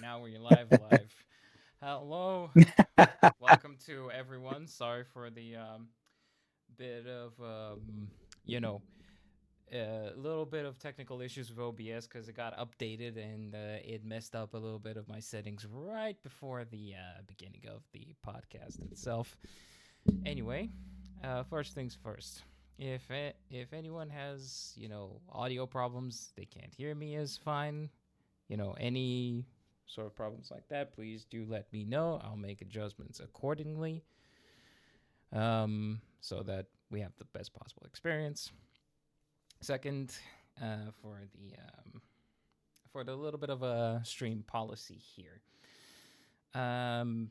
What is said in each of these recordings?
Now we're live. Hello, welcome to everyone. Sorry for the bit of you know a little bit of technical issues with OBS because it got updated and it messed up a little bit of my settings right before the beginning of the podcast itself. Anyway, first things first. If anyone has audio problems, they can't hear me as fine. Any sort of problems like that, please do let me know. I'll make adjustments accordingly, so that we have the best possible experience. Second, for the little bit of a stream policy here, um,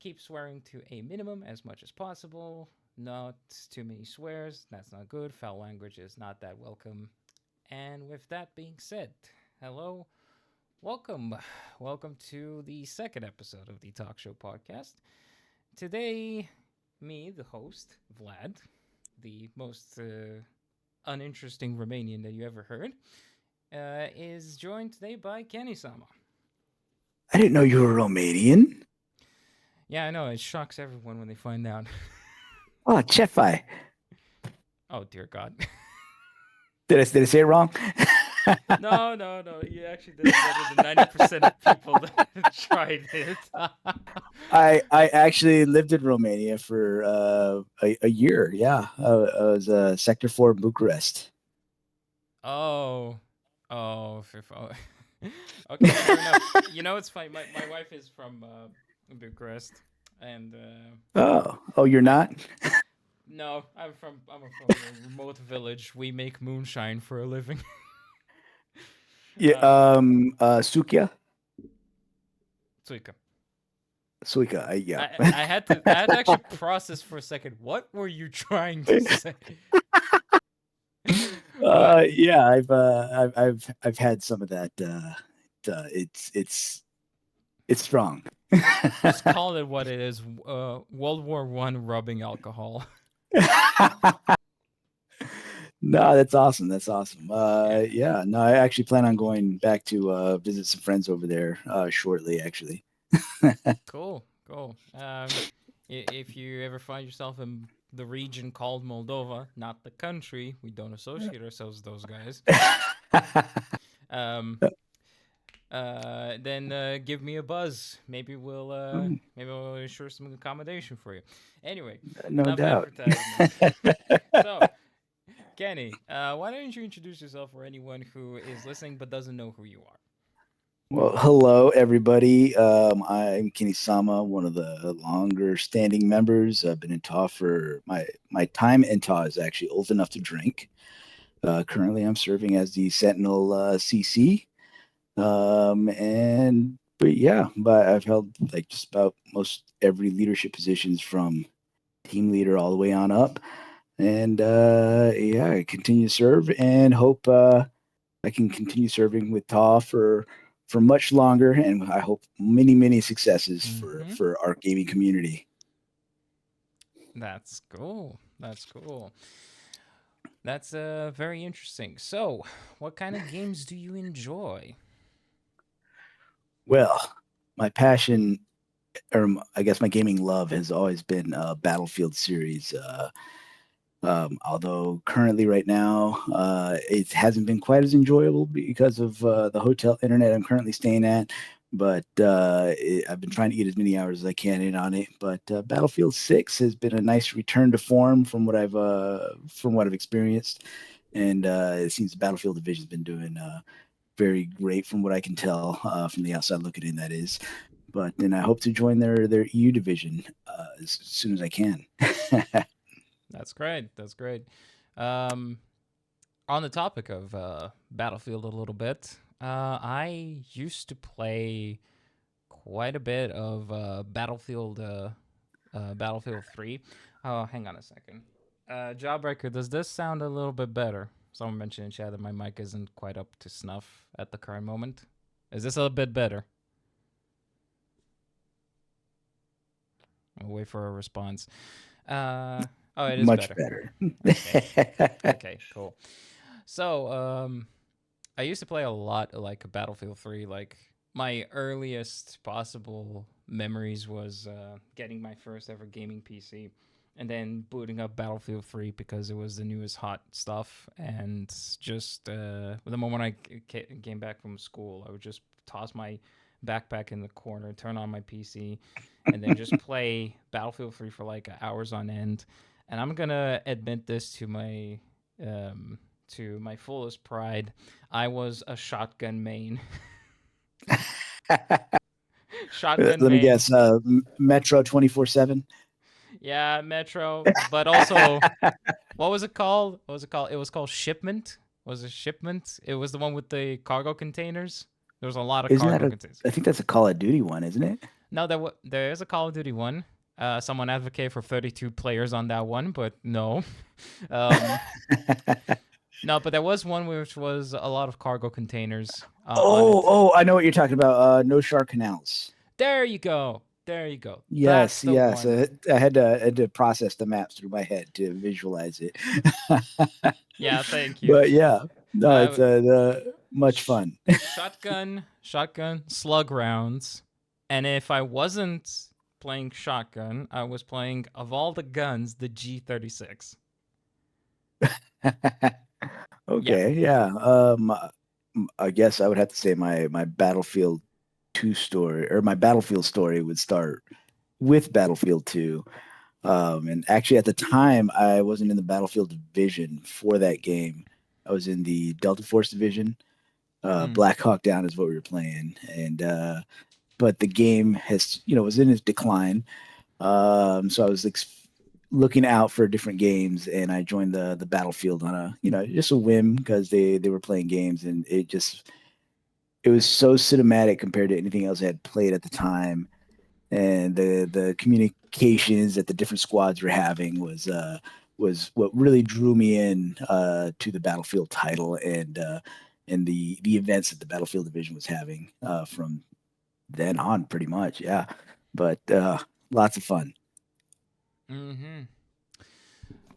keep swearing to a minimum as much as possible. Not too many swears. That's not good. Foul language is not that welcome. And with that being said, hello, welcome. Welcome to the second episode of the Talk Show podcast. Today, me, the host, Vlad, the most uninteresting Romanian that you ever heard, is joined today by Kenisama. I didn't know you were Romanian. Yeah, I know, it shocks everyone when they find out. Oh, Chefai. Oh, dear God. Did I say it wrong? No. You actually did it better than 90% of people that tried it. I actually lived in Romania for a year. Yeah, I was Sector 4 Bucharest. Oh. Oh. Okay, fair enough. It's funny. My wife is from Bucharest, and Oh, you're I not? no, I'm from a remote village. We make moonshine for a living. Yeah. um, Sukia, Suika. Suika. Yeah. I had to actually process for a second. What were you trying to say? But Yeah. I've had some of that. It's strong. just call it what it is. World War I rubbing alcohol. No, that's awesome. That's awesome. Yeah. Yeah, no, I actually plan on going back to visit some friends over there shortly, actually. Cool. If you ever find yourself in the region called Moldova, not the country, we don't associate ourselves with those guys. Um, then give me a buzz. Maybe we'll ensure some accommodation for you. Anyway, No enough doubt. advertisement. So, Kenny, why don't you introduce yourself for anyone who is listening but doesn't know who you are? Well, hello, everybody. I'm Kenisama, one of the longer standing members. I've been in TAW for my time in TAW is actually old enough to drink. Currently, I'm serving as the Sentinel CC. And but yeah, but I've held like just about most every leadership positions from team leader all the way on up. And yeah, I continue to serve and hope I can continue serving with TAW for much longer. And I hope many successes Mm-hmm. for our gaming community. That's cool. That's very interesting. So, what kind of games do you enjoy? Well, my passion, or I guess my gaming love, has always been Battlefield series. Although currently, right now, it hasn't been quite as enjoyable because of the hotel internet I'm currently staying at. But I've been trying to get as many hours as I can in on it. But Battlefield 6 has been a nice return to form from what I've experienced, and it seems the Battlefield division's been doing very great from what I can tell from the outside looking in. That is, but then I hope to join their EU division as soon as I can. That's great. Um, on the topic of Battlefield a little bit, I used to play quite a bit of Battlefield 3. Oh, hang on a second. Jawbreaker, does this sound a little bit better? Someone mentioned in chat that my mic isn't quite up to snuff at the current moment. Is this a bit better? I'll wait for a response. Oh, it is Much better. better. Okay. Okay, cool. So, I used to play a lot like Battlefield 3, like my earliest possible memories was getting my first ever gaming PC, and then booting up Battlefield 3 because it was the newest hot stuff. And just the moment I came back from school, I would just toss my backpack in the corner, turn on my PC, and then just play Battlefield 3 for like hours on end. And I'm gonna admit this um, to my fullest pride. I was a shotgun main. Shotgun Let me main. guess. Metro 24/7. Yeah, Metro. But also, what was it called? What was it called? It was called Shipment. Was it Shipment? It was the one with the cargo containers. There was a lot of Isn't that cargo a? containers. I think that's a Call of Duty one, isn't it? No, there is a Call of Duty one. Someone advocated for 32 players on that one, but no. um, no, but there was one which was a lot of cargo containers on Oh, it. oh, I know what you're talking about. No Shark Canals. There you go. There you go. That's Yes, the yes. one. I had to process the maps through my head to visualize it. Yeah, thank you. But yeah, no, it's Uh, much sh- fun. shotgun, slug rounds. And if I wasn't playing shotgun, I was playing, of all the guns, the G36. Yeah. Okay, yeah. I guess I would have to say my Battlefield 2 story or my Battlefield story would start with Battlefield 2. And actually, at the time, I wasn't in the Battlefield division for that game. I was in the Delta Force division. Mm. Black Hawk Down is what we were playing, and but the game has was in its decline. So I was looking out for different games, and I joined the Battlefield on a just a whim because they were playing games, and it was so cinematic compared to anything else I had played at the time, and the communications that the different squads were having was what really drew me in to the Battlefield title and the events that the Battlefield division was having from then on, pretty much. Yeah, but lots of fun. Mm-hmm.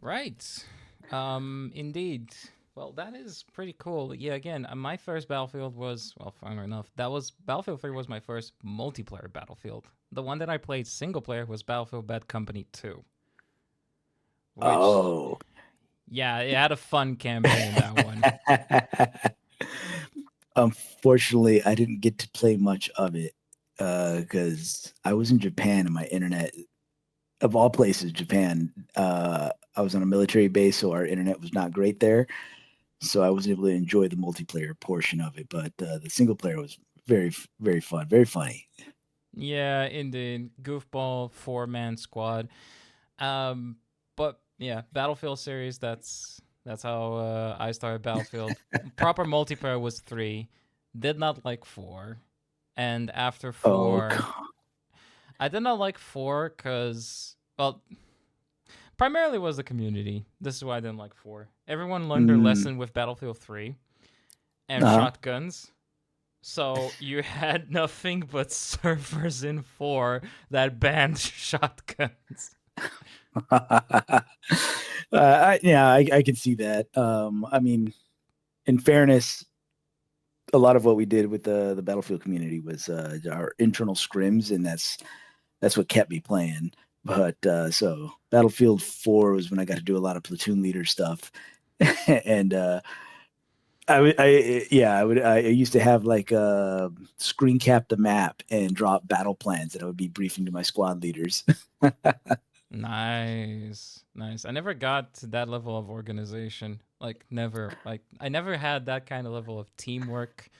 Right. Indeed. Well, that is pretty cool. Yeah, again, my first Battlefield was, well, funny enough, that was Battlefield 3 was my first multiplayer Battlefield. The one that I played single player was Battlefield Bad Company 2, which, Oh. yeah, it had a fun campaign, that one. Unfortunately, I didn't get to play much of it because I was in Japan and my internet, of all places, Japan. I was on a military base, so our internet was not great there. So I wasn't able to enjoy the multiplayer portion of it. But the single player was very, very fun, very funny. Yeah, indeed. Goofball 4-man squad. Um, but yeah, Battlefield series. That's how I started Battlefield. Proper multiplayer was 3. Did not like 4, and after Oh, 4, I did not like 4 because, well, primarily was the community. This is why I didn't like 4. Everyone learned their mm, lesson with Battlefield 3 and uh-huh. shotguns. So you had nothing but servers in 4 that banned shotguns. I can see that. I mean, in fairness, a lot of what we did with the Battlefield community was our internal scrims, and that's what kept me playing. But so Battlefield 4 was when I got to do a lot of platoon leader stuff, and I used to have like screen cap the map and drop battle plans that I would be briefing to my squad leaders. Nice, nice. I never got to that level of organization. Like never. Like I never had that kind of level of teamwork.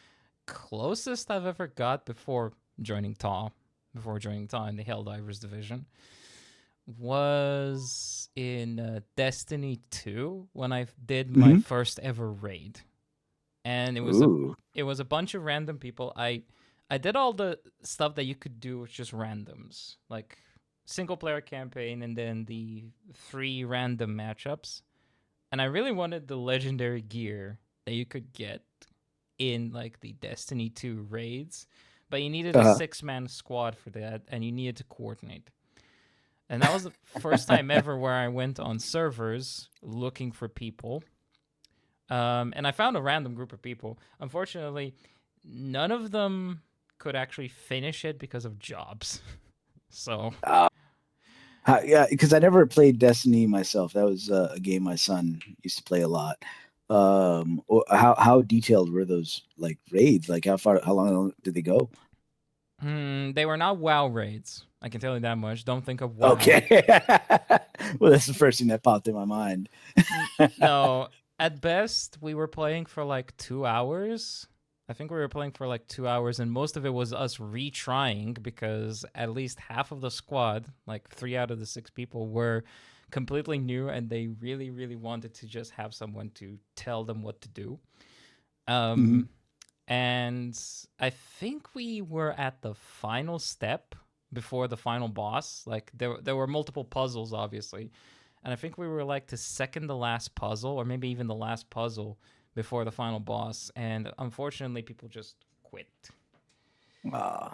Closest I've ever got before joining TAW in the Helldivers division, was in Destiny 2 when I did my Hmm. first ever raid. And Ooh. it was a bunch of random people. I did all the stuff that you could do with just randoms, like single player campaign and then the 3 random matchups. And I really wanted the legendary gear that you could get in like the Destiny 2 raids, but you needed a Uh-huh. 6-man squad for that and you needed to coordinate. And that was the first time ever where I went on servers looking for people. And I found a random group of people. Unfortunately, none of them could actually finish it because of jobs. So, Uh, yeah, because I never played Destiny myself. That was a game my son used to play a lot. How detailed were those like raids? Like how long did they go? they were not WoW raids. I can tell you that much. Don't think of WoW. Okay. Well, that's the first thing that popped in my mind. No, at best we were playing for like 2 hours. I think we were playing for like 2 hours, and most of it was us retrying because at least half of the squad, like 3 out of the 6 people, were completely new, and they really, really wanted to just have someone to tell them what to do. Mhm. Um, and I think we were at the final step before the final boss. Like there were multiple puzzles, obviously, and I think we were like the second to last puzzle, or maybe even the last puzzle before the final boss. And unfortunately, people just quit. Uh,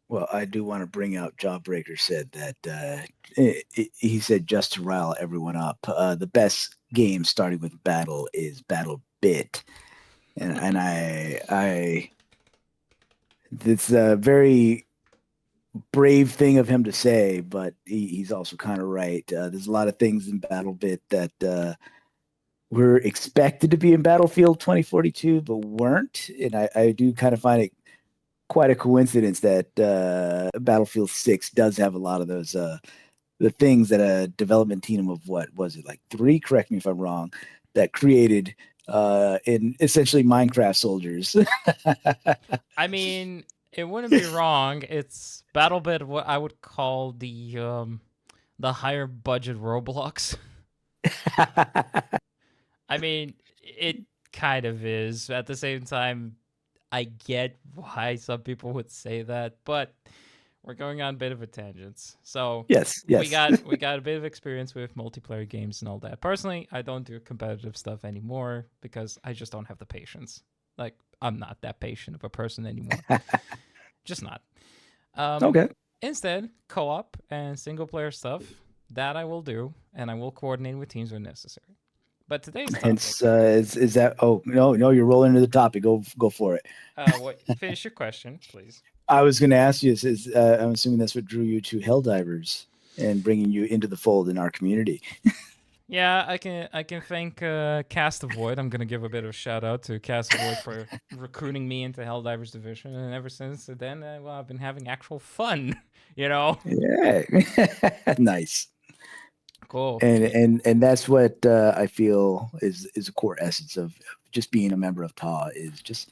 well, I do want to bring out Jawbreaker said that he said just to rile everyone up. The best game starting with battle is Battle Bit, and I it's a very brave thing of him to say, but he's also kind of right. There's a lot of things in Battle Bit that were expected to be in Battlefield 2042, but weren't, and I do kind of find it quite a coincidence that Battlefield 6 does have a lot of those the things that a development team of what was it like three? Correct me if I'm wrong. That created in essentially Minecraft soldiers. I mean, it wouldn't be wrong. It's BattleBit, what I would call the higher budget Roblox. I mean, it kind of is. At the same time, I get why some people would say that, but we're going on a bit of a tangent. So Yes, yes. we got a bit of experience with multiplayer games and all that. Personally, I don't do competitive stuff anymore because I just don't have the patience. Like I'm not that patient of a person anymore. Just not. Um, Okay. Instead, co-op and single player stuff that I will do, and I will coordinate with teams when necessary. But today's Hence, topic, is that? Oh no, you're rolling into the topic. Go for it. what? Finish your question, please. I was going to ask you. I'm assuming that's what drew you to Helldivers and bringing you into the fold in our community. Yeah, I can thank Cast Avoid. I'm gonna give a bit of a shout out to Cast Avoid for recruiting me into Helldivers Division, and ever since then, well, I've been having actual fun. You know, Yeah, nice. cool. And that's what I feel is a core essence of just being a member of TA is just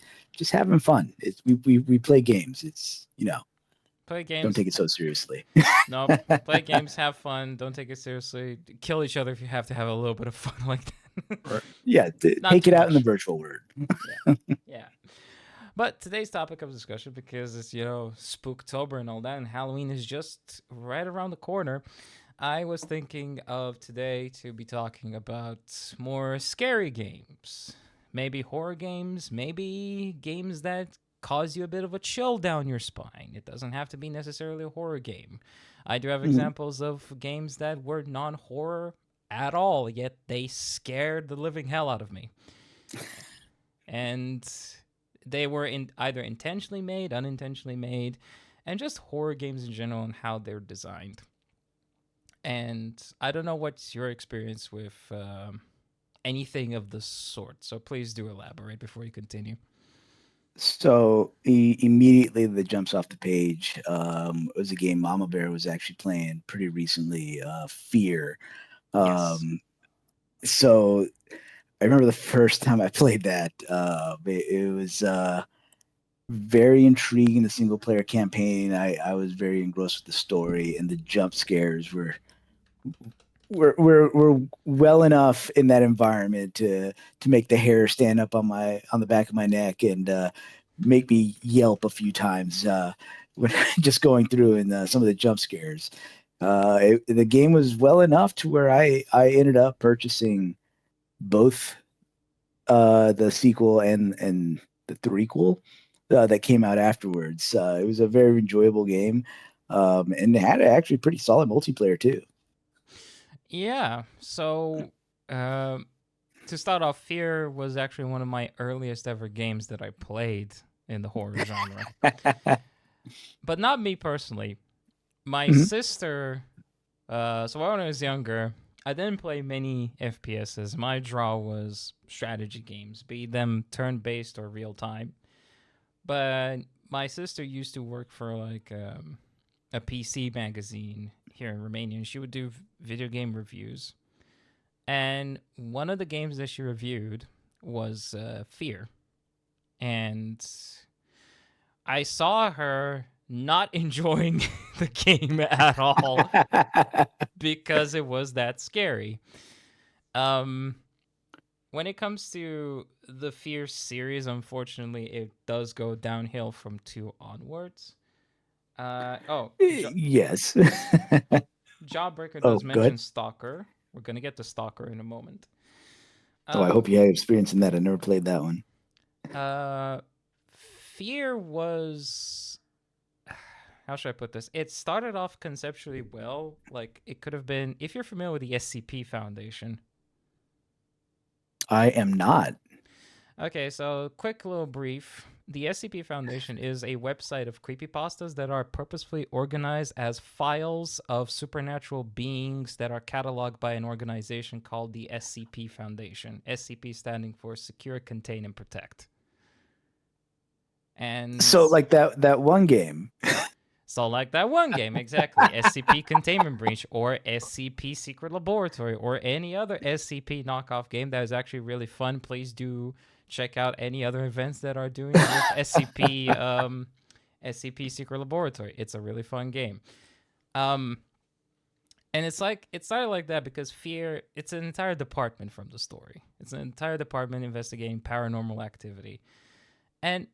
having fun. We play games. It's Play don't games. take it so seriously. Nope. Play games. Have fun. Don't take it seriously. Kill each other if you have to have a little bit of fun like that. Or yeah, Not take too it out in the much. virtual world. Yeah. Yeah. But today's topic of discussion, because it's, Spooktober and all that, and Halloween is just right around the corner, I was thinking of today to be talking about more scary games. Maybe horror games, maybe games that cause you a bit of a chill down your spine. It doesn't have to be necessarily a horror game. I do have Mhm. examples of games that were non horror at all, yet they scared the living hell out of me. And they were either intentionally made, unintentionally made, and just horror games in general and how they're designed. And I don't know what's your experience with anything of the sort. So please do elaborate before you continue. So immediately that jumps off the page was a game Mama Bear was actually playing pretty recently. Fear. Yes. Um, so I remember the first time I played that. It was very intriguing. The single player campaign. I was very engrossed with the story, and the jump scares were well enough in that environment to make the hair stand up on the back of my neck and make me yelp a few times when just going through and some of the jump scares. The game was well enough to where I ended up purchasing both the sequel and the threequel that came out afterwards. It was a very enjoyable game, and it had actually pretty solid multiplayer too. Yeah. So to start off, Fear was actually one of my earliest ever games that I played. in the horror genre. But not me personally. My Mhm. sister, so when I was younger, I didn't play many FPSs. My draw was strategy games, be them turn based or real time. But my sister used to work for like a PC magazine here in Romania, and she would do video game reviews. And one of the games that she reviewed was Fear. And I saw her not enjoying the game at all because it was that scary. Um, when it comes to the Fear series, unfortunately, it does go downhill from two onwards. Yes. Jawbreaker Oh, does good. mention Stalker. We're gonna get to Stalker in a moment. Oh, I Um, hope you had experience in that. I never played that one. uh, Fear was, how should I put this? It started off conceptually well. Like it could have been, if you're familiar with the SCP Foundation. I am not. Okay, so quick little brief. The SCP Foundation is a website of creepypastas that are purposefully organized as files of supernatural beings that are cataloged by an organization called the SCP Foundation. SCP standing for Secure, Contain, and Protect. And So, like that one game. so, like that one game, exactly. SCP Containment Breach or SCP Secret Laboratory or any other SCP knockoff game that is actually really fun. Please do check out any other events that are doing with SCP Secret Laboratory. It's a really fun game. Um, and it's like it started like that because Fear. It's an entire department from the story. It's an entire department investigating paranormal activity, and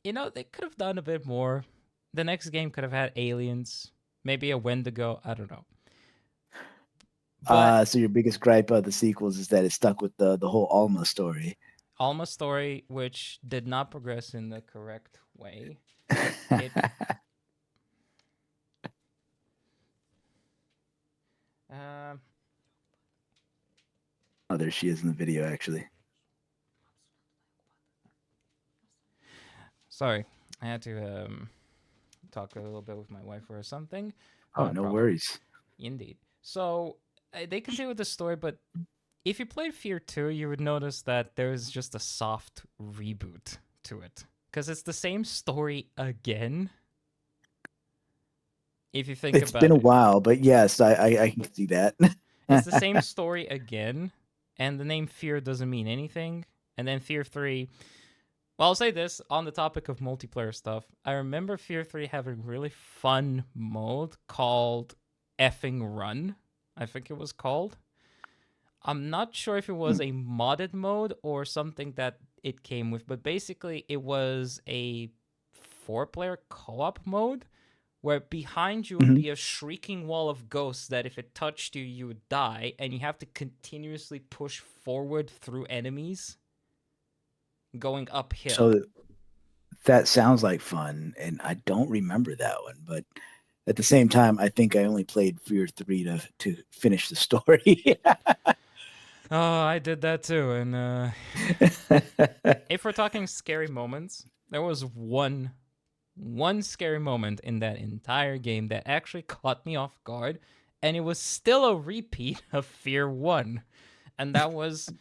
they could have done a bit more. The next game could have had aliens, maybe a Wendigo. I don't know. But So your biggest gripe of the sequels is that it stuck with the whole Alma story. Alma's story, which did not progress in the correct way, it. Um, Oh, there she is in the video, actually. sorry, I had to talk a little bit with my wife or something. Oh, Not a no problem. worries. Indeed. So they continue with the story, but if you played Fear 2, you would notice that there's just a soft reboot to it. Because it's the same story again, if you think It's been about a it. while, but yes, I can see that. It's the same story again, and the name Fear doesn't mean anything. And then Fear 3. Well, I'll say this on the topic of multiplayer stuff. I remember Fear 3 having a really fun mode called Effing Run, I think it was called. I'm not sure if it was a modded mode or something that it came with, but basically it was a 4-player co-op mode where behind you would Mhm. be a shrieking wall of ghosts that if it touched you, you would die, and you have to continuously push forward through enemies going uphill. So that sounds like fun, and I don't remember that one. But at the same time, I think I only played Fear 3 to finish the story. Oh, I did that too. And if we're talking scary moments, there was one scary moment in that entire game that actually caught me off guard, and it was still a repeat of Fear 1. And that was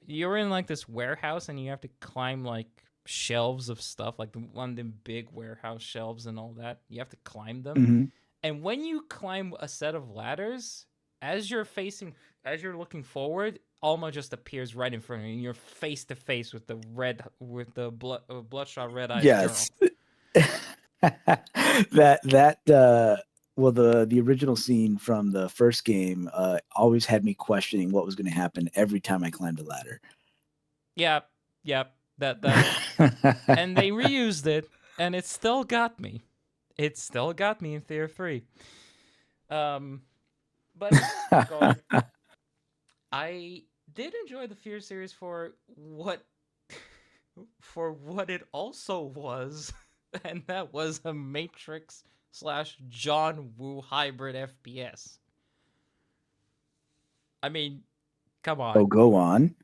you're in like this warehouse and you have to climb like shelves of stuff, like one of them big warehouse shelves and all that. You have to climb them. Mhm. And when you climb a set of ladders, as you're facing as you're looking forward, Alma just appears right in front of you and you're face to face with the bloodshot red eyes girl. Yes. that well, the original scene from the first game always had me questioning what was going to happen every time I climbed a ladder. Yeah, yeah, that and they reused it and it still got me. It still got me in Fear 3. Um but in this regard, I did enjoy the Fear series for what it also was, and that was a Matrix slash John Woo hybrid FPS. I mean, come Oh, on, go on.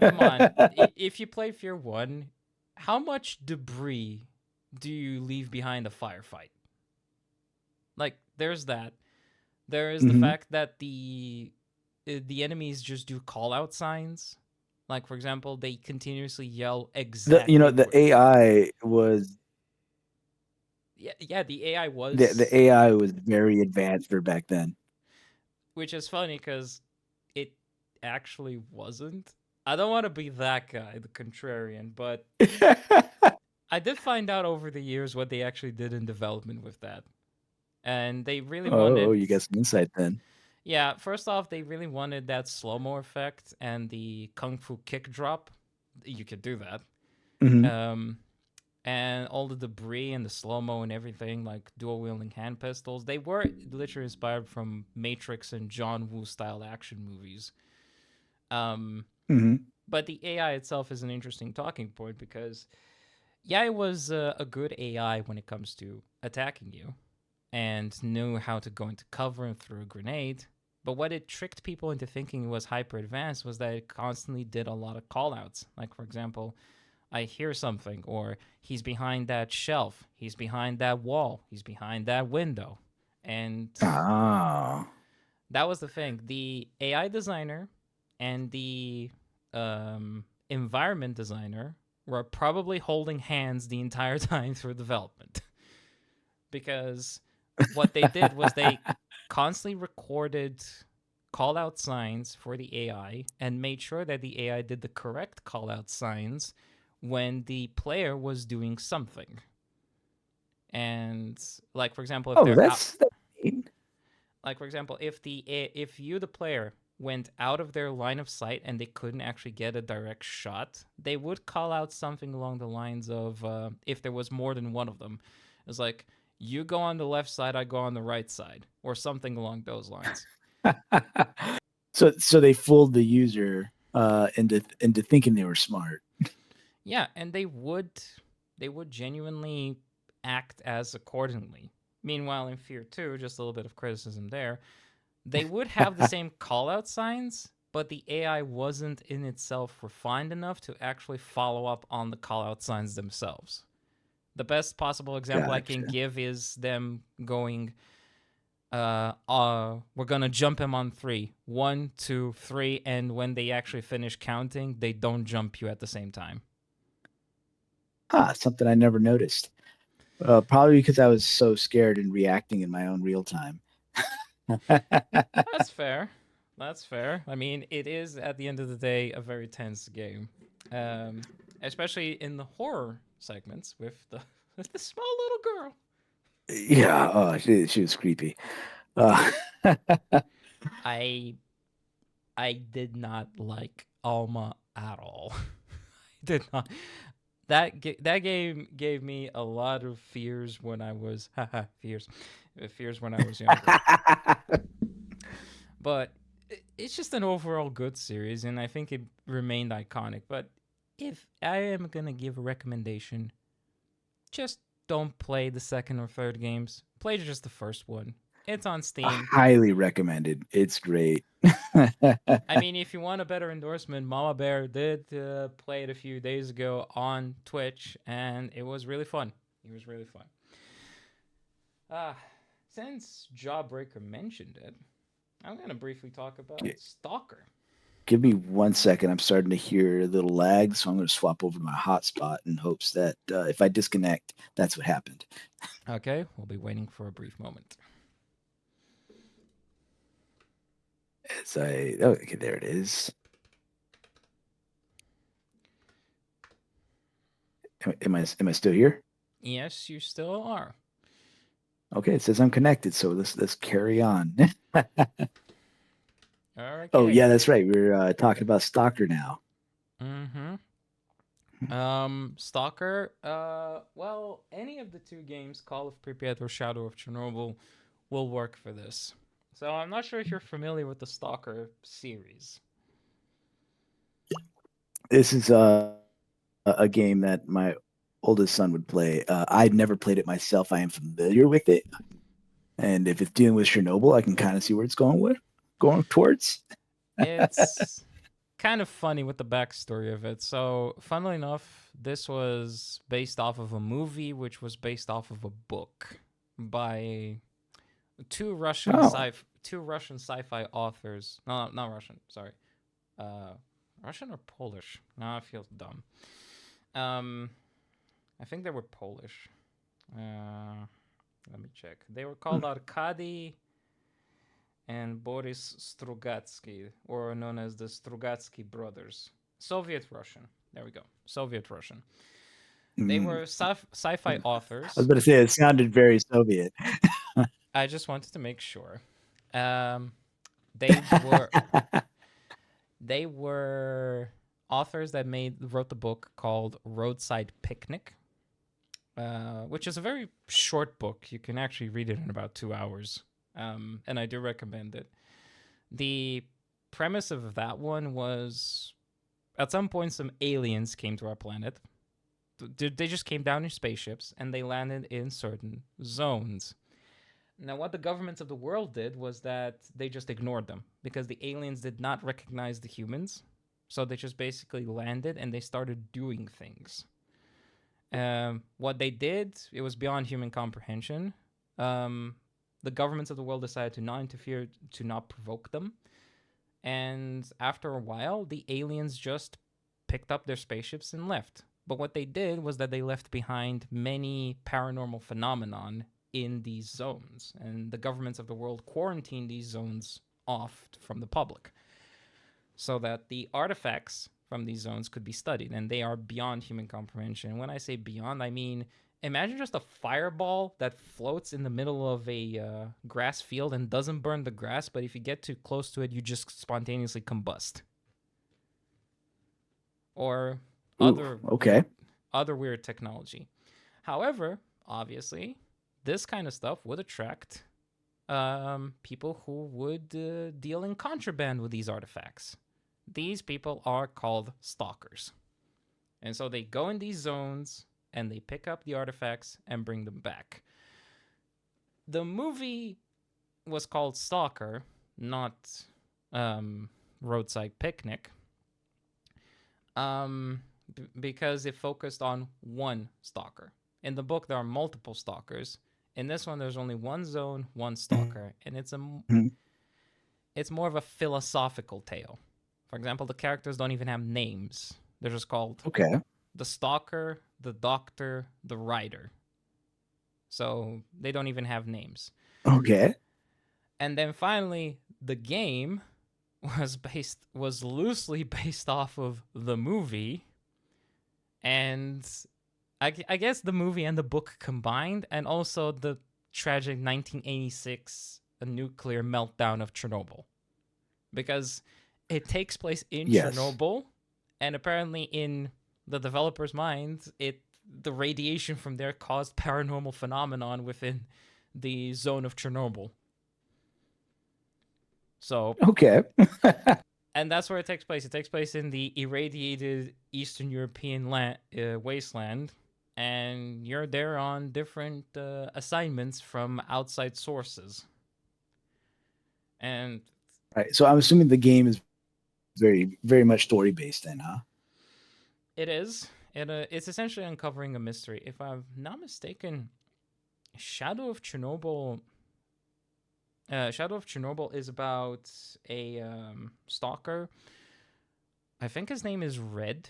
come on. If you play Fear 1, how much debris do you leave behind a firefight? Like, there's that. There is the Hmm. fact that the enemies just do call out signs. Like, for example, they continuously yell exactly The AI was yeah, yeah, the AI the was, AI was very advanced for back then. which is funny because it actually wasn't. I don't want to be that guy, the contrarian, but I did find out over the years what they actually did in development with that. And they really Oh, wanted, you got some insight then. yeah, first off, they really wanted that slow mo effect and the kung fu kick drop. You could do that. Hmm. Um, and all the debris and the slow mo and everything, like dual wielding hand pistols, they were literally inspired from Matrix and John Woo style action movies. Um, Hmm. but the AI itself is an interesting talking point because, yeah, it was a good AI when it comes to attacking you and knew how to go into cover and throw a grenade. But what it tricked people into thinking was hyper advanced was that it constantly did a lot of callouts. Like, for example, I hear something, or he's behind that shelf, he's behind that wall, he's behind that window. And Ah. that was the thing. The AI designer and the environment designer were probably holding hands the entire time through development because what they did was they constantly recorded call out signs for the AI and made sure that the AI did the correct call out signs when the player was doing something. And like for example, if Oh, they're out, that's neat. like for example, if you the player went out of their line of sight and they couldn't actually get a direct shot, they would call out something along the lines of if there was more than one of them, it's like you go on the left side, I go on the right side, or something along those lines. So they fooled the user into thinking they were smart. Yeah, and they would genuinely act as accordingly. Meanwhile, in Fear 2, just a little bit of criticism there, they would have the same call out signs, but the AI wasn't in itself refined enough to actually follow up on the call out signs themselves. The best possible example I can Gotcha. give is them going, we're gonna jump him on three. 1, 2, 3, and when they actually finish counting, they don't jump you at the same time. Ah, something I never noticed. Probably because I was so scared and reacting in my own real time. That's fair. That's fair. I mean, it is at the end of the day a very tense game, um, especially in the horror segments with the with the small little girl. Yeah. Oh, she was creepy. Uh, I I did not like Alma at all. Did not. That game gave me a lot of fears when I was fears, fears when I was younger. But it's just an overall good series, and I think it remained iconic. But if I am gonna give a recommendation, just don't play the second or third games. Play just the first one. It's on Steam. Highly recommended. It's great. I mean, if you want a better endorsement, Mama Bear did play it a few days ago on Twitch, and it was really fun. It was really fun. Uh, since Jawbreaker mentioned it, I'm gonna briefly talk about Gi- Stalker. Give me 1 second. I'm starting to hear a little lag, so I'm going to swap over to my hotspot in hopes that if I disconnect, that's what happened. Okay, we'll be waiting for a brief moment. Oh, okay, there it is. Am I still here? Yes, you still are. Okay, it says I'm connected, so let's carry on. Oh Okay. yeah, that's right. We're talking about Stalker now. Mm-hmm. Stalker. Well, any of the two games, Call of Pripyat or Shadow of Chernobyl, will work for this. So I'm not sure if you're familiar with the Stalker series. This is a game that my oldest son would play. I'd never played it myself. I am familiar with it, and if it's dealing with Chernobyl, I can kind of see where it's going towards. It's kind of funny with the backstory of it. So, funnily enough, this was based off of a movie, which was based off of a book by Oh, two Russian sci-fi authors. No, not Russian. Sorry, uh, Russian or Polish? Now I feel dumb. Um, I think they were Polish. Uh, Let me check. They were called Arkady and Boris Strugatsky, or known as the Strugatsky brothers. Soviet Russian. There we go. Soviet Russian. They mm. were sci-fi I was authors. about to say it sounded very Soviet. I just wanted to make sure. Um, they were they were authors that made wrote the book called Roadside Picnic, which is a very short book. You can actually read it in about 2 hours, and I do recommend it. The premise of that one was at some point some aliens came to our planet. They just came down in spaceships and they landed in certain zones. Now, what the governments of the world did was that they just ignored them because the aliens did not recognize the humans. So they just basically landed and they started doing things. What they did, it was beyond human comprehension. Um, the governments of the world decided to not interfere, to not provoke them. And after a while, the aliens just picked up their spaceships and left. But what they did was that they left behind many paranormal phenomenon in these zones, and the governments of the world quarantined these zones off from the public so that the artifacts from these zones could be studied, and they are beyond human comprehension. When I say beyond, I mean imagine just a fireball that floats in the middle of a grass field and doesn't burn the grass, but if you get too close to it, you just spontaneously combust. Or Ooh, other okay. weird technology. However, obviously, this kind of stuff would attract people who would deal in contraband with these artifacts. These people are called stalkers. And so they go in these zones and they pick up the artifacts and bring them back. The movie was called Stalker, not Roadside Picnic, because it focused on one stalker. In the book, there are multiple stalkers. In this one, there's only one zone, one stalker, and Mhm. it's more of a philosophical tale. For example, the characters don't even have names. They're just called Okay. the stalker, the doctor, the writer. So they don't even have names. Okay. And then finally, the game was loosely based off of the movie, and I guess the movie and the book combined, and also the tragic 1986 nuclear meltdown of Chernobyl, because it takes place in Yes. Chernobyl, and apparently in the developer's mind, the radiation from there caused paranormal phenomenon within the zone of Chernobyl. So, Okay. and that's where it takes place. It takes place in the irradiated Eastern European wasteland, and you're there on different assignments from outside sources. And Right. So I'm assuming the game is very, very much story based then, huh? it is. It's essentially uncovering a mystery. If I'm not mistaken, Shadow of Chernobyl. Shadow of Chernobyl is about a stalker. I think his name is Red,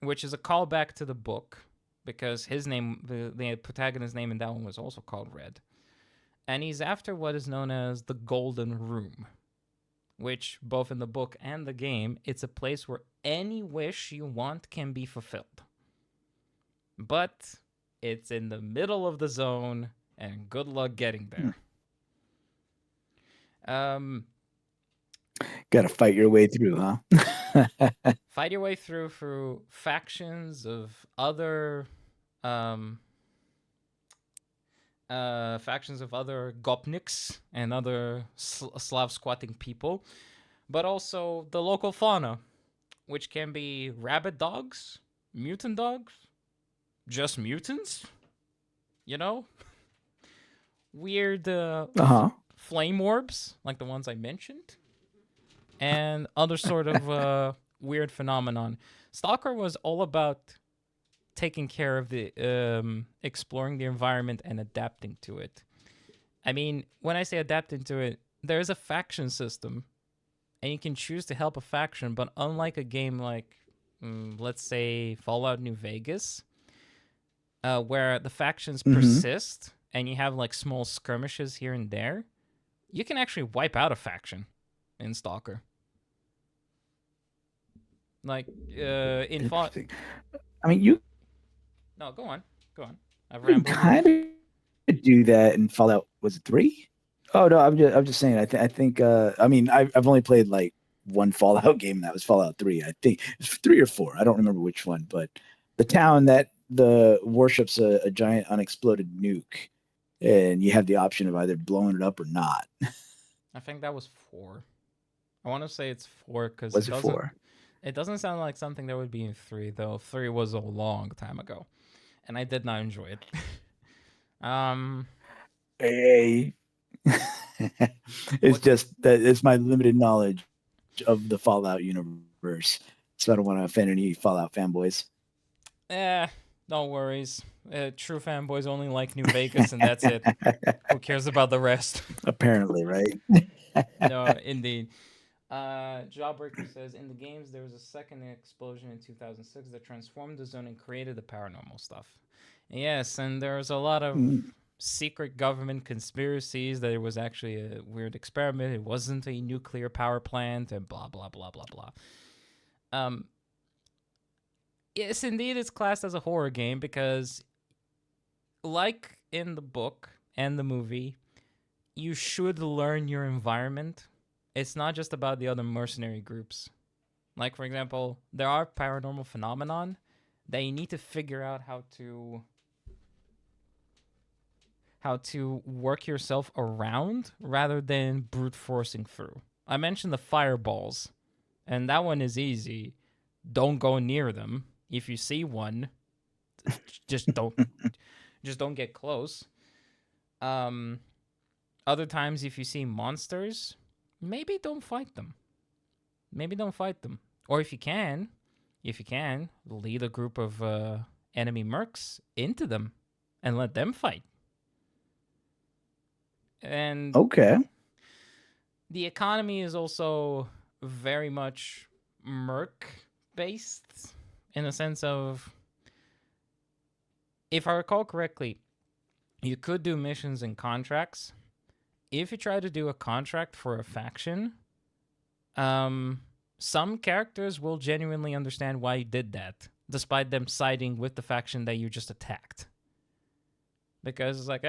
which is a callback to the book because his name, the protagonist's name in that one was also called Red. And he's after what is known as the Golden Room, which both in the book and the game, it's a place where any wish you want can be fulfilled. But it's in the middle of the zone, and good luck getting there. Um, Got to fight your way through, huh? Fight your way through um, factions of other gopniks and other Slav squatting people, but also the local fauna, which can be rabbit dogs, mutant dogs, just mutants, you know, weird Uh huh. flame orbs like the ones I mentioned, and other sort of weird phenomenon. Stalker was all about taking care of the exploring the environment and adapting to it. I mean, when I say adapting to it, there's a faction system, and you can choose to help a faction. But unlike a game like, let's say, Fallout New Vegas, where the factions Hmm. persist and you have like small skirmishes here and there, you can actually wipe out a faction in Stalker. Like in Fallout. Interesting. I mean, you No, go on, go on. I've could rambled enough. kind of do that in Fallout. Was it three? Oh no, I'm just saying. I think. I mean, I've only played like one Fallout game. And that was Fallout 3. I think it's 3 or 4. I don't remember which one. But the town that the worships a giant unexploded nuke, and you have the option of either blowing it up or not. I think that was 4. I want to say it's 4 because Was it 4? it doesn't sound like something that would be in 3 though. 3 was a long time ago, and I did not enjoy it. um, Hey. It's what? just that it's my limited knowledge of the Fallout universe. So I don't want to offend any Fallout fanboys. Eh, no worries. True fanboys only like New Vegas, and that's it. Who cares about the rest? Apparently, right? No, indeed. Jawbreaker says in the games there was a second explosion in 2006 that transformed the zone and created the paranormal stuff. Yes, and there was a lot of Mm. secret government conspiracies that it was actually a weird experiment. It wasn't a nuclear power plant, and blah blah blah blah blah. Um, yes, indeed, it's classed as a horror game because, like in the book and the movie, you should learn your environment. It's not just about the other mercenary groups. Like for example, there are paranormal phenomenon that you need to figure out how to work yourself around rather than brute forcing through. I mentioned the fireballs, and that one is easy. Don't go near them. If you see one, just don't get close. Um Other times if you see monsters, maybe don't fight them. Maybe don't fight them. Or if you can, lead a group of enemy mercs into them and let them fight. And Okay. the economy is also very much merc based in the sense of, if I recall correctly, you could do missions and contracts. If you try to do a contract for a faction, um, some characters will genuinely understand why you did that, despite them siding with the faction that you just attacked. Because it's like,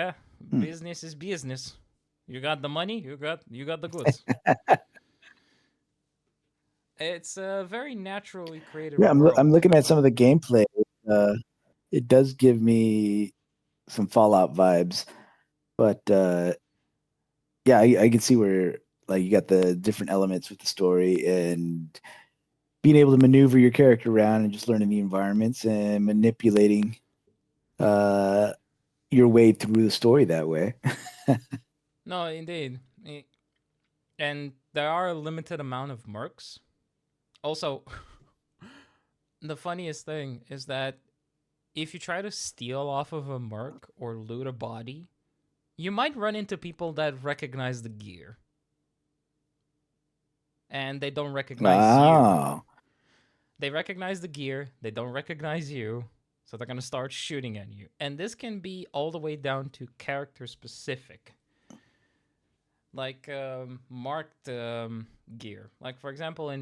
Hmm. business is business. You got the money, you got the goods. It's a very naturally created Yeah, I'm world. looking at some of the gameplay. Uh, it does give me some Fallout vibes, but yeah, I can see where like you got the different elements with the story and being able to maneuver your character around and just learning the environments and manipulating uh your way through the story that way. No, indeed. And there are a limited amount of mercs. Also, the funniest thing is that if you try to steal off of a merc or loot a body, you might run into people that recognize the gear and they don't recognize you. Oh, They recognize the gear, they don't recognize you, so they're going to start shooting at you. And this can be all the way down to character specific, like marked gear. Like, for example,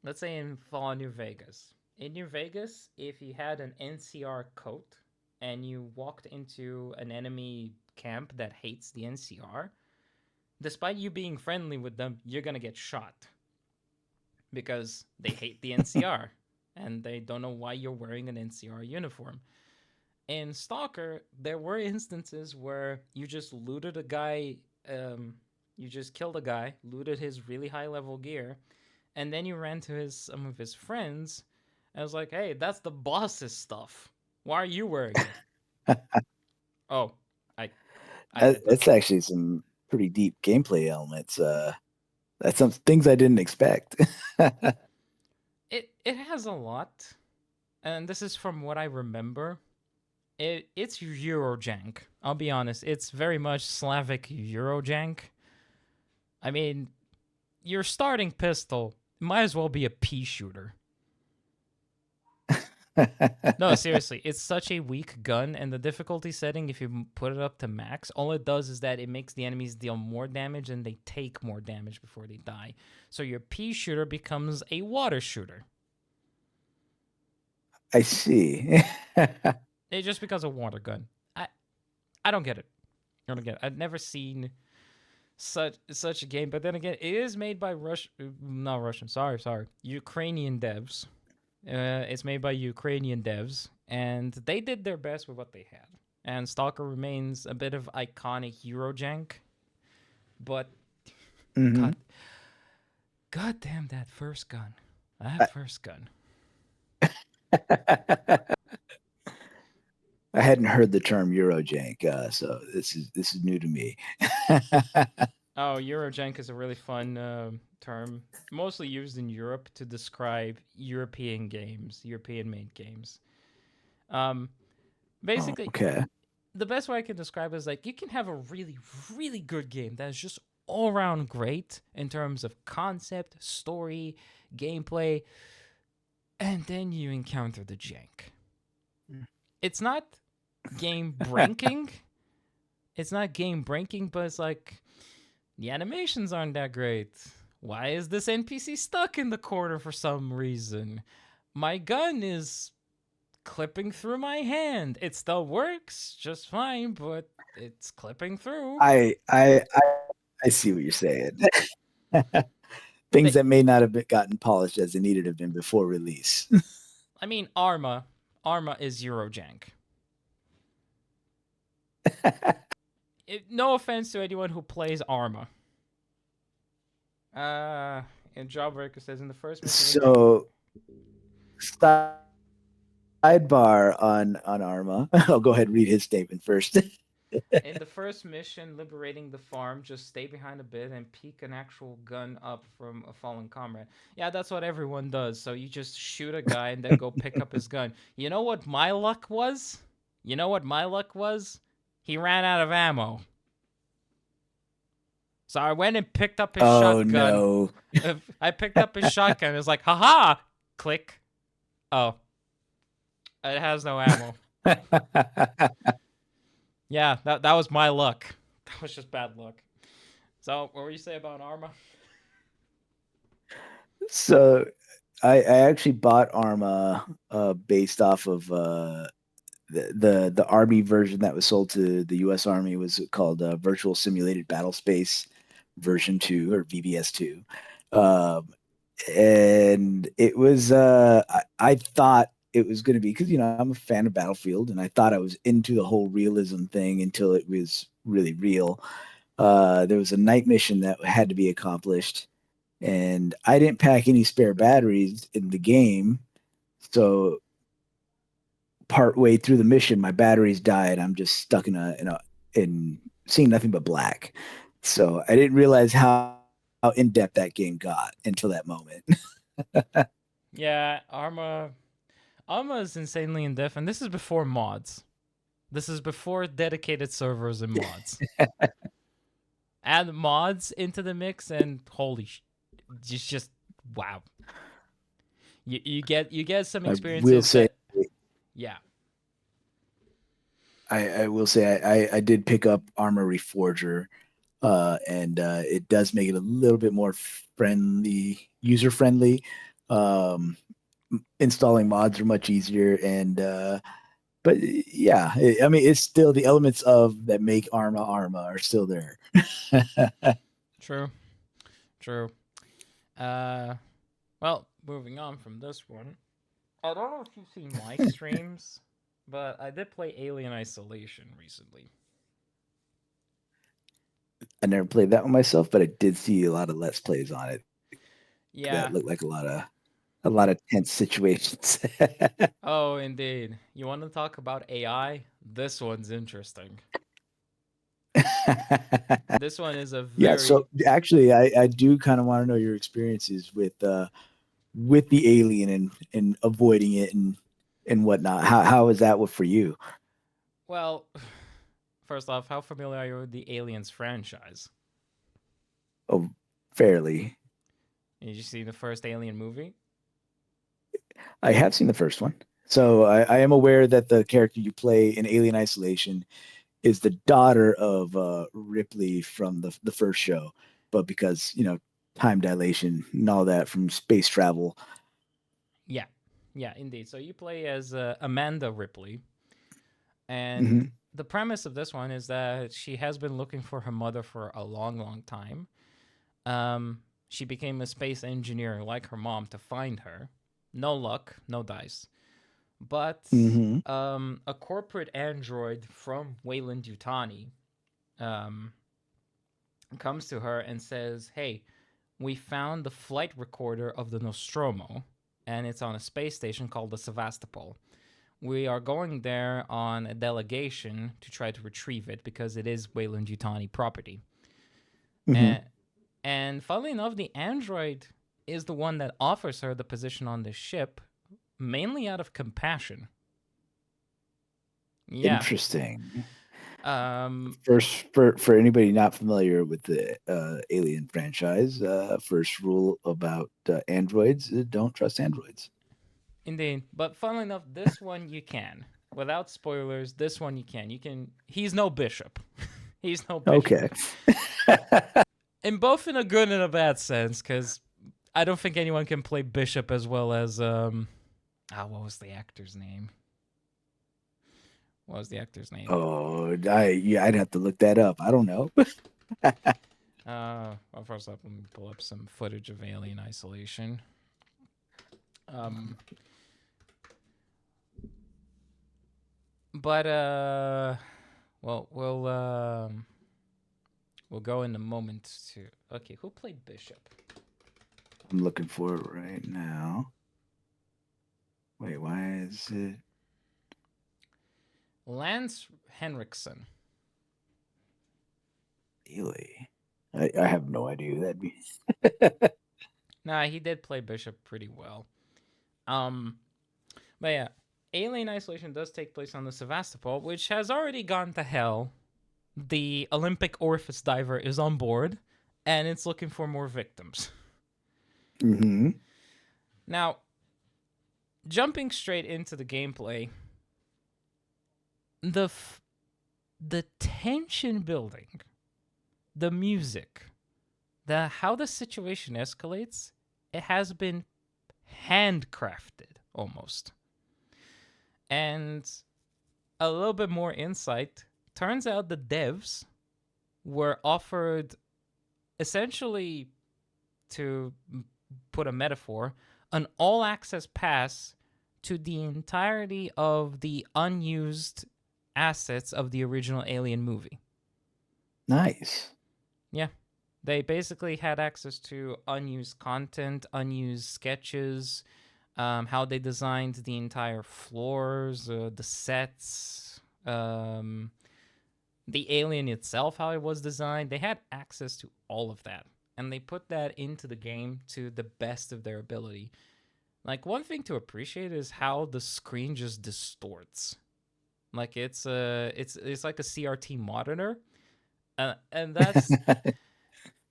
let's say in Fallout New Vegas. In New Vegas, if you had an NCR coat and you walked into an enemy camp that hates the NCR, despite you being friendly with them, you're gonna get shot because they hate the NCR and they don't know why you're wearing an NCR uniform. In Stalker, there were instances where you just looted a guy, you just killed a guy, looted his really high level gear, and then you ran to some of his friends. And I was like, "Hey, that's the boss's stuff. Why are you wearing it?" Oh, I, I did not. that's actually some pretty deep gameplay elements. That's some things I didn't expect. It has a lot, and this is from what I remember. It's Eurojank. I'll be honest. It's very much Slavic Eurojank. I mean, your starting pistol might as well be a pea shooter. No, seriously, it's such a weak gun, and the difficulty setting, if you put it up to max, all it does is that it makes the enemies deal more damage and they take more damage before they die. So your pea shooter becomes a water shooter. I see. It just becomes a water gun. I don't get it. I don't get it. I've never seen such a game, but then again, it is made by not Russian. Sorry, Ukrainian devs. It's made by Ukrainian devs, and they did their best with what they had. And Stalker remains a bit of iconic Eurojank, but Hmm. god, god damn that first gun, that first gun. I hadn't heard the term Eurojank, so this is new to me. Oh, Eurojank is a really fun term, mostly used in Europe to describe European games, European-made games. Um, Basically, Okay. the best way I can describe it is like you can have a really, really good game that is just all around great in terms of concept, story, gameplay, and then you encounter the jank. It's not game breaking. It's not game breaking, but it's like the animations aren't that great. Why is this NPC stuck in the corner for some reason? My gun is clipping through my hand. It still works just fine, but it's clipping through. I I I, I see what you're saying. Things But that may not have been gotten polished as they needed to have been before release. I mean, Arma is Eurojank. No offense to anyone who plays Arma. Uh, and Jawbreaker says in the first mission, So sidebar on Arma. I'll go ahead and read his statement first. in the first mission, liberating the farm, just stay behind a bit and peek an actual gun up from a fallen comrade. Yeah, that's what everyone does. So you just shoot a guy and then go pick up his gun. You know what my luck was? You know what my luck was? He ran out of ammo. So I went and picked up his Oh shotgun. no. I picked up his shotgun. It was like, haha! Click. Oh, it has no ammo. Yeah, that was my luck. That was just bad luck. So, what were you say about Arma? So I actually bought Arma based off of the Army version that was sold to the U.S. Army was called Virtual Simulated Battle Space version 2 or VBS 2. Um, and it was I thought it was going to be because I'm a fan of Battlefield and I thought I was into the whole realism thing until it was really real. There was a night mission that had to be accomplished and I didn't pack any spare batteries in the game. So part way through the mission, my batteries died. I'm just stuck in seeing nothing but black. So I didn't realize how in depth that game got until that moment. Yeah, Arma is insanely in depth, and this is before mods. This is before dedicated servers and mods. Add mods into the mix, and holy, just wow. You get some I will experiences say that yeah. I will say I did pick up Armory Forger, and it does make it a little bit more friendly, user friendly. Um, Installing mods are much easier, and but yeah, I mean, it's still the elements of that make Arma are still there. True, true. Uh, well, moving on from this one, I don't know if you've seen my streams, but I did play Alien Isolation recently. I never played that one myself, but I did see a lot of let's plays on it that Yeah. looked like a lot of tense situations. Oh, indeed. You want to talk about AI? This one's interesting. This one is a Yeah, very so actually I do kind of want to know your experiences with the alien and avoiding it and whatnot. How is that for you? well. First off, how familiar are you with the Aliens franchise? Oh, fairly. Did you see the first Alien movie? I have seen the first one. So I am aware that the character you play in Alien Isolation is the daughter of Ripley from the first show, but because time dilation and all that from space travel. Yeah, yeah, indeed. So you play as Amanda Ripley, and Hmm. the premise of this one is that she has been looking for her mother for a long, long time. She became a space engineer like her mom to find her. No luck, no dice. But Hmm. a corporate android from Wayland Yutani um, comes to her and says, "Hey, we found the flight recorder of the Nostromo, and it's on a space station called the Sevastopol. We are going there on a delegation to try to retrieve it because it is Wayland Yutani property." Hmm. And, and funnily enough, the android is the one that offers her the position on the ship, mainly out of compassion. Yeah. Interesting. Um, First, for anybody not familiar with the Alien franchise, first rule about androids: don't trust androids. Indeed. But funnily enough, this one you can. Without spoilers, this one you can. You can. He's no bishop. He's no bishop. Okay. And both in a good and a bad sense, because I don't think anyone can play bishop as well as what was the actor's name? What was the actor's name? Oh, yeah, I'd have to look that up. I don't know. Well, first up, let me pull up some footage of Alien Isolation. Um, but well, we'll go in a moment to. Okay, who played Bishop? I'm looking for it right now. Wait, why is it Lance Henriksen. Ely? I have no idea who that'd be. Nah, he did play Bishop pretty well. Um, but yeah, Alien Isolation does take place on the Sevastopol, which has already gone to hell. The Olympic orifice diver is on board, and it's looking for more victims. Hmm. Now, jumping straight into the gameplay, the the tension building, the music, the how the situation escalates, it has been handcrafted almost. And a little bit more insight. Turns out the devs were offered essentially, to put a metaphor, an all access pass to the entirety of the unused assets of the original Alien movie. Nice. Yeah. They basically had access to unused content, unused sketches, how they designed the entire floors, the sets, the alien itself, how it was designed. They had access to all of that. And they put that into the game to the best of their ability. Like, one thing to appreciate is how the screen just distorts. Like, it's like a CRT monitor. And that's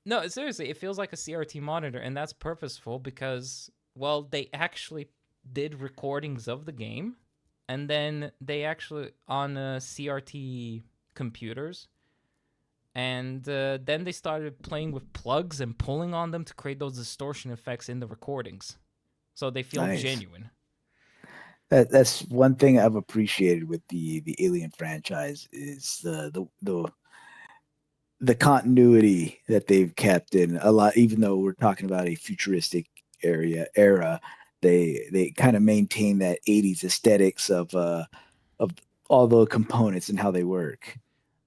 no, seriously, it feels like a CRT monitor, and that's purposeful because, well, they actually did recordings of the game, and then they actually on CRT computers, and then they started playing with plugs and pulling on them to create those distortion effects in the recordings, so they feel Nice. genuine. That's one thing I've appreciated with the Alien franchise is the continuity that they've kept in a lot, even though we're talking about a futuristic era, they kind of maintain that 80s aesthetics of all the components and how they work.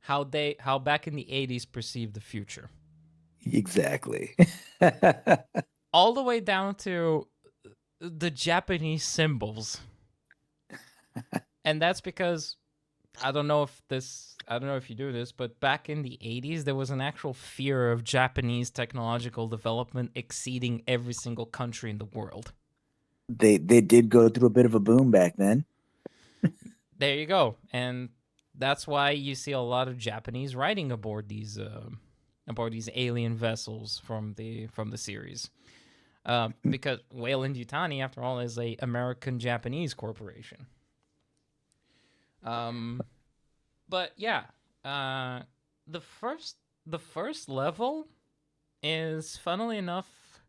How back in the '80s perceived the future, Exactly. all the way down to the Japanese symbols, and that's because I don't know if you do this, but back in the 80s there was an actual fear of Japanese technological development exceeding every single country in the world. They did go through a bit of a boom back then. There you go. And that's why you see a lot of Japanese writing aboard these alien vessels from the series. Because Weyland Yutani, after all, is a American Japanese corporation. Um, but yeah, uh, the first the first level is, funnily enough,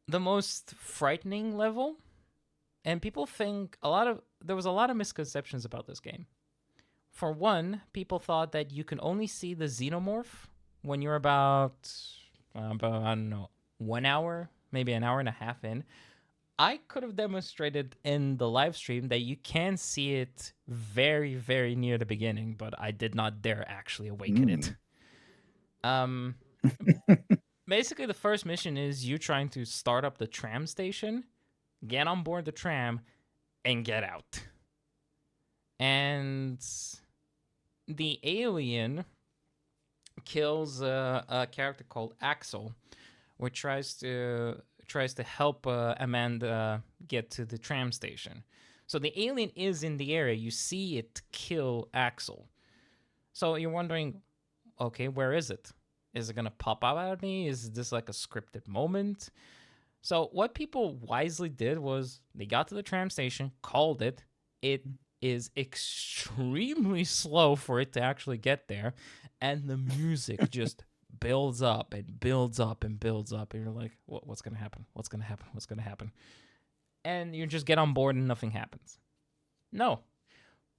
the most frightening level, and people think there was a lot of misconceptions about this game. For one, people thought that you can only see the xenomorph when you're about I don't know, 1 hour, maybe an hour and a half in. I could have demonstrated in the live stream that you can see it very, very near the beginning, but I did not dare actually awaken it. Um, Basically, the first mission is you trying to start up the tram station, get on board the tram, and get out. And the alien kills a character called Axel, which tries to help Amanda get to the tram station. So the alien is in the area. You see it kill Axel. So you're wondering, okay, where is it? Is it gonna pop out at me? Is this like a scripted moment? So what people wisely did was they got to the tram station, called it. It is extremely slow for it to actually get there, and the music just builds up and builds up and builds up, and you're like, what's gonna happen? What's gonna happen? What's gonna happen? And you just get on board and nothing happens. No,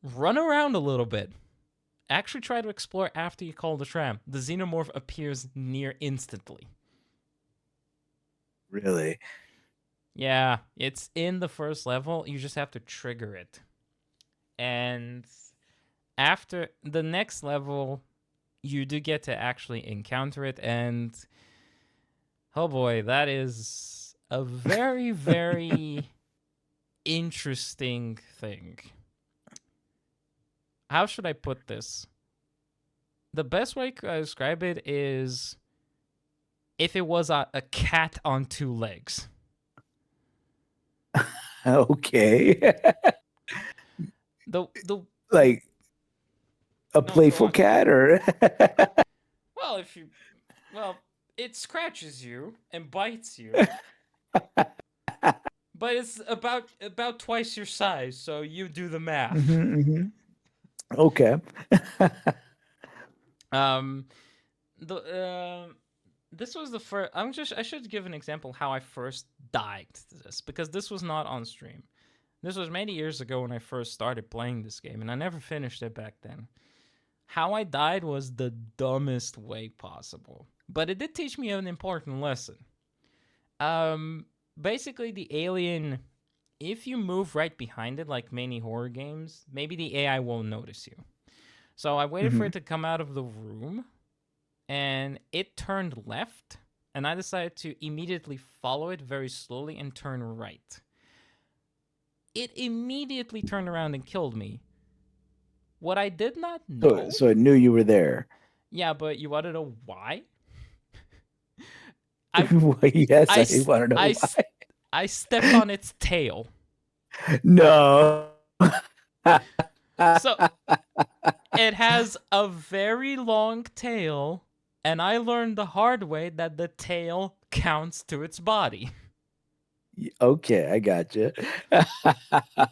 run around a little bit. Actually try to explore after you call the tram. The xenomorph appears near instantly. Really? Yeah, it's in the first level. You just have to trigger it. And after the next level, you do get to actually encounter it. And oh boy, that is a very, very interesting thing. How should I put this? The best way to describe it is if it was a cat on two legs. Okay. The Like a No, go playful on. cat or Well, if you well, it scratches you and bites you, but it's about twice your size, so you do the math. Mhm. Okay. Um, the this was the first. I should give an example how I first died to this, because this was not on stream. This was many years ago when I first started playing this game, and I never finished it back then. How I died was the dumbest way possible, but it did teach me an important lesson. Um, Basically, the alien, if you move right behind it, like many horror games, maybe the AI won't notice you. So I waited for Mhm. it to come out of the room, and it turned left, and I decided to immediately follow it very slowly and turn right. It immediately turned around and killed me. What I did not So know, so it knew you were there. yeah, but you want to know why? I Well, yes, I I want to know why. I stepped on its tail. No. So it has a very long tail, and I learned the hard way that the tail counts to its body. Okay, I got you.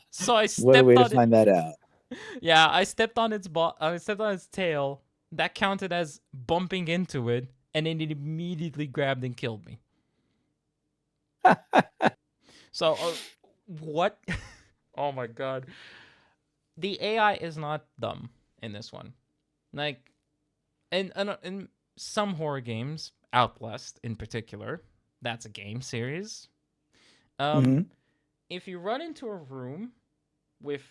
So I What a stepped way to on it. find that out. Yeah, I stepped on its tail. That counted as bumping into it, and then it immediately grabbed and killed me. So what? Oh my god. The AI is not dumb in this one. Like in some horror games, Outlast in particular, that's a game series. Um, Hmm. if you run into a room with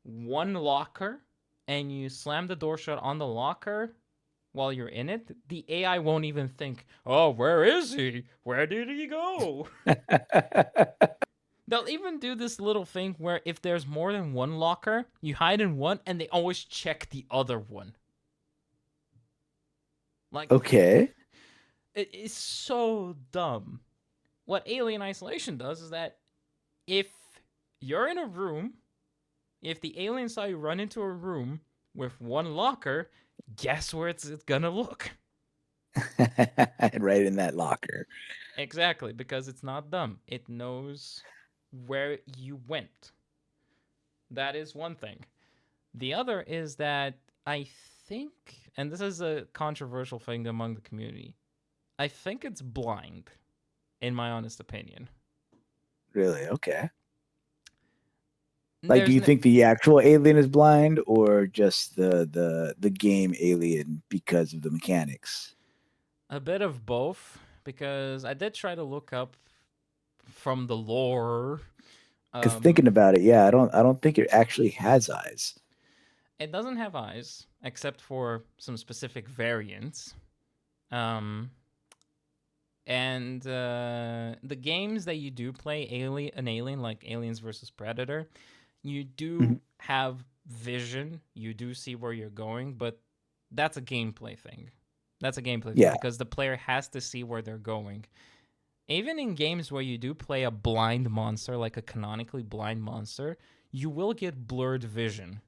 one locker and you slam the door shut on the locker while you're in it, the AI won't even think, "Oh, where is he? Where did he go?" They'll even do this little thing where if there's more than one locker, you hide in one and they always check the other one. Like, Okay. it is so dumb. What Alien Isolation does is that if you're in a room, if the alien saw you run into a room with one locker, guess where it's gonna look? Right in that locker. Exactly, because it's not dumb. It knows where you went. That is one thing. The other is that I think, and this is a controversial thing among the community, I think it's blind, in my honest opinion. Really? Okay. Like, do There's you no, think the actual alien is blind, or just the game alien because of the mechanics? a bit of both, because I did try to look up from the lore. Because thinking about it, yeah, I don't think it actually has eyes. It doesn't have eyes, except for some specific variants. Um, and the games that you do play, an alien like Aliens versus Predator, you Mhm. do have vision. You do see where you're going, but that's a gameplay thing. That's a gameplay thing Yeah. because the player has to see where they're going. Even in games where you do play a blind monster, like a canonically blind monster, you will get blurred vision.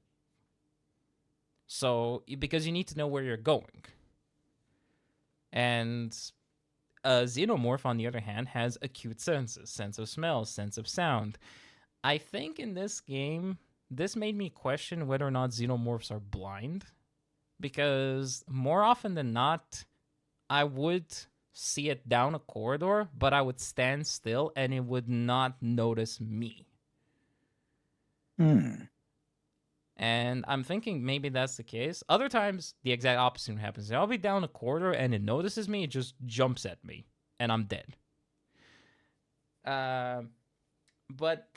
So, because you need to know where you're going. And a xenomorph, on the other hand, has acute senses, sense of smell, sense of sound. I think in this game, this made me question whether or not xenomorphs are blind. Because more often than not, I would see it down a corridor, but I would stand still and it would not notice me. Hmm. And I'm thinking maybe that's the case. Other times, the exact opposite happens. I'll be down a corridor and it notices me, it just jumps at me, and I'm dead. Uh, but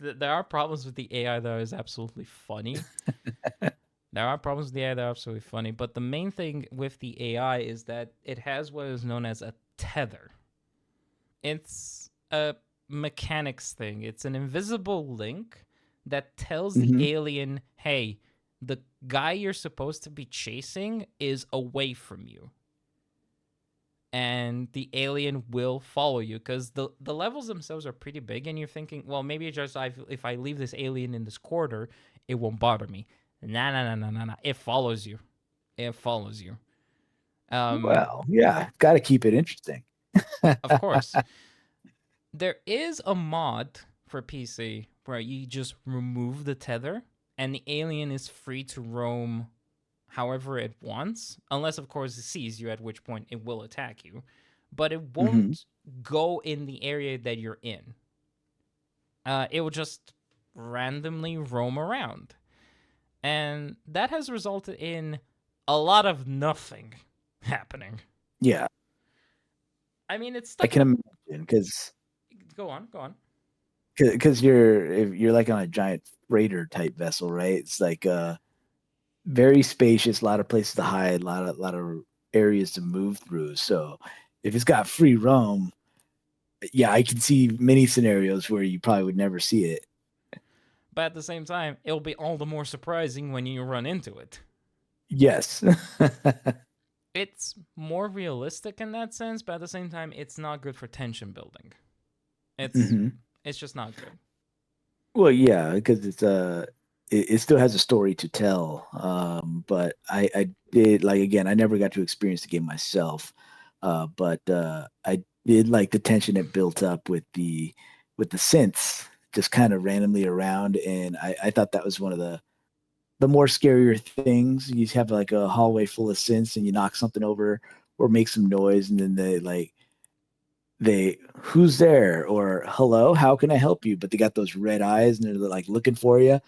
there are problems with the AI that is absolutely funny. There are problems with the AI that are absolutely funny. But the main thing with the AI is that it has what is known as a tether. It's a mechanics thing. It's an invisible link that tells the Hmm. alien, hey, the guy you're supposed to be chasing is away from you. And the alien will follow you because the levels themselves are pretty big, and you're thinking, well, maybe just if I leave this alien in this corridor, it won't bother me. Nah, nah, nah, nah, nah, nah. It follows you. It follows you. Um, Well, yeah, got to keep it interesting. of course, there is a mod for PC where you just remove the tether and the alien is free to roam however it wants, unless, of course, it sees you, at which point it will attack you. But it Hmm. won't go in the area that you're in. It will just randomly roam around. And that has resulted in a lot of nothing happening. Yeah, I mean, it's I stuck can in. imagine Go on, go on. because you're like on a giant freighter type vessel, right? It's like very spacious, a lot of places to hide, a lot of areas to move through. So if it's got free roam, yeah, I can see many scenarios where you probably would never see it. But at the same time, it'll be all the more surprising when you run into it. Yes. It's more realistic in that sense, but at the same time, it's not good for tension building. It's Hmm. it's just not good. Well, yeah, because it still has a story to tell. But I did like again, I never got to experience the game myself. But I did like the tension it built up with the synths just kind of randomly around, and I thought that was one of the more scarier things. You have like a hallway full of synths, and you knock something over or make some noise, and then they who's there or hello, how can I help you? But they got those red eyes and they're like looking for you.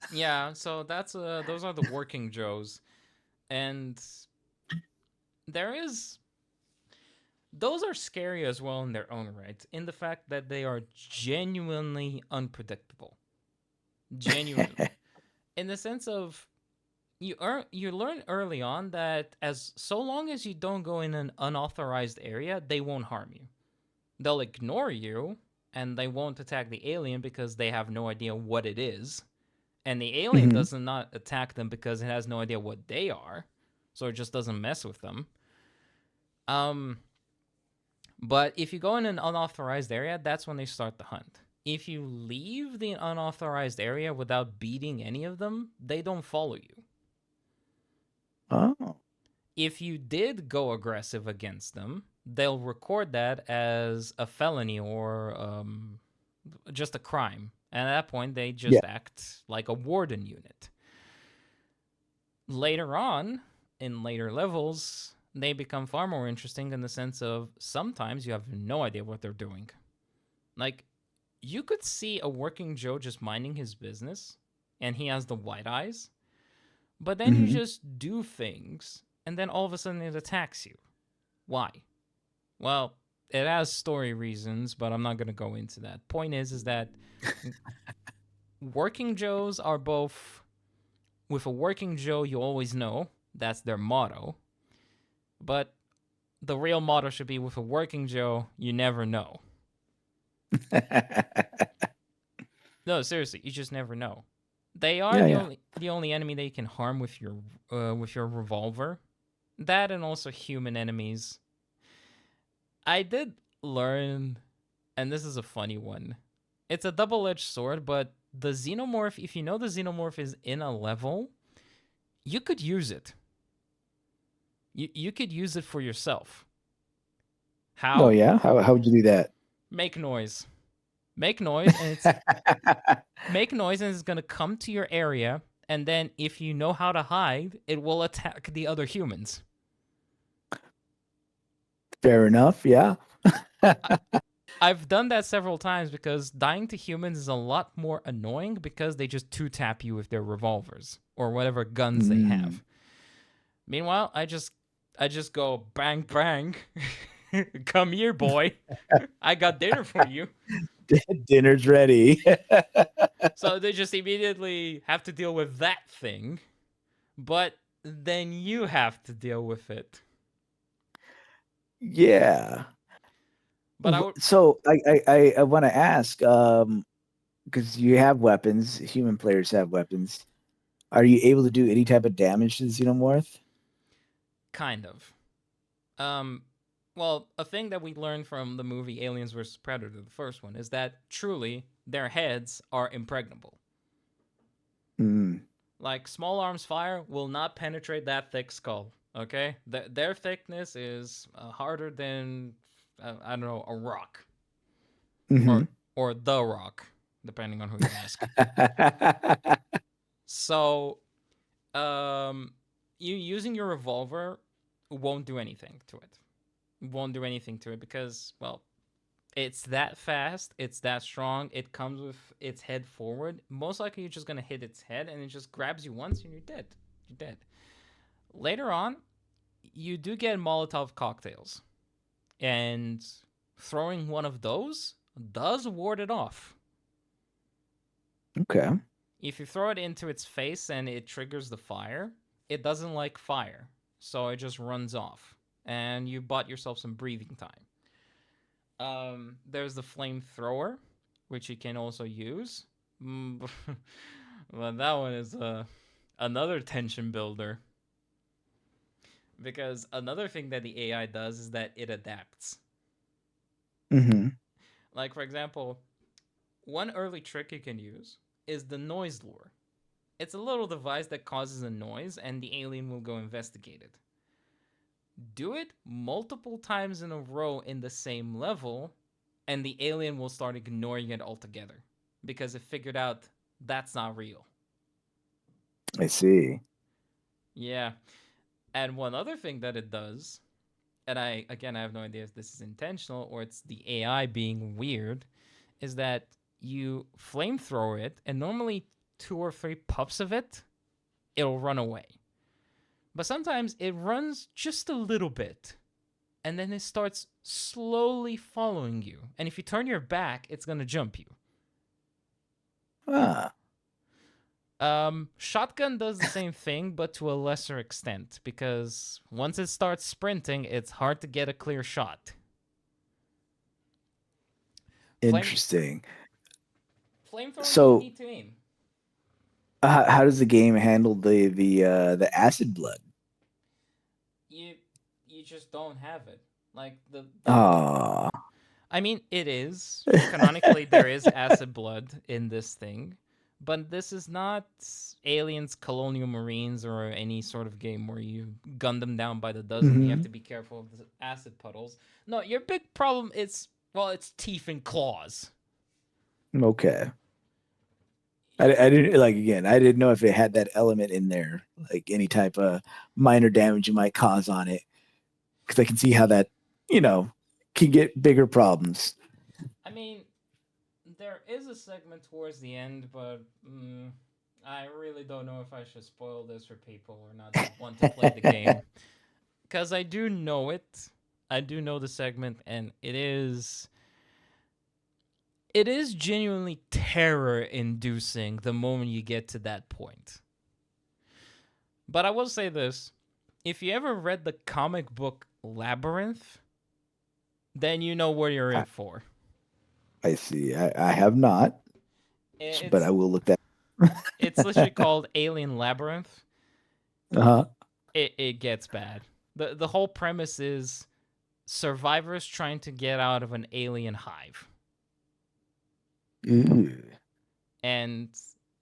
Yeah, so that's those are the working Joes, and there is those are scary as well in their own right, in the fact that they are genuinely unpredictable. Genuinely, in the sense of you learn early on that as so long as you don't go in an unauthorized area, they won't harm you. They'll ignore you, and they won't attack the alien because they have no idea what it is. And the alien Hmm. does not attack them because it has no idea what they are. So it just doesn't mess with them. Um, but if you go in an unauthorized area, that's when they start the hunt. If you leave the unauthorized area without beating any of them, they don't follow you. Oh, If you did go aggressive against them, they'll record that as a felony or just a crime. And at that point, they yeah. just act like a warden unit. Later on, in later levels, they become far more interesting in the sense of sometimes you have no idea what they're doing. Like, you could see a working Joe just minding his business, and he has the white eyes, but then you Hmm. just do things, and then all of a sudden it attacks you. Why? Well, it has story reasons, but I'm not going to go into that. Point is that working Joes are both. With a working Joe, you always know that's their motto, but the real motto should be with a working Joe, you never know. No, seriously, you just never know. They are Yeah, the yeah. only enemy that you can harm with your revolver. That and also human enemies. I did learn, and this is a funny one. It's a double-edged sword, but the xenomorph, if you know the xenomorph is in a level, you could use it. You could use it for yourself. Oh, How? yeah. How would you do that? Make noise. Make noise, and it's gonna come to your area, and then if you know how to hide, it will attack the other humans. Fair enough. Yeah. I've done that several times because dying to humans is a lot more annoying because they just two tap you with their revolvers or whatever guns they Mm. have. Meanwhile, I just go bang bang. Come here, boy. I got dinner for you. Dinner's ready. So they just immediately have to deal with that thing, but then you have to deal with it. Yeah. But I would So I want to ask, because you have weapons, human players have weapons. Are you able to do any type of damage to the xenomorph? kind of. Um, well, a thing that we learned from the movie Aliens vs. Predator, the first one, is that truly their heads are impregnable. Mm. Like small arms fire will not penetrate that thick skull. Okay, their thickness is harder than I don't know, a rock or Hmm. the rock, depending on who you ask. So, um, you using your revolver won't do anything to it. Won't do anything to it because, well, it's that fast, it's that strong, it comes with its head forward. Most likely, you're just gonna hit its head and it just grabs you once and you're dead. You're dead. Later on, you do get Molotov cocktails, and throwing one of those does ward it off. Okay. If you throw it into its face and it triggers the fire, it doesn't like fire, so it just runs off, and you bought yourself some breathing time. There's the flamethrower, which you can also use. But that one is another tension builder because another thing that the AI does is that it adapts. Hmm. Like, for example, one early trick you can use is the noise lure. It's a little device that causes a noise, and the alien will go investigate it. Do it multiple times in a row in the same level, and the alien will start ignoring it altogether because it figured out that's not real. I see. Yeah. And one other thing that it does, and I have no idea if this is intentional or it's the AI being weird, is that you flamethrower it, and normally 2 or 3 puffs of it, it'll run away. But sometimes it runs just a little bit, and then it starts slowly following you. And if you turn your back, it's gonna jump you. Ah, Shotgun does the same thing, but to a lesser extent, because once it starts sprinting, it's hard to get a clear shot. Flame Interesting. flamethrower, you So, need to aim. how does the game handle the acid blood? You you just don't have it. Like the Ah. I mean, it is canonically there is acid blood in this thing, but this is not Aliens, Colonial Marines, or any sort of game where you gun them down by the dozen. You have Hmm. to be careful of the acid puddles. No, your big problem is well, it's teeth and claws. Okay. Y- I didn't like again. I didn't know if it had that element in there, like any type of minor damage you might cause on it, because I can see how that, you know, can get bigger problems. I mean, there is a segment towards the end, but I really don't know if I should spoil this for people or not that want to play the game. Because I do know it. I do know the segment, and it is genuinely terror inducing the moment you get to that point. But I will say this. If you ever read the comic book Labyrinth, then you know what you're in I, for. I see. I have not, but I It's will look that. it's literally called Alien Labyrinth. Uh-huh. It gets bad. The whole premise is survivors trying to get out of an alien hive. Ooh. And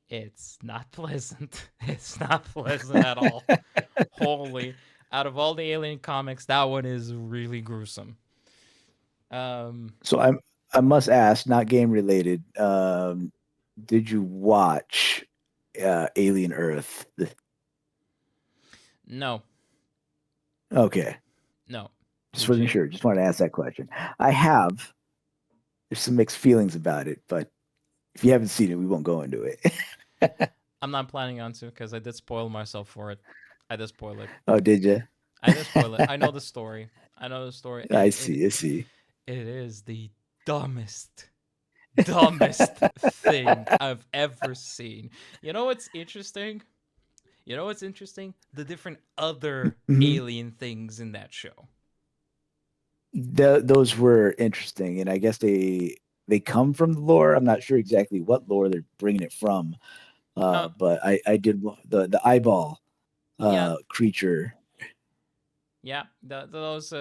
it's not pleasant. It's not pleasant at all. Holy, out of all the alien comics, that one is really gruesome. Um, So I must ask, not game related. Did you watch Alien Earth? no, Okay, no. just Did wasn't you? sure. Just wanted to ask that question. I have. There's some mixed feelings about it, but if you haven't seen it, we won't go into it. I'm not planning on to because I did spoil myself for it. I did spoil it. Oh, did you? I did spoil it. I know the story. I know the story, I and it see. I see. it is the dumbest thing I've ever seen. You know what's interesting? You know what's interesting? The different other Mhm. alien things in that show. Those were interesting, and I guess they come from the lore. I'm not sure exactly what lore they're bringing it from, Uh, but I did the eyeball yeah, creature. yeah. Those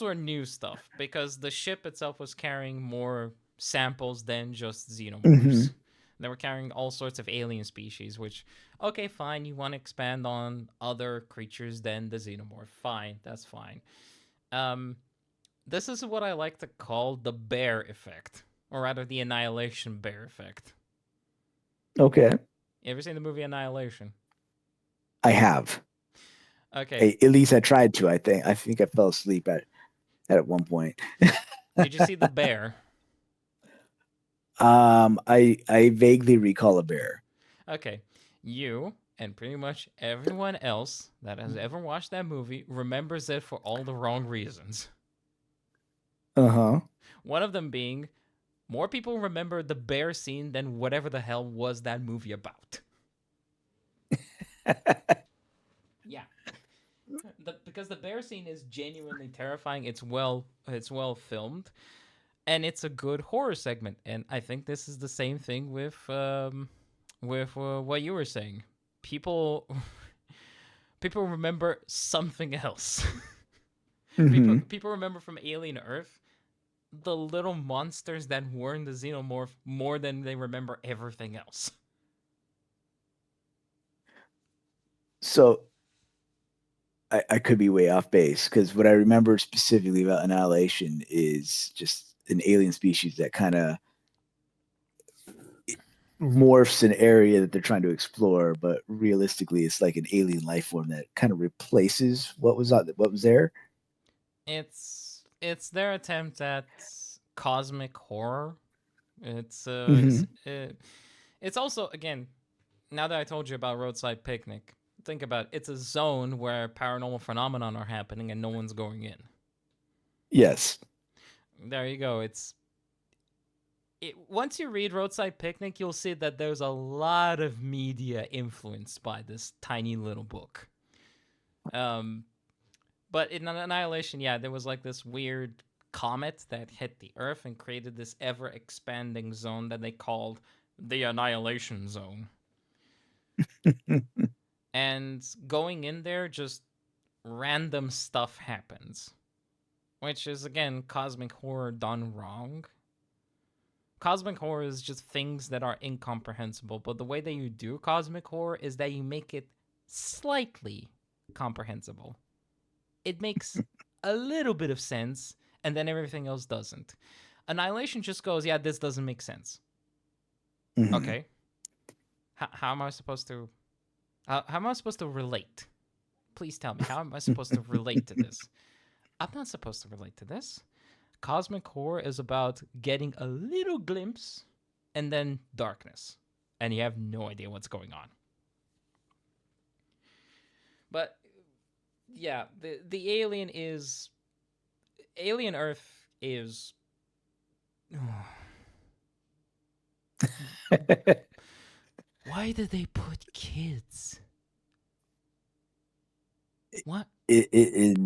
were new stuff because the ship itself was carrying more samples than just xenomorphs. Hmm. They were carrying all sorts of alien species, which, okay, fine. You want to expand on other creatures than the xenomorph. Fine, that's fine. Um, this is what I like to call the bear effect, or rather, the annihilation bear effect. Okay, You ever seen the movie Annihilation? I have. Okay. At least I tried to. I think I fell asleep at one point. Did you see the bear? I vaguely recall a bear. Okay. You and pretty much everyone else that has ever watched that movie remembers it for all the wrong reasons. Uh One of them being more people remember the bear scene than whatever the hell was that movie about. huh. Yeah. Because the bear scene is genuinely terrifying. It's well filmed and it's a good horror segment. And I think this is the same thing with what you were saying. People people remember something else. people Hmm. people remember from Alien Earth the little monsters that were in the xenomorph more than they remember everything else. So I could be way off base because what I remember specifically about Annihilation is just an alien species that kind of morphs an area that they're trying to explore, but realistically, it's like an alien life form that kind of replaces what was there. It's their attempt at cosmic horror. It's uh it's Hmm. uh, it's also again now that I told you about Roadside Picnic, think about it. It's a zone where paranormal phenomenon are happening and no one's going in. Yes. There you go. Once you read Roadside Picnic, you'll see that there's a lot of media influenced by this tiny little book. Um, but in Annihilation, yeah, there was like this weird comet that hit the Earth and created this ever expanding zone that they called the Annihilation Zone. And going in there, just random stuff happens, which is again cosmic horror done wrong. Cosmic horror is just things that are incomprehensible, but the way that you do cosmic horror is that you make it slightly comprehensible. It makes a little bit of sense, and then everything else doesn't. Annihilation just goes, yeah, this doesn't make sense. Mhm. Okay, how am I supposed to? How am I supposed to relate? Please tell me, how am I supposed to relate to this? I'm not supposed to relate to this. Cosmic horror is about getting a little glimpse and then darkness, and you have no idea what's going on. But yeah, the Alien Earth is why did they put kids? What? it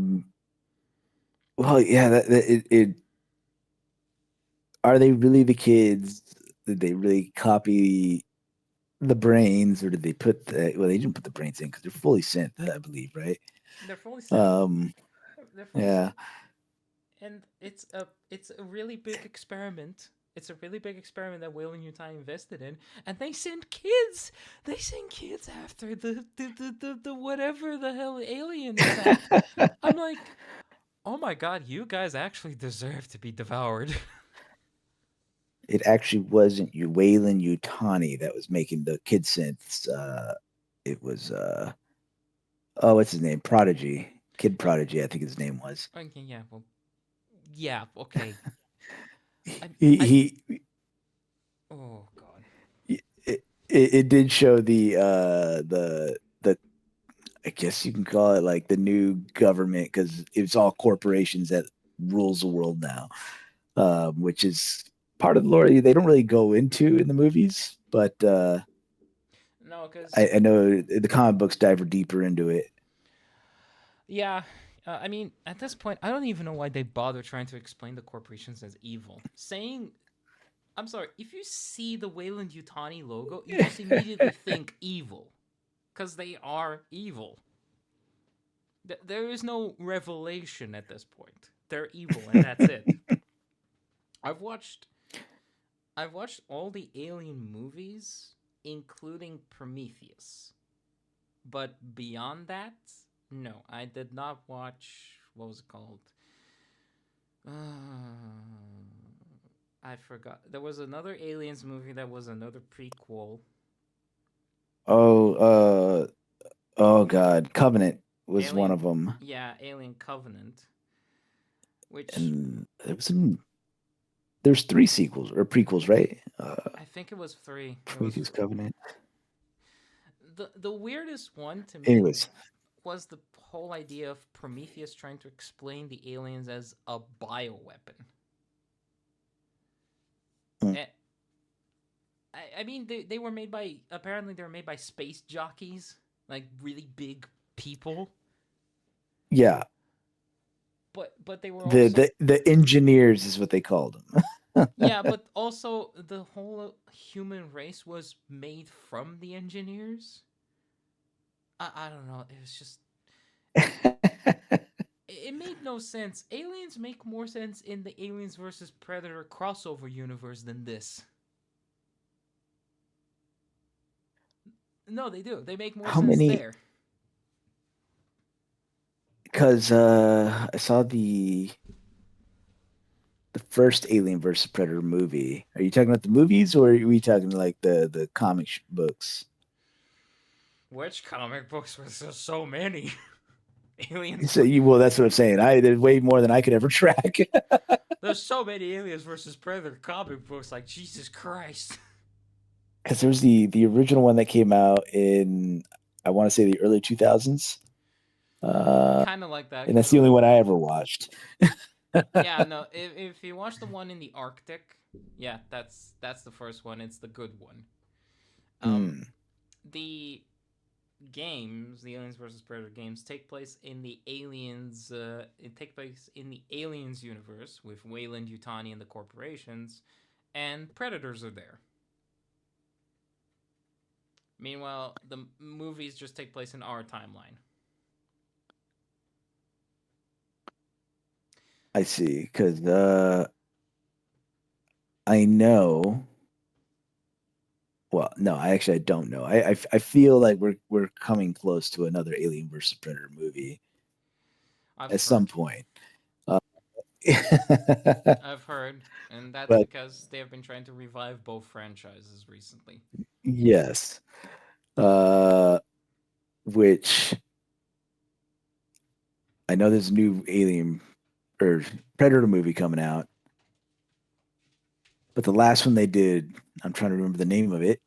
well, yeah, it are they really the kids? Did they really copy the brains, or did they put the? Well, they didn't put the brains in because they're fully synth, I believe, right? They're fully synth. Um, They're fully yeah, synth, and it's a really big experiment. It's a really big experiment that Whale and Utah invested in, and they send kids. They send kids after the whatever the hell alien is at. I'm like, oh my god, you guys actually deserve to be devoured. it actually wasn't you, Waylon Yutani, that was making the kid synths. It was oh, what's his name? Prodigy, Kid Oh, Prodigy, I think his name was. okay, yeah, well, yeah, okay. I, He I, he. oh god. It did show the I guess you can call it like the new government because it's all corporations that rules the world now, which is part of the lore they don't really go into in the movies, but No, because I know the comic books dive deeper into it. yeah, I mean, at this point, I don't even know why they bother trying to explain the corporations as evil. Saying, I'm sorry, if you see the Wayland Yutani logo, you just immediately think evil, because they are evil. There is no revelation at this point. They're evil, and that's it. I've watched, I've watched all the Alien movies, including Prometheus, but beyond that, no, I did not watch. What was it called? I forgot. There was another Aliens movie that was another prequel. Oh, oh God, Covenant was one Alien, of them, yeah, Alien Covenant, which and there's three sequels or prequels, right? I think it was three. It was Prometheus, Covenant. the weirdest one to me Anyways, was the whole idea of Prometheus trying to explain the aliens as a bioweapon. mm, And, I mean, they were made by apparently they were made by space jockeys, like really big people. yeah, But they were the also the engineers is what they called them. yeah, but also the whole human race was made from the engineers. I don't know. It was just it made no sense. Aliens make more sense in the Aliens versus Predator crossover universe than this. No, they do. They make more How sense many? there. Because I saw the first Alien versus Predator movie. Are you talking about the movies, or are we talking like the comic books? Which comic books was there so many? Aliens. So well, that's what I'm saying. I did way more than I could ever track. There's so many Aliens versus Predator comic books. Like Jesus Christ. Because there's the original one that came out in, I want to say, the early 2000s, Kind of like that and because that's the the only one I ever watched. yeah, no. If you watch the one in the Arctic, yeah, that's the first one. It's the good one. Um, Mm. the games, the Aliens versus Predator games, take place in the Aliens. It take place in the Aliens universe with Wayland Yutani and the corporations, and predators are there. Meanwhile, the movies just take place in our timeline. I see, because I know. Well, no, I don't know. I feel like we're coming close to another Alien versus Predator movie I've at some heard. point. Uh, I've heard, and that's but because they have been trying to revive both franchises recently. yes, uh, which I know there's a new Alien or Predator movie coming out, but the last one they did, I'm trying to remember the name of it.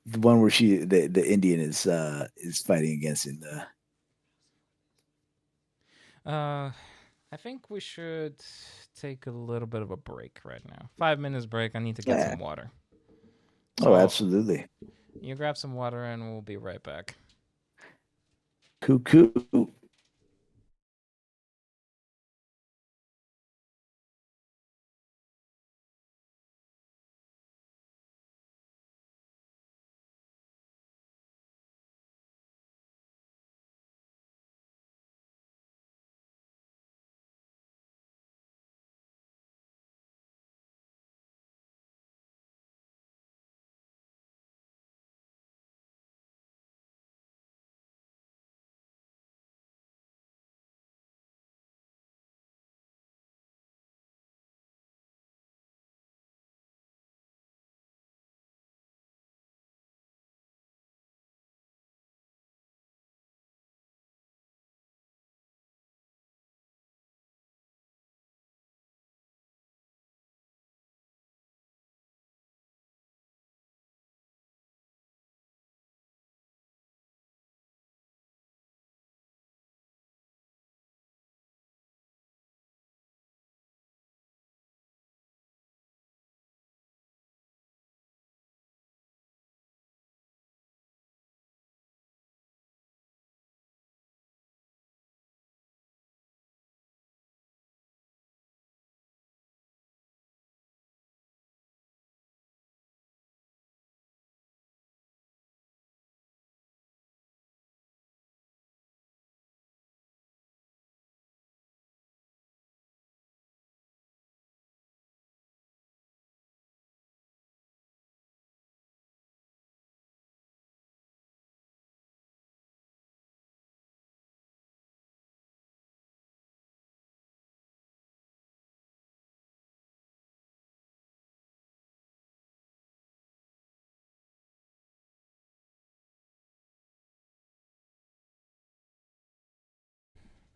The one where the Indian is fighting against in the Uh, I think we should take a little bit of a break right now. 5 minutes break. I need to get yeah. some water. Oh, So absolutely. you grab some water, and we'll be right back. Cuckoo.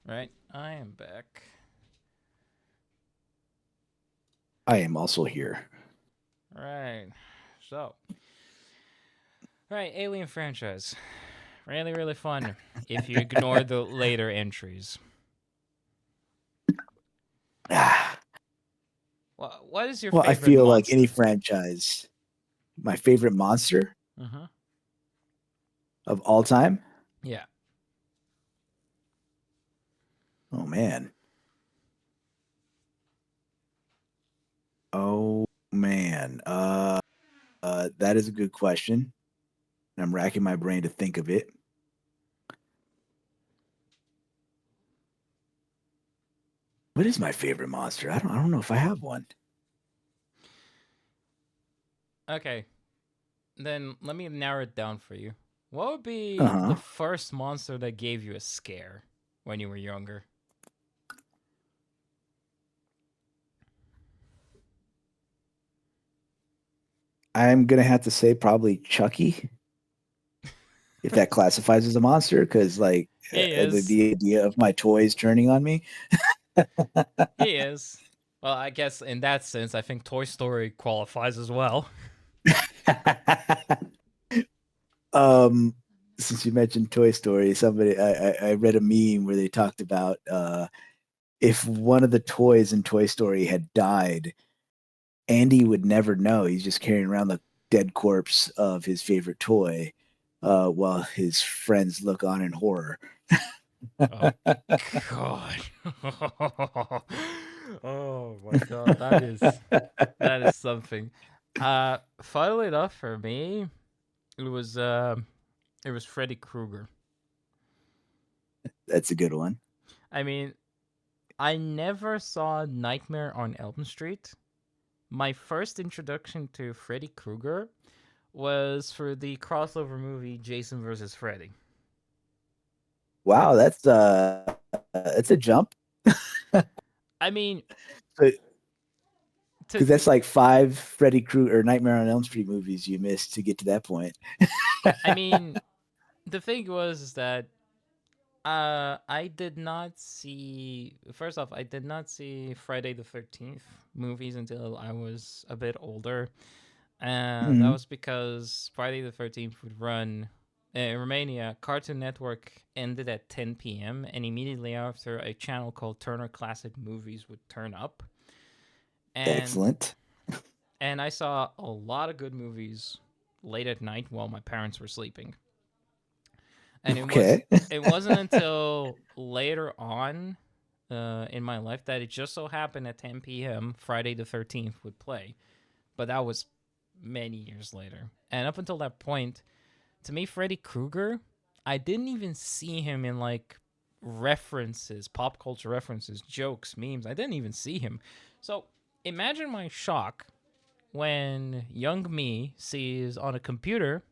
Right, I am back. I am also here. Right, so right, Alien franchise, really really fun. If you ignore the later entries, what is your Well, I favorite feel like any monster? franchise, my favorite monster Uh-huh. of all time. Yeah. Oh man. Oh man. That is a good question. I'm racking my brain to think of it. What is my favorite monster? I don't know if I have one. Okay, then let me narrow it down for you. What would Uh be the huh. first monster that gave you a scare when you were younger? I'm gonna have to say probably Chucky, if that classifies as a monster, because like He is. the idea of my toys turning on me. He is. Well, I guess in that sense, I think Toy Story qualifies as well. um, since you mentioned Toy Story, I read a meme where they talked about if one of the toys in Toy Story had died, Andy would never know. He's just carrying around the dead corpse of his favorite toy, while his friends look on in horror. Oh God. Oh my God. That is something. Funnily enough, for me, it was it was Freddy Krueger. That's a good one. I mean, I never saw Nightmare on Elm Street. My first introduction to Freddy Krueger was for the crossover movie Jason versus Freddy. Wow, that's a jump. I mean, to Because that's like five Freddy Krueger or Nightmare on Elm Street movies you missed to get to that point. I mean, the thing was is that I did not see. First off, I did not see Friday the 13th movies until I was a bit older. That Hmm. was because Friday the 13th would run in Romania. Cartoon Network ended at 10 p.m. and immediately after, a channel called Turner Classic Movies would turn up, and Excellent. I saw a lot of good movies late at night while my parents were sleeping. And Okay. it wasn't until later on in my life that it just so happened at 10 p.m. Friday the 13th would play, but that was many years later. And up until that point, to me, Freddy Krueger, I didn't even see him in like references, pop culture references, jokes, memes. I didn't even see him. So imagine my shock when young me sees on a computer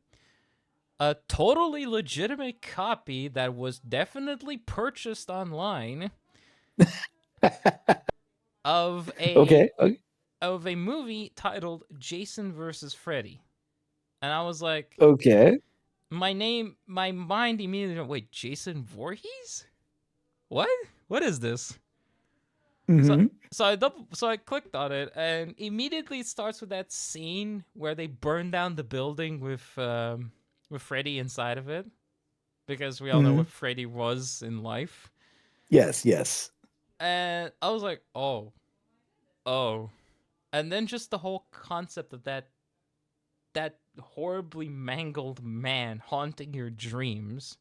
a totally legitimate copy that was definitely purchased online of a Okay. Okay. movie titled Jason versus Freddy. And I was like, Okay. my mind immediately went, wait, Jason Voorhees? What? What is this? So Hmm. so I clicked on it, and immediately it starts with that scene where they burn down the building with Freddy inside of it, because we all know Hmm. what Freddy was in life. Yes. Yes. And I was like, oh. And then just the whole concept of that horribly mangled man haunting your dreams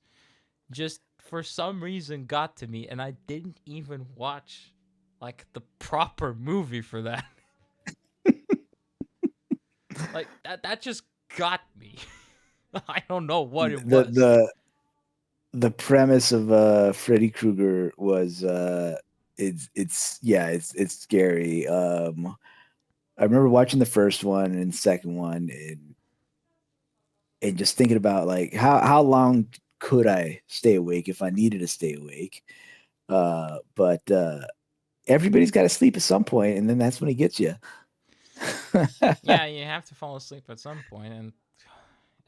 just for some reason got to me, and I didn't even watch like the proper movie for that. Like that just got me. I don't know what it The was. the the premise of Freddy Krueger was it's yeah, it's scary. I remember watching the first one and the second one, and just thinking about like how long could I stay awake if I needed to stay awake. But everybody's got to sleep at some point, and then that's when he gets you. Yeah, you have to fall asleep at some point, and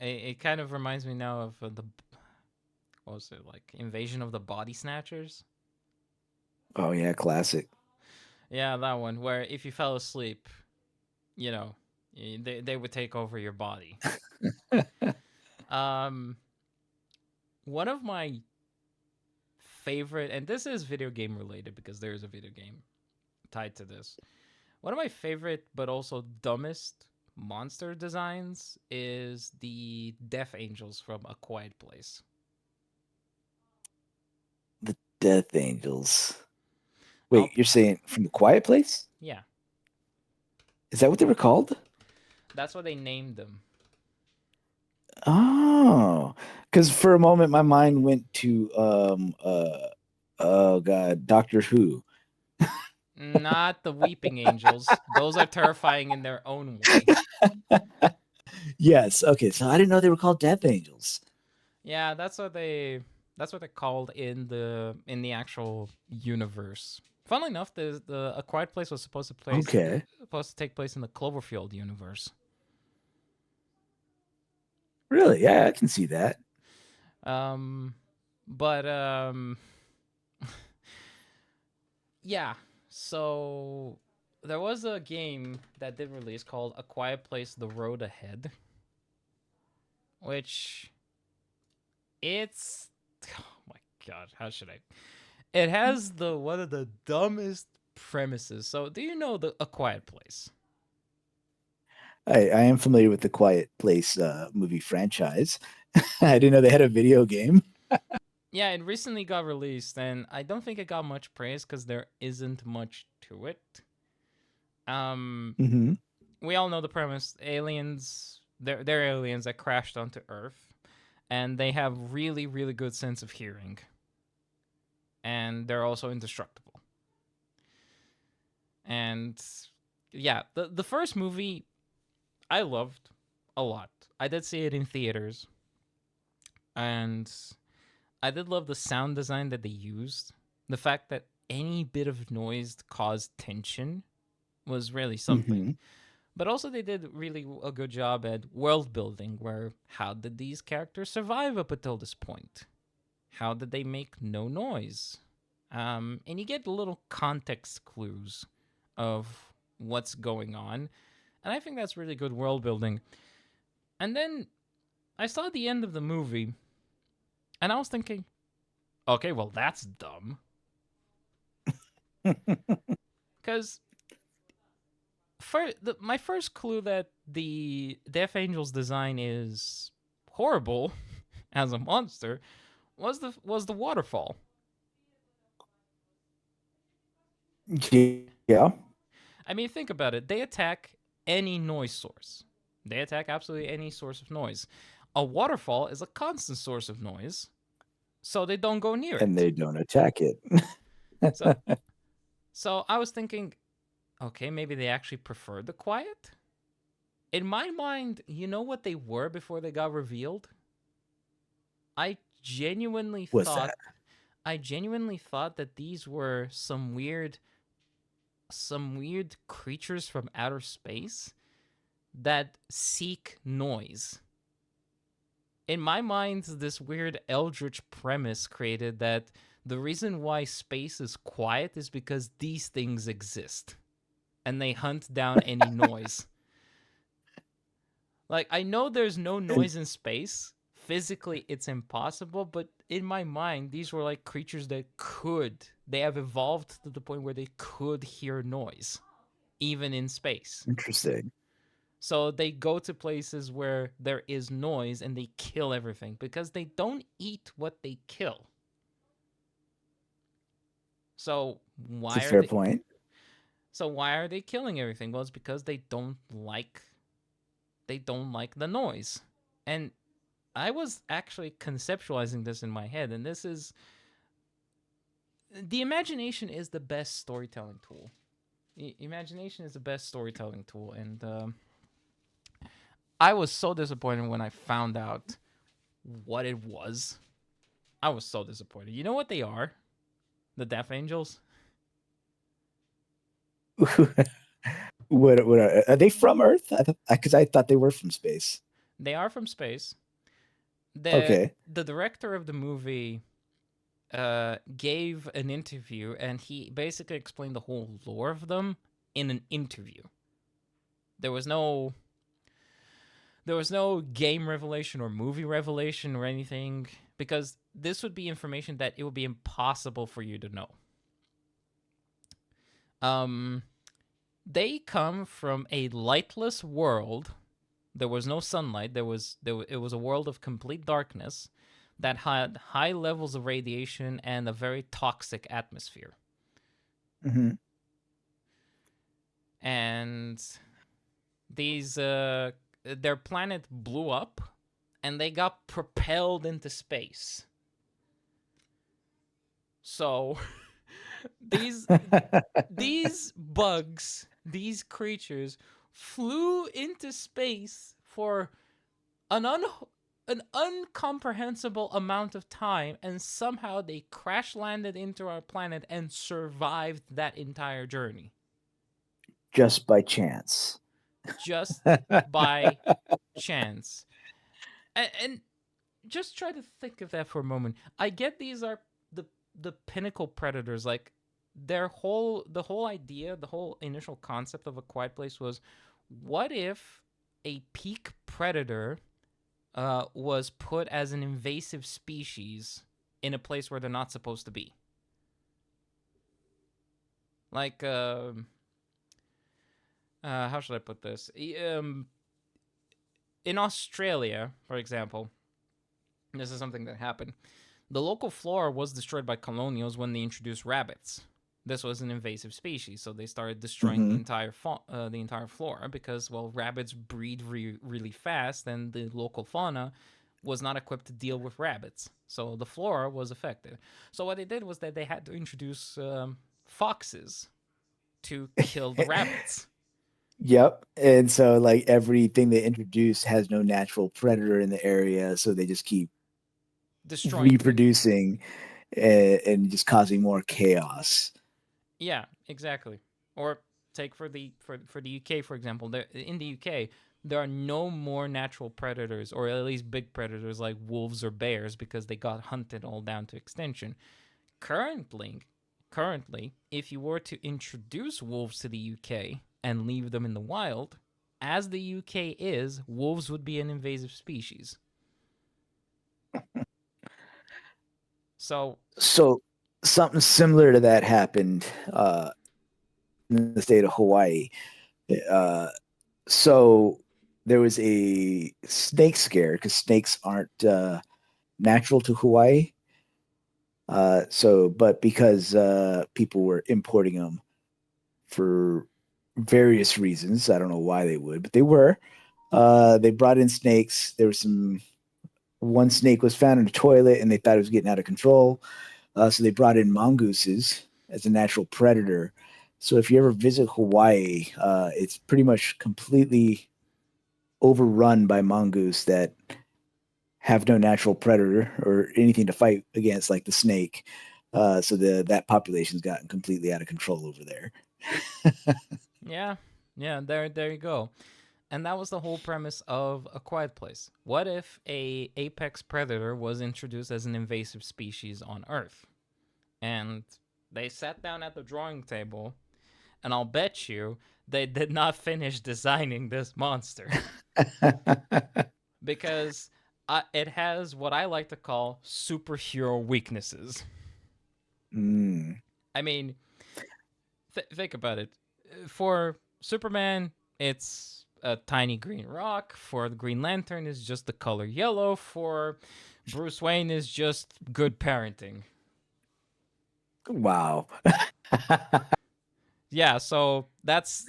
it kind of reminds me now of the what was it, like Invasion of the Body Snatchers? Oh yeah, classic. Yeah, that one where if you fell asleep, you know, they would take over your body. Um, one of my favorite, and this is video game related because there is a video game tied to this. One of my favorite, but also dumbest monster designs is the Death Angels from A Quiet Place. The Death Angels. Wait, I'll, you're saying from the Quiet Place? yeah, Is that what they were called? that's what they named them. Oh, because for a moment my mind went to oh god, Doctor Who. Not the Weeping Angels. Those are terrifying in their own way. Yes. Okay. So I didn't know they were called Death Angels. Yeah, that's what they're called in the actual universe. Funnily enough, the A Quiet Place was Okay. supposed to take place in the Cloverfield universe. Really? Yeah, I can see that. Um, but yeah. So there was a game that did release called A Quiet Place: The Road Ahead, which it's oh my god, how should I? It has the one of the dumbest premises. So, do you know the A Quiet Place? I am familiar with the Quiet Place movie franchise. I didn't know they had a video game. Yeah, it recently got released, and I don't think it got much praise because there isn't much to it. Um, Hmm. we all know the premise: aliens. They're aliens that crashed onto Earth, and they have really, really good sense of hearing, and they're also indestructible. And yeah, the first movie I loved a lot. I did see it in theaters, and I did love the sound design that they used. The fact that any bit of noise caused tension was really something. Hmm. But also, they did really a good job at world building, where how did these characters survive up until this point? How did they make no noise? And you get little context clues of what's going on. And I think that's really good world building. And then I saw the end of the movie, and I was thinking, okay, well, that's dumb. Because my first clue that the Death Angel's design is horrible as a monster was the waterfall. Yeah, I mean, think about it. They attack any noise source. They attack absolutely any source of noise. A waterfall is a constant source of noise, so they don't go near and it. they don't attack it. So so I was thinking, okay, maybe they actually preferred the quiet. In my mind, you know what they were before they got revealed? I genuinely What's that? thought I genuinely thought that these were some weird creatures from outer space that seek noise. In my mind, this weird eldritch premise created that the reason why space is quiet is because these things exist and they hunt down any noise. Like, I know there's no And noise in space. Physically, it's impossible, but in my mind, these were like creatures that could. They have evolved to the point where they could hear noise, even in space. interesting. So they go to places where there is noise and they kill everything because they don't eat what they kill. So It's a why are fair they point. so why are they killing everything? Well, it's because they don't like the noise. And I was actually conceptualizing this in my head, and this is the imagination is the best storytelling tool. Imagination is the best storytelling tool, and I was so disappointed when I found out what it was. I was so disappointed. You know what they are? The Death Angels. What are they from Earth? Because I thought they were from space. They are from space. the Okay. The director of the movie gave an interview, and he basically explained the whole lore of them in an interview. There was no game revelation or movie revelation or anything, because this would be information that it would be impossible for you to know. Um, they come from a lightless world. There was no sunlight. It was a world of complete darkness that had high levels of radiation and a very toxic atmosphere. Hmm. And these their planet blew up, and they got propelled into space. So these these bugs, these creatures, flew into space for an incomprehensible amount of time, and somehow they crash landed into our planet and survived that entire journey Just by chance. just by chance. And just try to think of that for a moment. I get these are the pinnacle predators. Like, the whole idea, the whole initial concept of A Quiet Place was, what if a peak predator was put as an invasive species in a place where they're not supposed to be? Like, how should I put this? in Australia, for example, this is something that happened. The local flora was destroyed by colonials when they introduced rabbits. This was an invasive species, so they started destroying Hmm. the entire flora because, well, rabbits breed really fast, and the local fauna was not equipped to deal with rabbits, so the flora was affected. So what they did was that they had to introduce foxes to kill the rabbits, Yep. And so like everything they introduce has no natural predator in the area, so they just keep destroying things. reproducing and just causing more chaos. Yeah, exactly. Or take for the UK for example. There in the UK there are no more natural predators, or at least big predators like wolves or bears, because they got hunted all down to extinction. Currently, currently, if you were to introduce wolves to the UK and leave them in the wild, as the UK is, wolves would be an invasive species. So, So something similar to that happened in the state of Hawaii. Uh, so there was a snake scare because snakes aren't natural to Hawaii. But because people were importing them for various reasons, I don't know why they would, but they were. They brought in snakes. There was some one snake was found in a toilet, and they thought it was getting out of control. So they brought in mongooses as a natural predator. So if you ever visit Hawaii, it's pretty much completely overrun by mongoose that have no natural predator or anything to fight against, like the snake. So that population's gotten completely out of control over there. yeah. Yeah, there you go. And that was the whole premise of A Quiet Place. What if a apex predator was introduced as an invasive species on Earth? And they sat down at the drawing table, and I'll bet you they did not finish designing this monster because it has what I like to call superhero weaknesses. Mm. I mean, think about it. For Superman, it's a tiny green rock. For the Green Lantern, is just the color yellow. For Bruce Wayne, is just good parenting. Wow. Yeah, so that's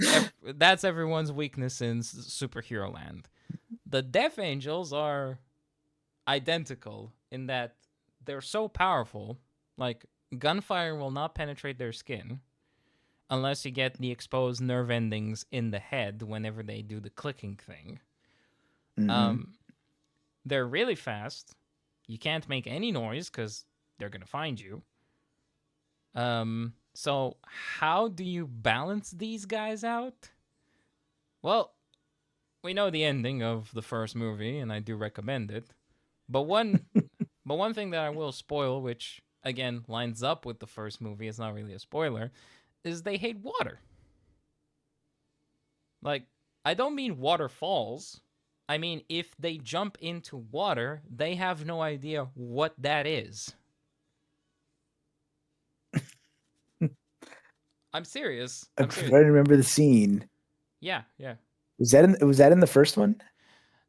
everyone's weakness in superhero land. The Death Angels are identical in that they're so powerful, like gunfire will not penetrate their skin unless you get the exposed nerve endings in the head whenever they do the clicking thing. Hmm. Um, they're really fast. You can't make any noise because they're gonna find you. So how do you balance these guys out? Well, we know the ending of the first movie, and I do recommend it. But one thing that I will spoil, which again lines up with the first movie, it's not really a spoiler, is they hate water. Like, I don't mean waterfalls. I mean, if they jump into water, they have no idea what that is. I'm serious. I'm I'm serious. trying to remember the scene. Yeah, yeah. Was that in the first one?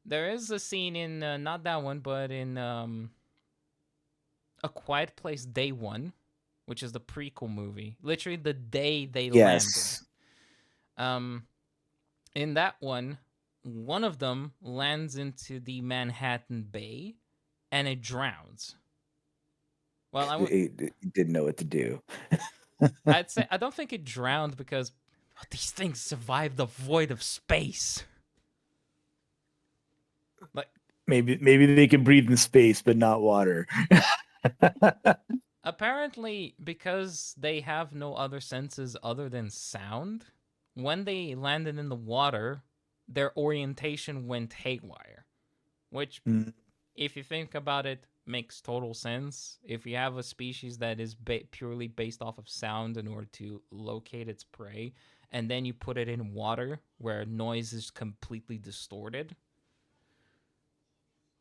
There is a scene in not that one, but in A Quiet Place Day One, which is the prequel movie. Literally the day they landed. Yes. Um, in that one of them lands into the Manhattan Bay, and it drowns. Well, It didn't know what to do. I'd say I don't think it drowned because these things survive the void of space. Like, Maybe they can breathe in space, but not water. apparently, because they have no other senses other than sound, when they landed in the water, their orientation went haywire. Which, Mm. if you think about it, makes total sense. If you have a species that is purely based off of sound in order to locate its prey, and then you put it in water where noise is completely distorted,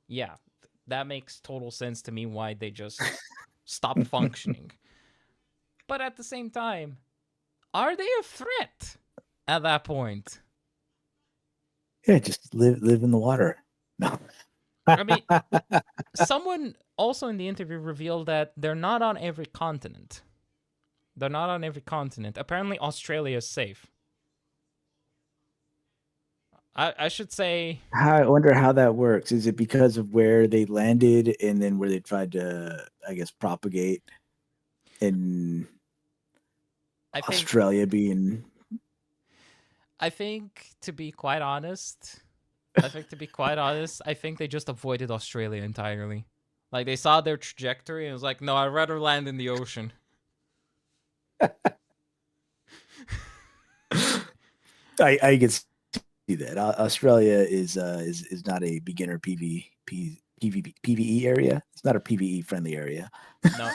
yeah, that makes total sense to me why they just stopped functioning. But at the same time, are they a threat at that point? Yeah, just live in the water. I mean, someone also in the interview revealed that they're not on every continent. They're not on every continent. Apparently, Australia is safe. I should say, I wonder how that works. Is it because of where they landed and then where they tried to, I guess, propagate in I think, Australia being I think to be quite honest, I think they just avoided Australia entirely. Like they saw their trajectory and was like, no, I'd rather land in the ocean. I can see that. Australia is not a beginner PVE area. It's not a PVE friendly area. No,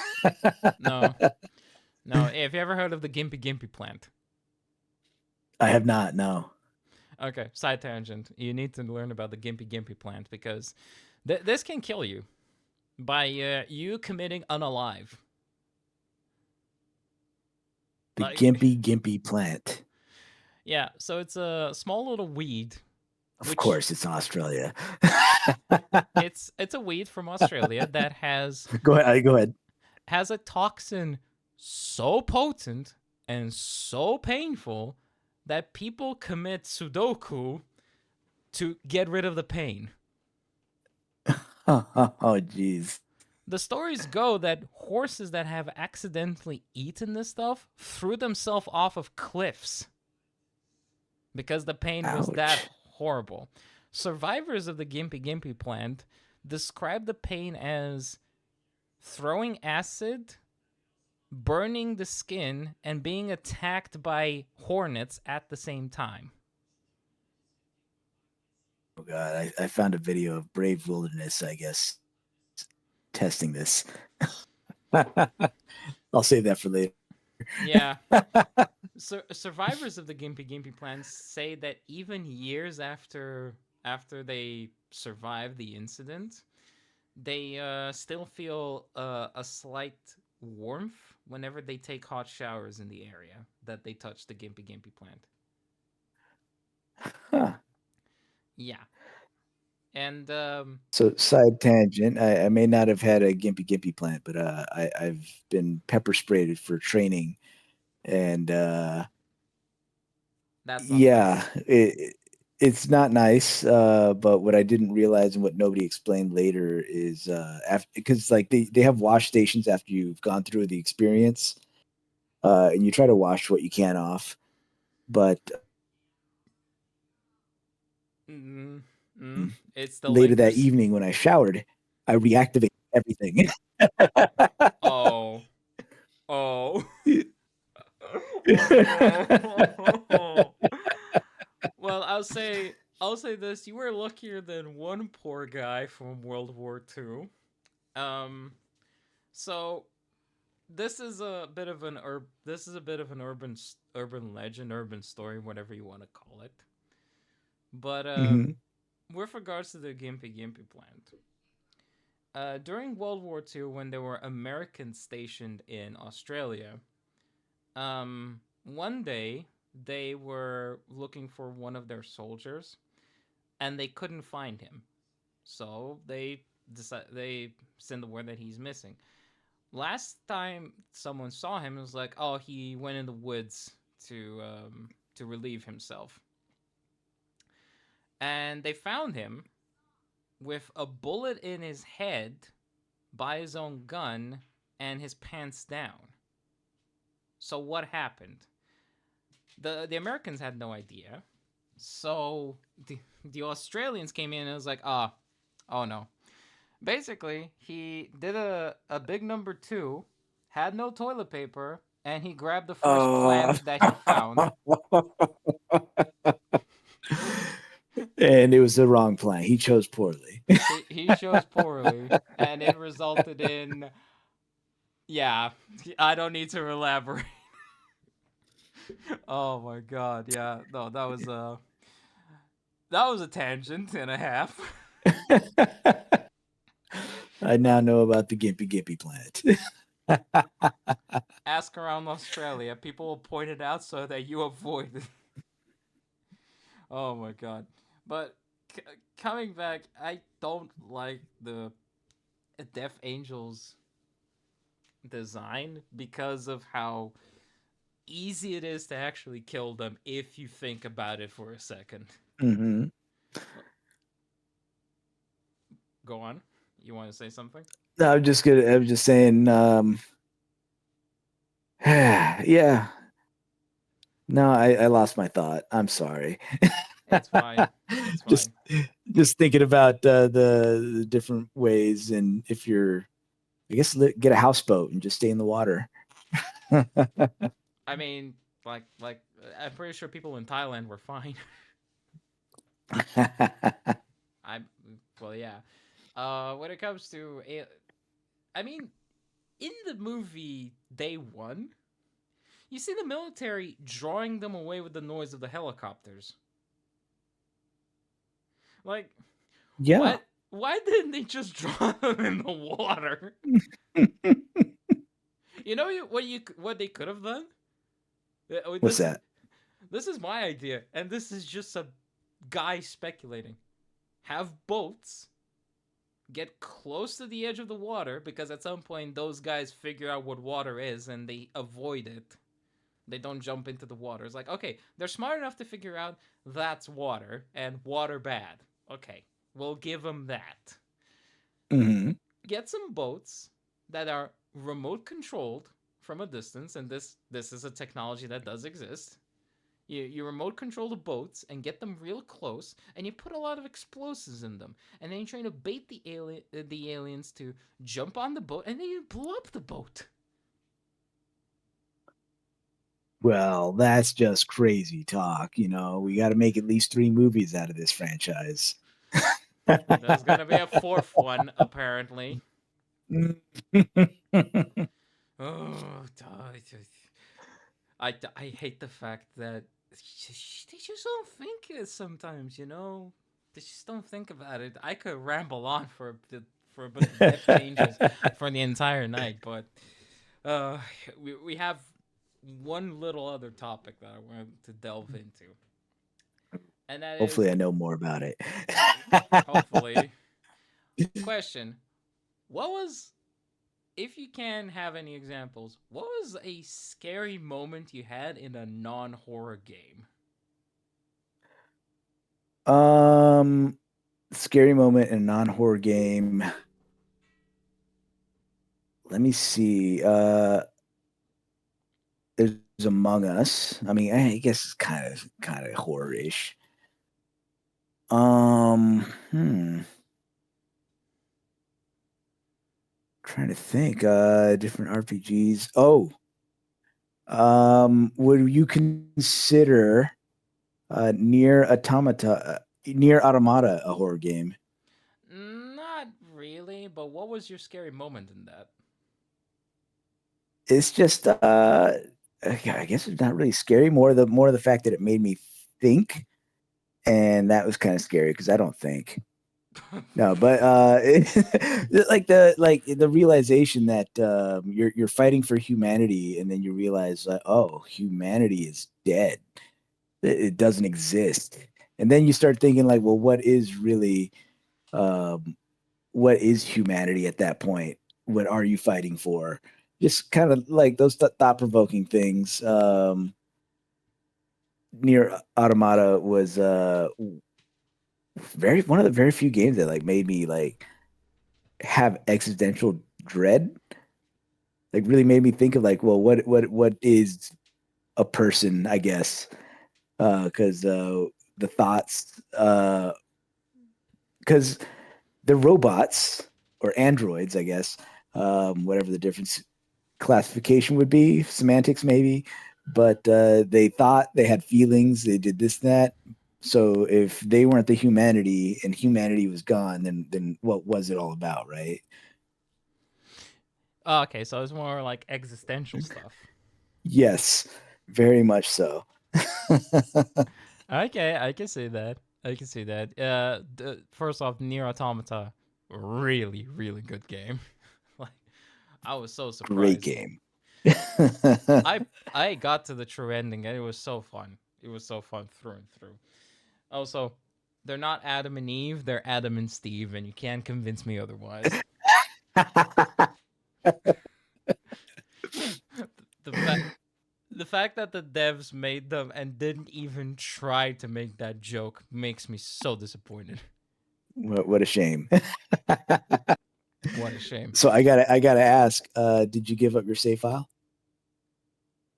no, no. Hey, have you ever heard of the Gimpy Gimpy plant? I have not. No. Okay, side tangent. You need to learn about the Gimpy Gimpy plant because this can kill you by you committing unalive. The Like, Gimpy plant. yeah, so it's a small little weed, Of which course, it's in Australia. it's a weed from Australia that Go ahead. Go ahead. has a toxin so potent and so painful that people commit Sudoku to get rid of the pain. Oh, geez. The stories go that horses that have accidentally eaten this stuff threw themselves off of cliffs because the pain was that Ouch. horrible. Survivors of the Gimpy Gimpy plant describe the pain as throwing acid, burning the skin, and being attacked by hornets at the same time. Oh God, I found a video of Brave Wilderness, I guess, testing this. I'll save that for later. Yeah. Survivors of the Gimpy Gimpy plant say that even years after they survive the incident, they still feel a slight warmth whenever they take hot showers in the area that they touch the Gimpy Gimpy plant. Huh. Yeah, and So side tangent, I may not have had a Gimpy plant, but I've been pepper sprayed for training, and that's not yeah, nice. it's not nice. But what I didn't realize and what nobody explained later is after because like they have wash stations after you've gone through the experience, and you try to wash what you can off, but Mm, mm, it still later that lingers. evening when I showered, I reactivated everything. Oh, oh, oh. Well, I'll say this: you were luckier than one poor guy from World War II. Um, so this is a bit of an urban legend, urban story, whatever you want to call it. But Mhm. with regards to the Gimpy Gimpy plant, during World War II, when there were Americans stationed in Australia, one day they were looking for one of their soldiers, and they couldn't find him. So they send the word that he's missing. Last time someone saw him, it was like, oh, he went in the woods to relieve himself, and they found him with a bullet in his head by his own gun and his pants down. So what happened? The Americans had no idea. So the Australians came in and it was like, oh no. Basically, he did a big number two, had no toilet paper, and he grabbed the first Uh, plant that he found. and it was the wrong plan. He chose poorly. He chose poorly, and it resulted in, yeah, I don't need to elaborate. Oh my god, yeah, no, that was a tangent and a half. I now know about the Gimpy plant. Ask around Australia, people will point it out so that you avoid it. Oh my god, but c- coming back, I don't like the Death Angels design because of how easy it is to actually kill them if you think about it for a second. Hmm. Go on. You want to say something? No, I'm just gonna. I'm just saying. Yeah. No, I lost my thought. I'm sorry. It's fine. It's just fine. just thinking about the different ways, and if you're, I guess, get a houseboat and just stay in the water. I mean, I'm pretty sure people in Thailand were fine. I'm well, yeah. When it comes to, I mean, in the movie Day One, you see the military drawing them away with the noise of the helicopters. Like, Yeah. what? Why didn't they just draw them in the water? You know what they could have done? What's This is that? my idea, and this is just a guy speculating. Have boats get close to the edge of the water because at some point those guys figure out what water is and they avoid it. They don't jump into the water. It's like, okay, they're smart enough to figure out that's water and water bad. Okay, we'll give them that. Hmm. Get some boats that are remote controlled from a distance, and this is a technology that does exist. You remote control the boats and get them real close, and you put a lot of explosives in them, and then you're trying to bait the aliens to jump on the boat, and then you blow up the boat. Well, that's just crazy talk. We got to make at least three movies out of this franchise. There's gonna be a fourth one apparently. Oh, I hate the fact that they just don't think it sometimes. They just don't think about it. I could ramble on for a bit of depth changes for the entire night, but uh, we have one little other topic that I wanted to delve into, and that Hopefully, is I know more about it. hopefully question: What was, if you can have any examples, what was a scary moment you had in a non-horror game? Scary moment in a non-horror game. Let me see. There's Among Us. I mean, I guess it's kind of horror-ish. Hmm. Trying to think. Different RPGs. Oh, would you consider Near Automata a horror game? Not really, but what was your scary moment in that? It's just I guess it's not really scary. More the fact that it made me think, and that was kind of scary because I don't think. No, but like the realization that you're fighting for humanity, and then you realize that, oh, humanity is dead. It doesn't exist, and then you start thinking like, well, um, what is humanity at that point? What are you fighting for? Just kind of like those thought provoking things. Near Automata was very one of the very few games that like made me like have existential dread. Like really made me think of like, well, what is a person? I guess because the thoughts because the robots or androids, I guess, whatever the difference classification would be, semantics maybe, but they thought they had feelings, they did this, that. So if they weren't the humanity and humanity was gone, then what was it all about, right? Oh, okay, so it's more like existential stuff. Yes, very much so. Okay, I can see that. I can see that. First off, Near Automata, really, really good game. Like, I was so Great surprised. game. I I got to the true ending and it was so fun. It was so fun through and through. Also, They're not Adam and Eve, they're Adam and Steve, and you can't convince me otherwise. the fact the fact that the devs made them and didn't even try to make that joke makes me so disappointed. What a shame. What a shame. So I gotta ask, did you give up your save file?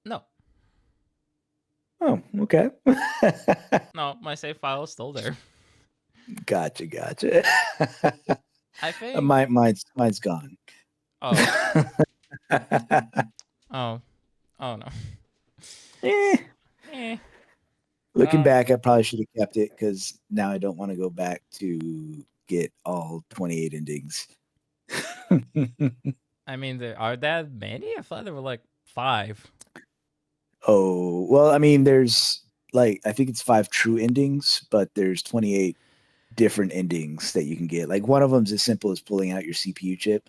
No, Oh, okay. no, my save file is still there. Gotcha. I think. Mine's gone. Oh, oh, oh no. Eh, Eh. looking Um, back, I probably should have kept it because now I don't want to go back to get all 28 endings. I mean, there are that many. I thought there were like 5. Oh, well, I mean, there's like, I think it's 5 true endings, but there's 28 different endings that you can get. Like, one of them's as simple as pulling out your CPU chip.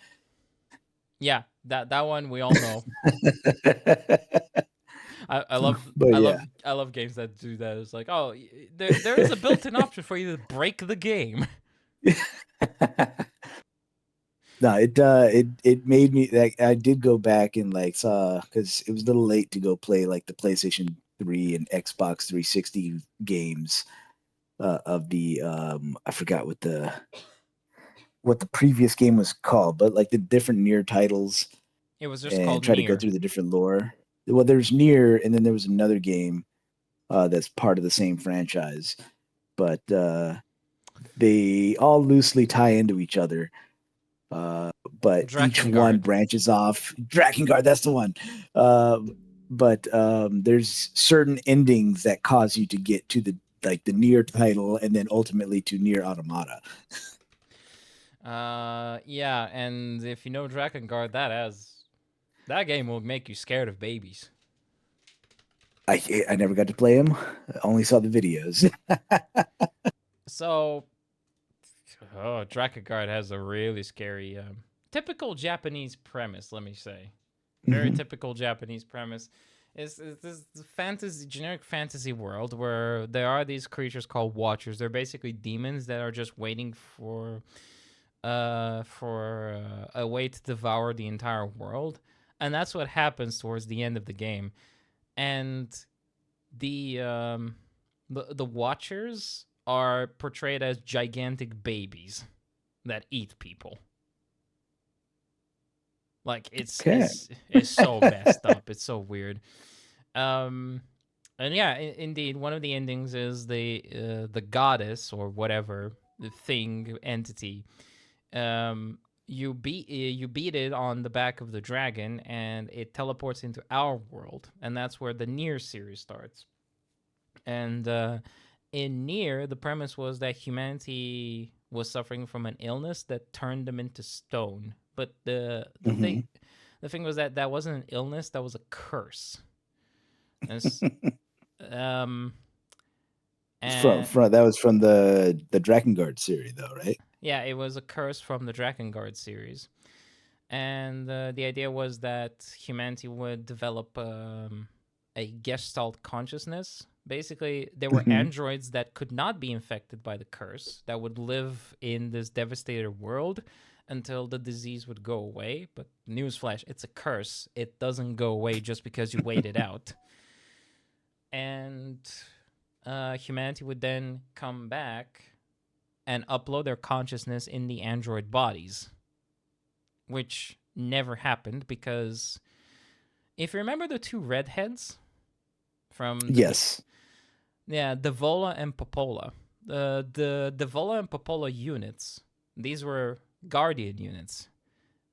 Yeah, that one we all know. I love But I yeah. love I love games that do that. It's like, oh, there is a built-in option for you to break the game. No, it made me like I did go back and like saw because it was a little late to go play like the PlayStation 3 and Xbox 360 games of the I forgot what the previous game was called, but like the different near titles It was just and called try to go Near. through the different lore. Well, there's near, and then there was another game that's part of the same franchise, but they all loosely tie into each other. But each one Drakengard. branches off. Drakengard, that's the one. But there's certain endings that cause you to get to the like the near title and then ultimately to near automata. Yeah, and if you know Drakengard, that game will make you scared of babies. I never got to play them. I only saw the videos. So, Drakengard has a really scary, typical Japanese premise. Let me say, very Hmm. typical Japanese premise. Is this fantasy, generic fantasy world where there are these creatures called Watchers. They're basically demons that are just waiting for a way to devour the entire world, and that's what happens towards the end of the game. And the the Watchers are portrayed as gigantic babies that eat people. Like Okay. it's so messed up. It's so weird. Um, and yeah, indeed, one of the endings is the goddess or whatever the thing entity. You beat it on the back of the dragon, and it teleports into our world, and that's where the Near series starts. And in Near, the premise was that humanity was suffering from an illness that turned them into stone. But Hmm. the thing was that that wasn't an illness; that was a curse. And, um, and From that was from the Drakengard series though, right? yeah, it was a curse from the Drakengard series. And the idea was that humanity would develop a gestalt consciousness. Basically, there were Hmm. androids that could not be infected by the curse that would live in this devastated world until the disease would go away. But newsflash, it's a curse. It doesn't go away just because you wait it out. And humanity would then come back and upload their consciousness in the android bodies, which never happened because if you remember the two redheads from the Yes. yeah, Devola and Popola. The Devola and Popola units, these were guardian units.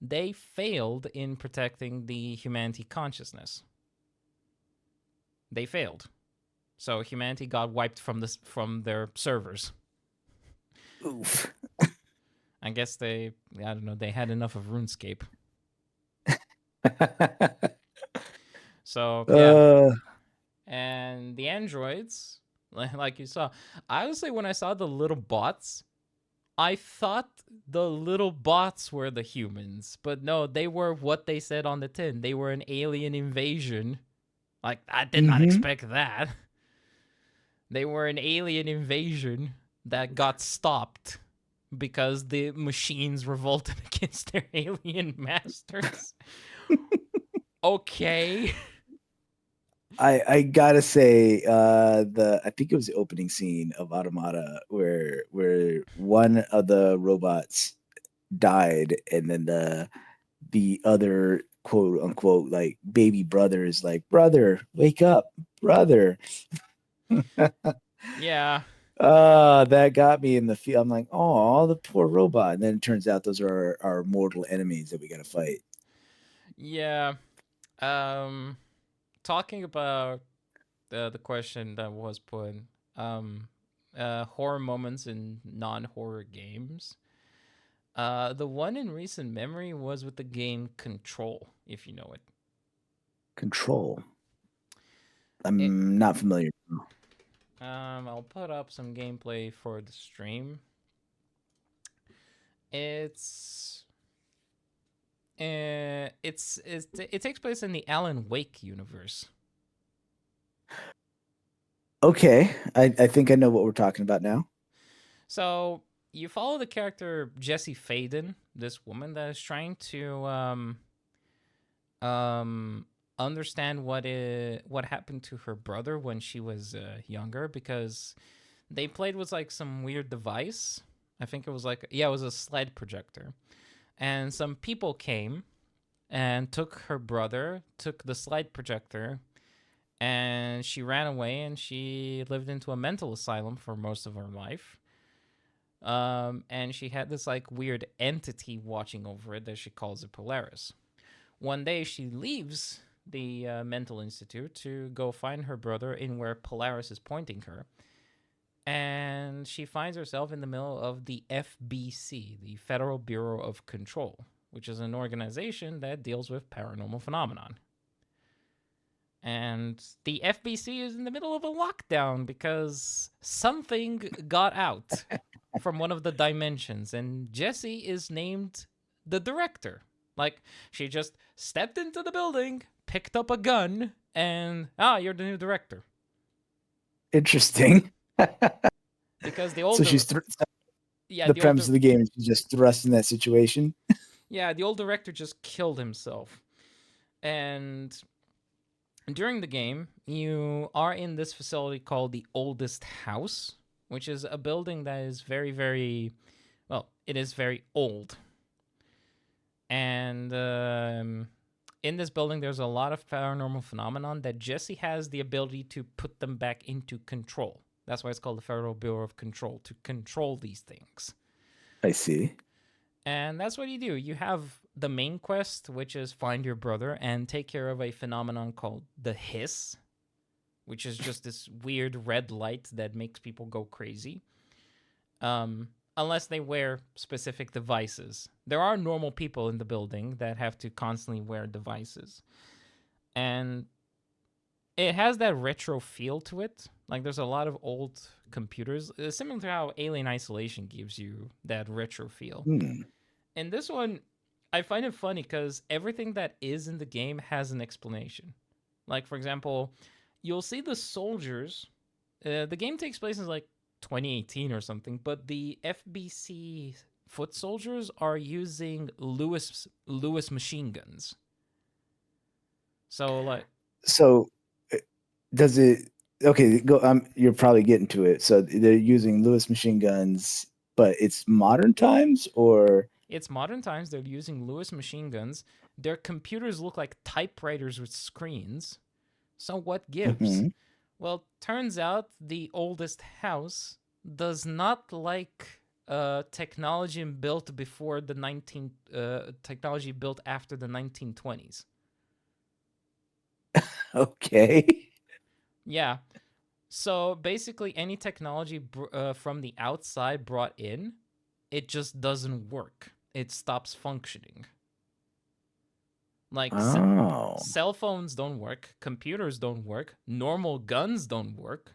They failed in protecting the humanity consciousness. They failed. So humanity got wiped from their servers. Oof. I guess I don't know, they had enough of RuneScape. So, yeah. uh, And the androids, like you saw, honestly, when I saw the little bots, I thought the little bots were the humans, but no, they were what they said on the tin. They were an alien invasion. Like, I did not hmm. expect that. They were an alien invasion that got stopped because the machines revolted against their alien masters. Okay. I gotta say, I think it was the opening scene of Automata where one of the robots died, and then the other quote unquote like baby brother is like, brother, wake up, brother. Yeah. That got me in the feel. I'm like, oh, the poor robot. And then it turns out those are our mortal enemies that we gotta fight. Yeah. Um Talking about the question that was put, um horror moments in non-horror games. The one in recent memory was with the game Control, if you know it. Control. It I'm not familiar. I'll put up some gameplay for the stream. It's it takes place in the Alan Wake universe. Okay, I think I know what we're talking about now. So you follow the character Jessie Faden, this woman that is trying to um understand what happened to her brother when she was younger, because they played with like some weird device. I think it was like, yeah, it was a slide projector, and some people came and took her brother, took the slide projector, and she ran away and she lived into a mental asylum for most of her life. And she had this like weird entity watching over it that she calls a Polaris. One day she leaves the mental institute to go find her brother in where Polaris is pointing her. And she finds herself in the middle of the FBC, the Federal Bureau of Control, which is an organization that deals with paranormal phenomenon. And the FBC is in the middle of a lockdown because something got out from one of the dimensions, and Jessie is named the director. Like, she just stepped into the building, picked up a gun, and you're the new director. Interesting. Because the So older, yeah, the the premise older, of the game is she's just thrust in that situation. yeah, the old director just killed himself. And during the game, you are in this facility called the Oldest House, which is a building that is very, very, well, it is very old. And in this building, there's a lot of paranormal phenomenon that Jesse has the ability to put them back into control. That's why it's called the Federal Bureau of Control, to control these things. I see. And that's what you do. You have the main quest, which is find your brother and take care of a phenomenon called the hiss, which is just this weird red light that makes people go crazy. Unless they wear specific devices. There are normal people in the building that have to constantly wear devices. And it has that retro feel to it. Like, there's a lot of old computers, similar to how Alien Isolation gives you that retro feel. Hmm. And this one, I find it funny because everything that is in the game has an explanation. Like, for example, you'll see the soldiers. The game takes place in like 2018 or something, but the FBC foot soldiers are using Lewis machine guns. So like, So does it? Okay, go. You're probably getting to it. So they're using Lewis machine guns, but it's modern times, or it's modern times. They're using Lewis machine guns. Their computers look like typewriters with screens. So what gives? Mhm. Well, turns out the oldest house does not like technology built before the 19 technology built after the 1920s. Okay. Yeah. So basically, any technology from the outside brought in, it just doesn't work. It stops functioning. Like Oh. cell phones don't work, computers don't work, normal guns don't work.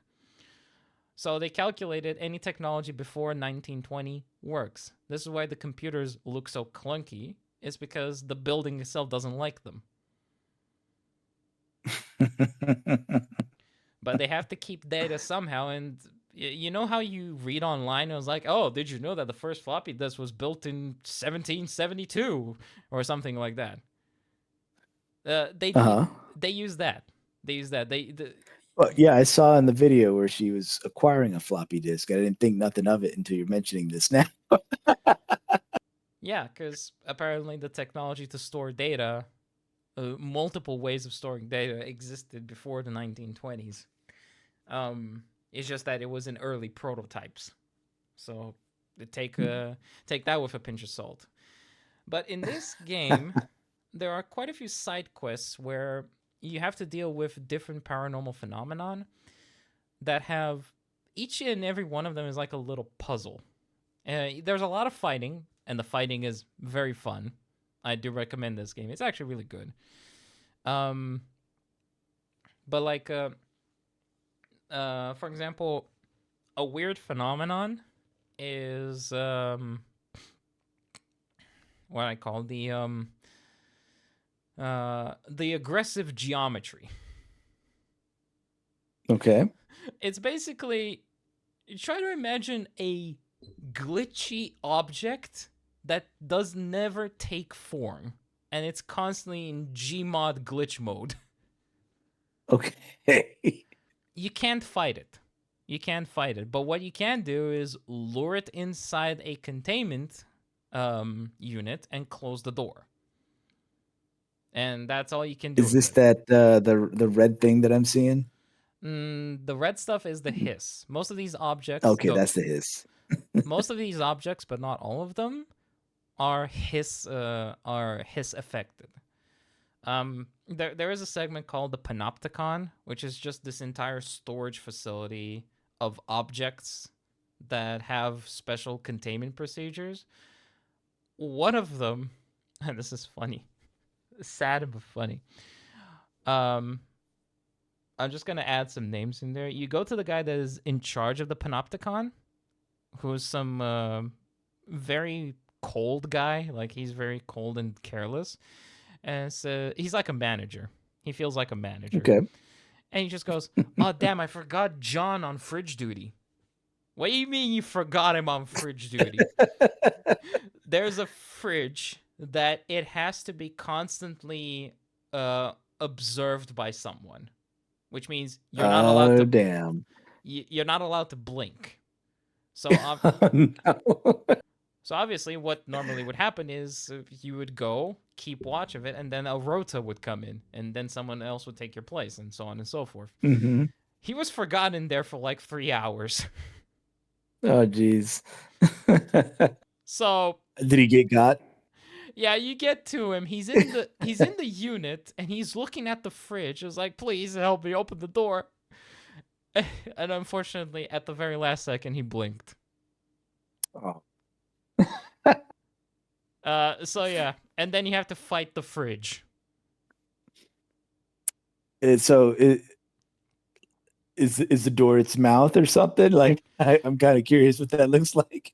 So they calculated any technology before 1920 works. This is why the computers look so clunky. It's because the building itself doesn't like them. But they have to keep data somehow, and You know how you read online? It was like, oh, did you know that the first floppy disk was built in 1772 or something like that? They Uh do. huh. They use that. They use that. Well, yeah, I saw in the video where she was acquiring a floppy disk. I didn't think nothing of it until you're mentioning this now. Yeah, because apparently the technology to store data, multiple ways of storing data existed before the 1920s. It's just that it was in early prototypes. So take that with a pinch of salt. But in this game, there are quite a few side quests where you have to deal with different paranormal phenomenon that have each and every one of them is like a little puzzle. There's a lot of fighting, and the fighting is very fun. I do recommend this game. It's actually really good. Um, but like, for example, a weird phenomenon is what I call the aggressive geometry. Okay. It's basically try to imagine a glitchy object that does never take form, and it's constantly in Gmod glitch mode. Okay. You can't fight it. You can't fight it. But what you can do is lure it inside a containment unit and close the door. And that's all you can do Is with this it. that the red thing that I'm seeing? The red stuff is the hiss. Most of these objects, Okay, the that's the hiss. most of these objects, but not all of them, are hiss affected. There is a segment called the Panopticon, which is just this entire storage facility of objects that have special containment procedures. One of them, and this is funny, sad but funny. Um, I'm just gonna add some names in there. You go to the guy that is in charge of the Panopticon, who is some very cold guy. Like he's very cold and careless, and so he's like a manager. He feels like a manager, Okay. and he just goes, "Oh damn, I forgot John on fridge duty." What do you mean you forgot him on fridge duty? There's a fridge that it has to be constantly observed by someone, which means you're not allowed Oh to damn. you're not allowed to blink. So No. so obviously, what normally would happen is you would go keep watch of it, and then a rota would come in, and then someone else would take your place, and so on and so forth. Hmm. He was forgotten there for like 3 hours. Oh geez. So Did he get got? yeah, you get to him. He's in the unit, and he's looking at the fridge. It's like, please help me open the door. And unfortunately, at the very last second, he blinked. Oh. So yeah, and then you have to fight the fridge. So is the door its mouth or something? Like I'm kind of curious what that looks like.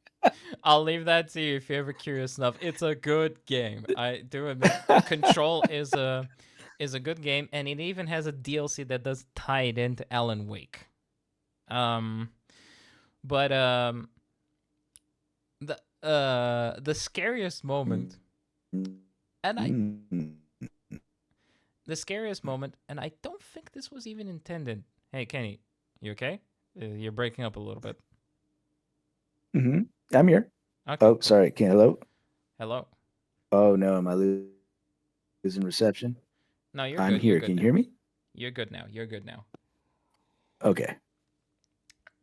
I'll leave that to you if you're ever curious enough. It's a good game. I do admit Control is a good game, and it even has a DLC that does tie it into Alan Wake. Um, but the scariest moment, and I the scariest moment, and I don't think this was even intended. Hey Kenny, you okay? You're breaking up a little bit. Mm-hmm. I'm here. Okay, Oh, cool. sorry. Can hello? Hello. Oh no, am I losing reception? No, you're I'm good. You're here. good Can you now. hear me? You're good now. You're good now. Okay.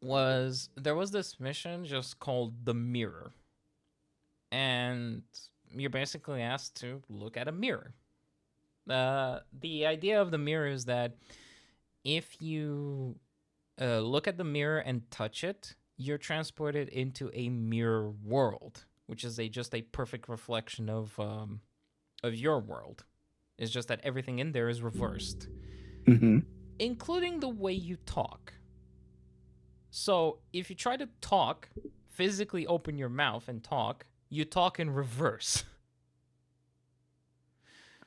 There was this mission just called the mirror, and you're basically asked to look at a mirror. The idea of the mirror is that if you look at the mirror and touch it, you're transported into a mirror world, which is just a perfect reflection of your world. It's just that everything in there is reversed, Mm-hmm. including the way you talk. So if you try to talk, physically open your mouth and talk, you talk in reverse.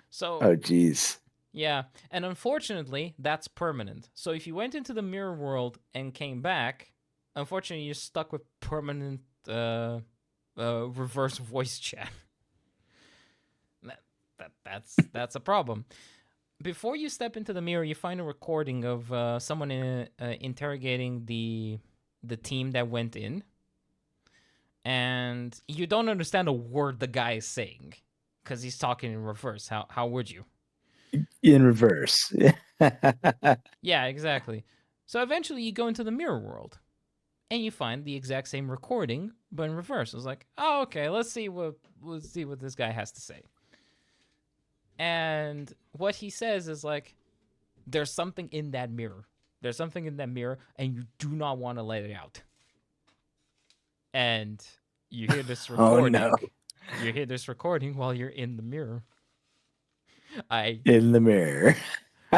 So Oh geez. yeah, and unfortunately, that's permanent. So if you went into the mirror world and came back, unfortunately, you're stuck with permanent reverse voice chat. That's a problem. Before you step into the mirror, you find a recording of someone interrogating the team that went in, and you don't understand a word the guy is saying because he's talking in reverse. How would you? In reverse. Yeah, exactly. So eventually, you go into the mirror world, and you find the exact same recording but in reverse. It's like, oh, okay, let's see what this guy has to say. And what he says is like, there's something in that mirror. There's something in that mirror, and you do not want to let it out. And you hear this Oh no. recording. You hear this recording while you're in the mirror. I In the mirror.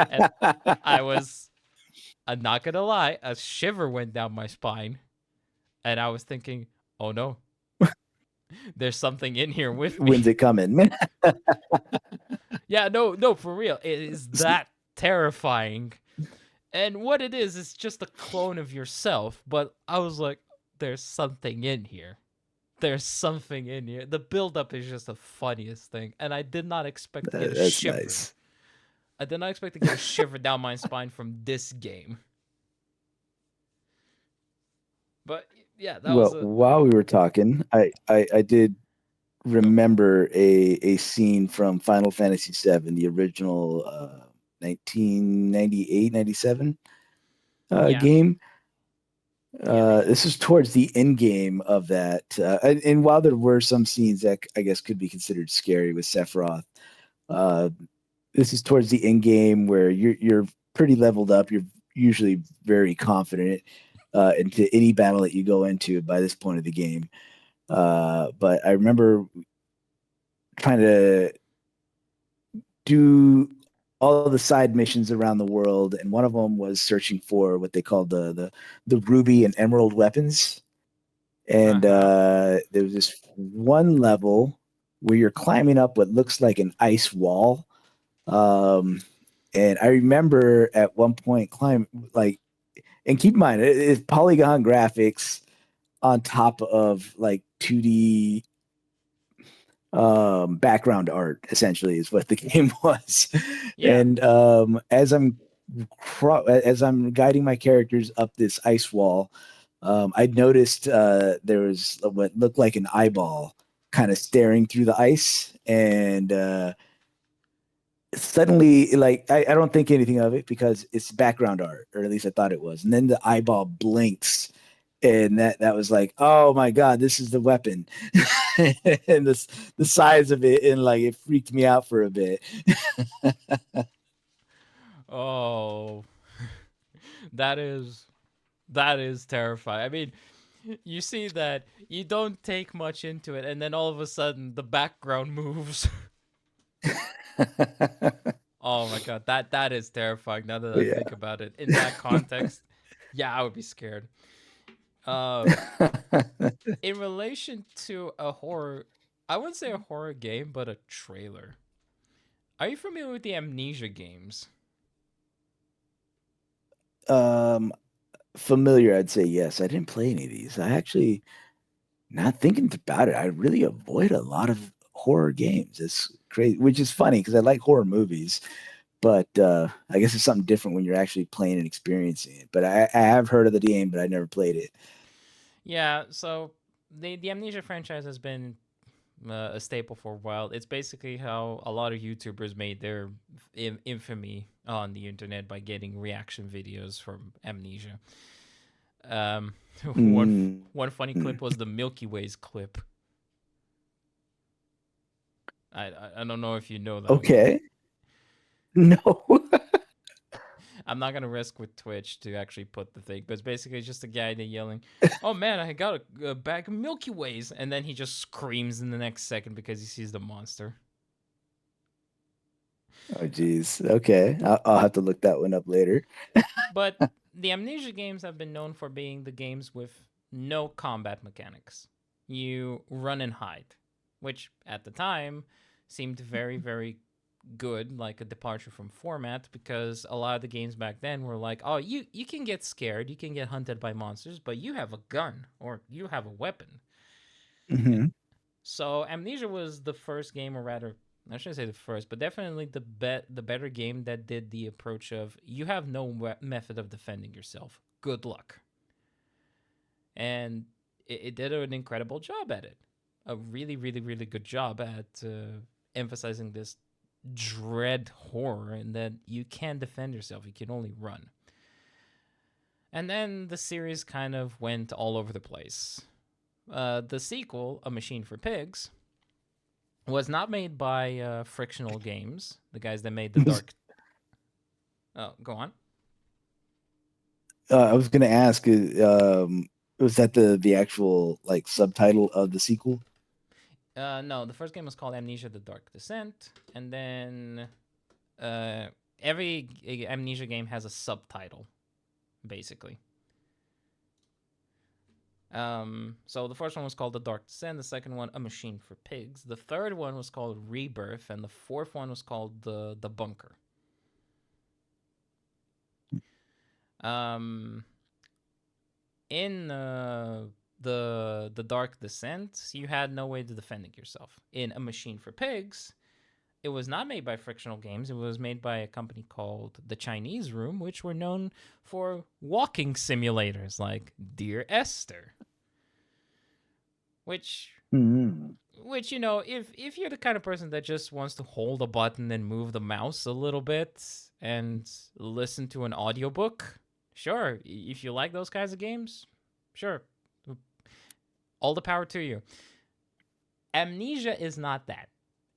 and I was, I'm not gonna lie, a shiver went down my spine, and I was thinking, oh no, there's something in here with When's me. it coming? Yeah, no, no, for real. It is that terrifying. And what it is just a clone of yourself. But I was like, there's something in here. There's something in here. The buildup is just the funniest thing. And I did not expect to get a That's shiver. nice. I did not expect to get a shiver down my spine from this game. But yeah, that was Well, a. while we were talking, I did Oh, remember a scene from Final Fantasy VII, the original 1998, 97 yeah. game. Yeah, yeah. This is towards the end game of that. And while there were some scenes that I guess could be considered scary with Sephiroth, uh, this is towards the end game where you're pretty leveled up. You're usually very confident into any battle that you go into by this point of the game. But I remember trying to do all the side missions around the world, and one of them was searching for what they called the ruby and emerald weapons. Uh And huh. there was this one level where you're climbing up what looks like an ice wall. Um, and I remember at one point climb like, and keep in mind it's polygon graphics on top of like 2D background art essentially is what the game was. Yeah. And as I'm guiding my characters up this ice wall, I noticed there was what looked like an eyeball kind of staring through the ice, and suddenly, like I don't think anything of it because it's background art, or at least I thought it was. And then the eyeball blinks, and that was like, oh my god, this is the weapon. And the size of it, and like it freaked me out for a bit. Oh, that is that is terrifying. I mean, you see that you don't take much into it, and then all of a sudden the background moves. Oh my god, that is terrifying. Now that I Yeah. think about it in that context, yeah, I would be scared. Um, in relation to a horror, I wouldn't say a horror game, but a trailer. Are you familiar with the Amnesia games? um, familiar, I'd say yes. I didn't play any of these. I actually, not thinking about it, I really avoid a lot of horror games. It's crazy, which is funny because I like horror movies, but I guess it's something different when you're actually playing and experiencing it. But I have heard of the game, but I never played it. Yeah, so the Amnesia franchise has been a staple for a while. It's basically how a lot of YouTubers made their infamy on the internet by getting reaction videos from Amnesia. Um, one Mm. one funny clip was the Milky Ways clip. I don't know if you know that one. Okay. No. I'm not gonna risk with Twitch to actually put the thing, but it's basically just a guy there yelling, "Oh man, I got a bag of Milky Ways," and then he just screams in the next second because he sees the monster. Oh, geez. Okay. I'll have to look that one up later. But the Amnesia games have been known for being the games with no combat mechanics. You run and hide, which at the time seemed very, very good, like a departure from format, because a lot of the games back then were like, oh, you can get scared, you can get hunted by monsters, but you have a gun or you have a weapon. Hmm. So Amnesia was the first game, or rather, I shouldn't say the first, but definitely the better game that did the approach of you have no method of defending yourself. Good luck, and it did an incredible job at it. A really, really, really good job at emphasizing this dread horror and that you can't defend yourself. You can only run. And then the series kind of went all over the place. The sequel, A Machine for Pigs, was not made by Frictional Games, the guys that made the Dark. Oh, go on. I was gonna ask, was that the actual like subtitle of the sequel? No, the first game was called Amnesia: The Dark Descent, and then uh, every Amnesia game has a subtitle, basically. So the first one was called The Dark Descent, the second one A Machine for Pigs, the third one was called Rebirth, and the fourth one was called the Bunker. Um, in the Dark Descent, you had no way to defending yourself. In A Machine for Pigs, it was not made by Frictional Games. It was made by a company called The Chinese Room, which were known for walking simulators like Dear Esther, which Hmm. which if you're the kind of person that just wants to hold a button and move the mouse a little bit and listen to an audiobook, sure. If you like those kinds of games, sure. All the power to you. Amnesia is not that.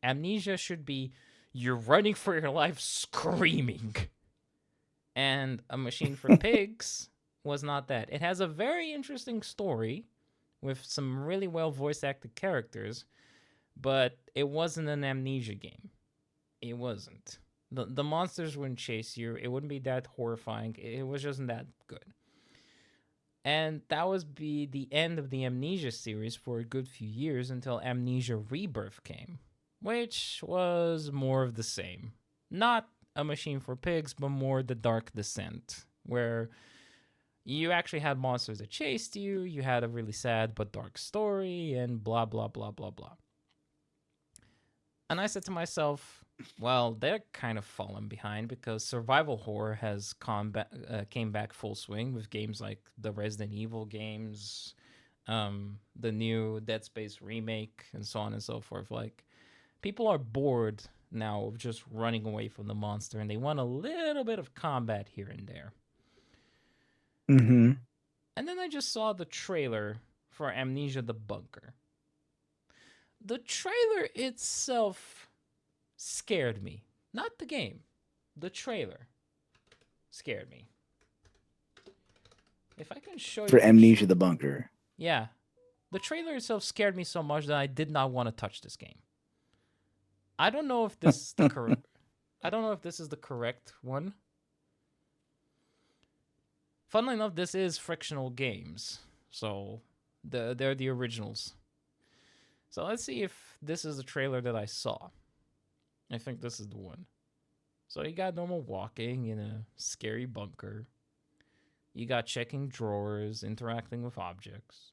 Amnesia should be you're running for your life screaming. And A Machine for Pigs was not that. It has a very interesting story with some really well voice acted characters, but it wasn't an Amnesia game. It wasn't. The monsters wouldn't chase you. It wouldn't be that horrifying. It was just that good. And that was be the end of the Amnesia series for a good few years until Amnesia Rebirth came, which was more of the same. Not A Machine for Pigs, but more The Dark Descent, where you actually had monsters that chased you, you had a really sad but dark story, and blah, blah, blah, blah, blah. And I said to myself, well, they're kind of falling behind because survival horror has came back full swing with games like the Resident Evil games, the new Dead Space remake, and so on and so forth. Like, people are bored now of just running away from the monster, and they want a little bit of combat here and there. Hmm. And then I just saw the trailer for Amnesia: The Bunker. The trailer itself scared me. Not the game. The trailer scared me. If I can show you For the Amnesia the Bunker. yeah. The trailer itself scared me so much that I did not want to touch this game. I don't know if this is the correct I don't know if this is the correct one. Funnily enough, this is Frictional Games. So they're the originals. So let's see if this is the trailer that I saw. I think this is the one. So you got normal walking in a scary bunker. You got checking drawers, interacting with objects.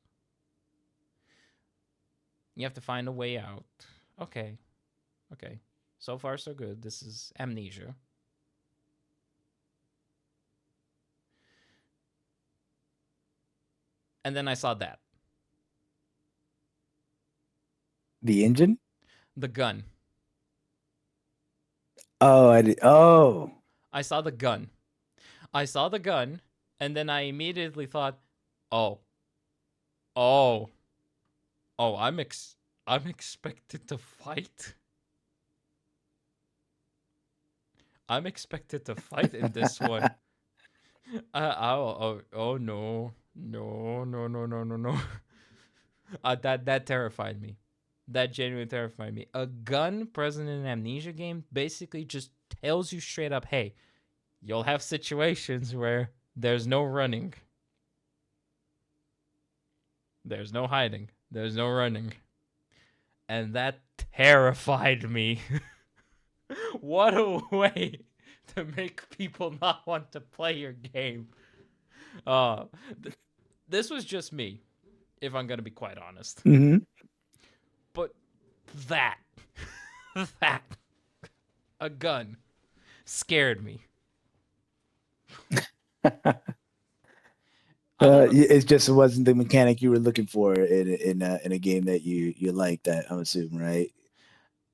You have to find a way out. Okay. Okay. So far, so good. This is Amnesia. And then I saw that. The engine? The gun. Oh, I did. Oh. I saw the gun. I saw the gun, and then I immediately thought, oh, oh, oh, I'm expected to fight. I'm expected to fight in this one. Oh no, no, no, no, no, no, no. That terrified me. That genuinely terrified me. A gun present in an Amnesia game basically just tells you straight up, hey, you'll have situations where there's no running. There's no hiding. There's no running. And that terrified me. What a way to make people not want to play your game. Uh, th- this was just me, if I'm gonna be quite honest. Hmm. But that, that, a gun scared me. I don't know. It just wasn't the mechanic you were looking for in a game that you liked. I'm assuming, right?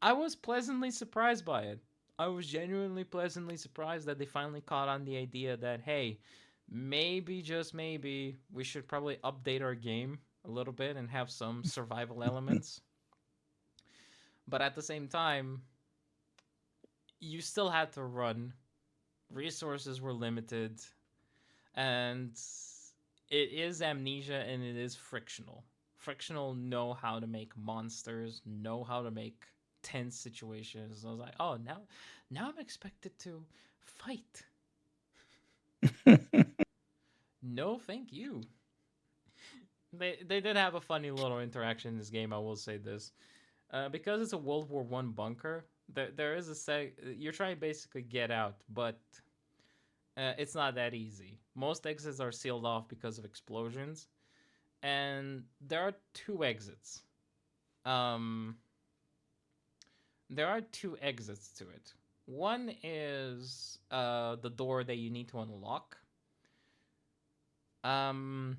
I was pleasantly surprised by it. I was genuinely pleasantly surprised that they finally caught on the idea that, hey, maybe, just maybe, we should probably update our game a little bit and have some survival elements. But at the same time, you still had to run. Resources were limited. And it is amnesia and it is frictional. Frictional know how to make monsters, know how to make tense situations. I was like, oh, now I'm expected to fight. No, thank you. They did have a funny little interaction in this game. I will say this, because it's a World War I bunker. There is a you're trying to basically get out, but it's not that easy. Most exits are sealed off because of explosions, and there are two exits. Um, there are two exits to it. One is the door that you need to unlock. Um,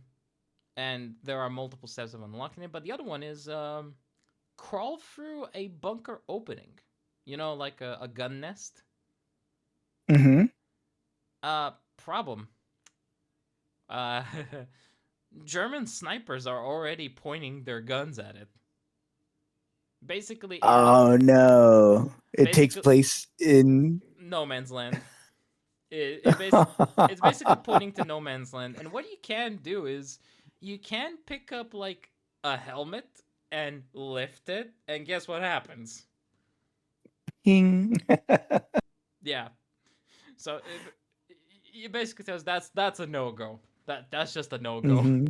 and there are multiple steps of unlocking it. But the other one is crawl through a bunker opening. You know, like a gun nest. Hmm. Problem. Uh, German snipers are already pointing their guns at it. Basically, Oh no! It takes basically place in. no man's land. It's basically pointing to no man's land. And what you can do is you can pick up like a helmet and lift it, and guess what happens? Ping. Yeah. So it basically says that's a no go. That's just a no go. Hmm.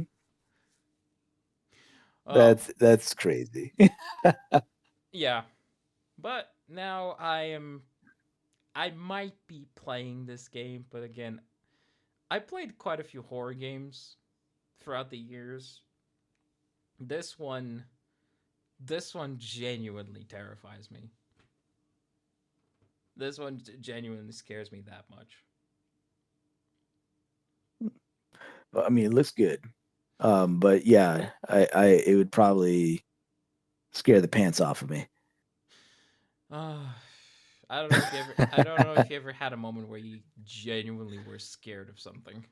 Um. That's crazy. Yeah. But now I might be playing this game, but again, I played quite a few horror games throughout the years. This one this one genuinely terrifies me. This one genuinely scares me that much. Well, I mean, it looks good. But yeah, I it would probably scare the pants off of me. Uh, I don't know if you ever had a moment where you genuinely were scared of something.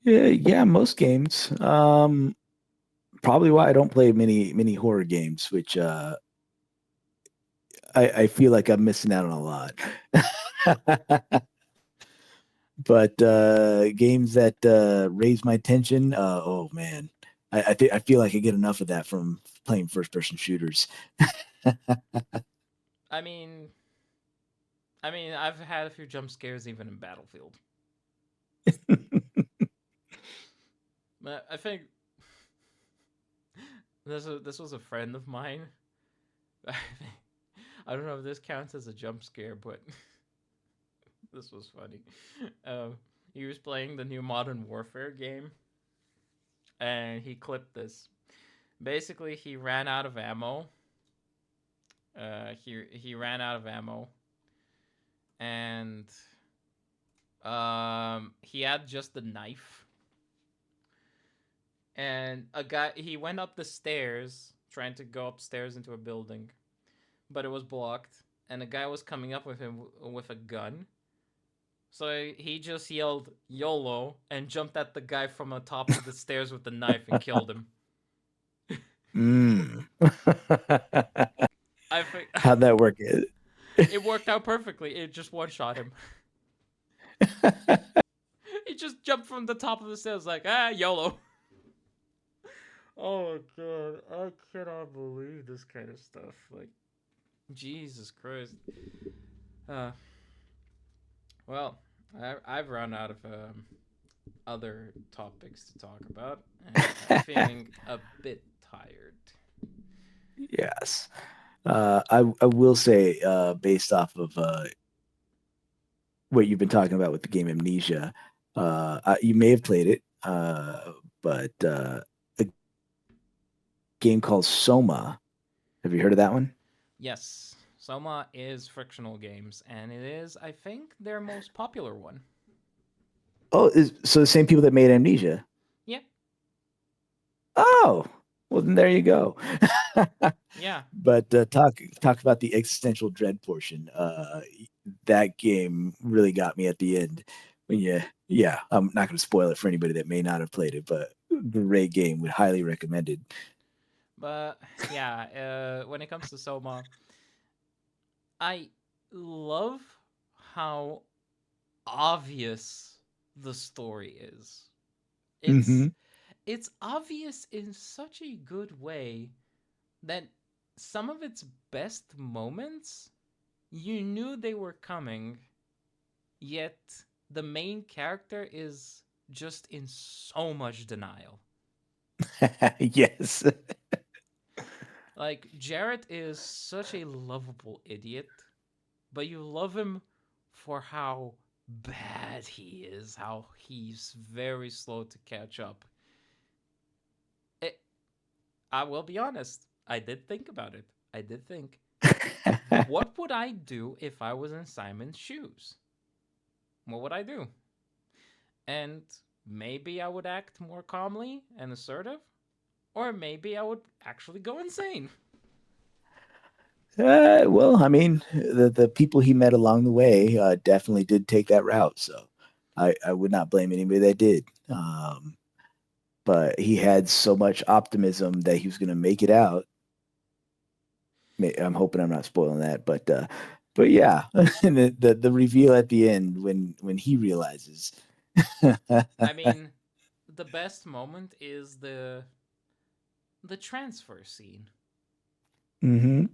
Yeah, yeah, most games. Probably why I don't play many horror games, which I feel like I'm missing out on a lot. But games that raise my tension, oh man, I feel like I get enough of that from playing first person shooters. I mean, I've had a few jump scares even in Battlefield. But I think this was a friend of mine. I don't know if this counts as a jump scare, but this was funny. He was playing the new Modern Warfare game, and he clipped this. Basically, he ran out of ammo. He ran out of ammo, and he had just a knife. And a guy he went up the stairs trying to go upstairs into a building, but it was blocked. And a guy was coming up with him with a gun. So he just yelled YOLO and jumped at the guy from the top of the stairs with the knife and killed him. Mm. I think How'd that work? it worked out perfectly. It just one shot him. He just jumped from the top of the stairs like YOLO. Oh god, I cannot believe this kind of stuff. Like Jesus Christ. Uh, well, I've run out of other topics to talk about, and I'm feeling a bit tired. Yes. I will say, based off of what you've been talking about with the game Amnesia, you may have played it, but a game called Soma. Have you heard of that one? Yes, Soma is frictional games, and it is, I think, their most popular one. Oh, so the same people that made Amnesia. Yeah, Oh, well then there you go. yeah. But talk about the existential dread portion. That game really got me at the end. When you, yeah, I'm not going to spoil it for anybody that may not have played it, but great game. Would highly recommend it. But yeah, when it comes to Soma, I love how obvious the story is. It's Hmm. it's obvious in such a good way that some of its best moments you knew they were coming, yet the main character is just in so much denial. Yes. Like Jarrett is such a lovable idiot, but you love him for how bad he is, how he's very slow to catch up. It, I will be honest, I did think about it. I did think, what would I do if I was in Simon's shoes? What would I do? And maybe I would act more calmly and assertive, or maybe I would actually go insane. Well, I mean, the people he met along the way definitely did take that route. So I would not blame anybody that did. But he had so much optimism that he was going to make it out. I'm hoping I'm not spoiling that, but yeah, and the reveal at the end when he realizes. I mean, the best moment is the transfer scene. Hmm.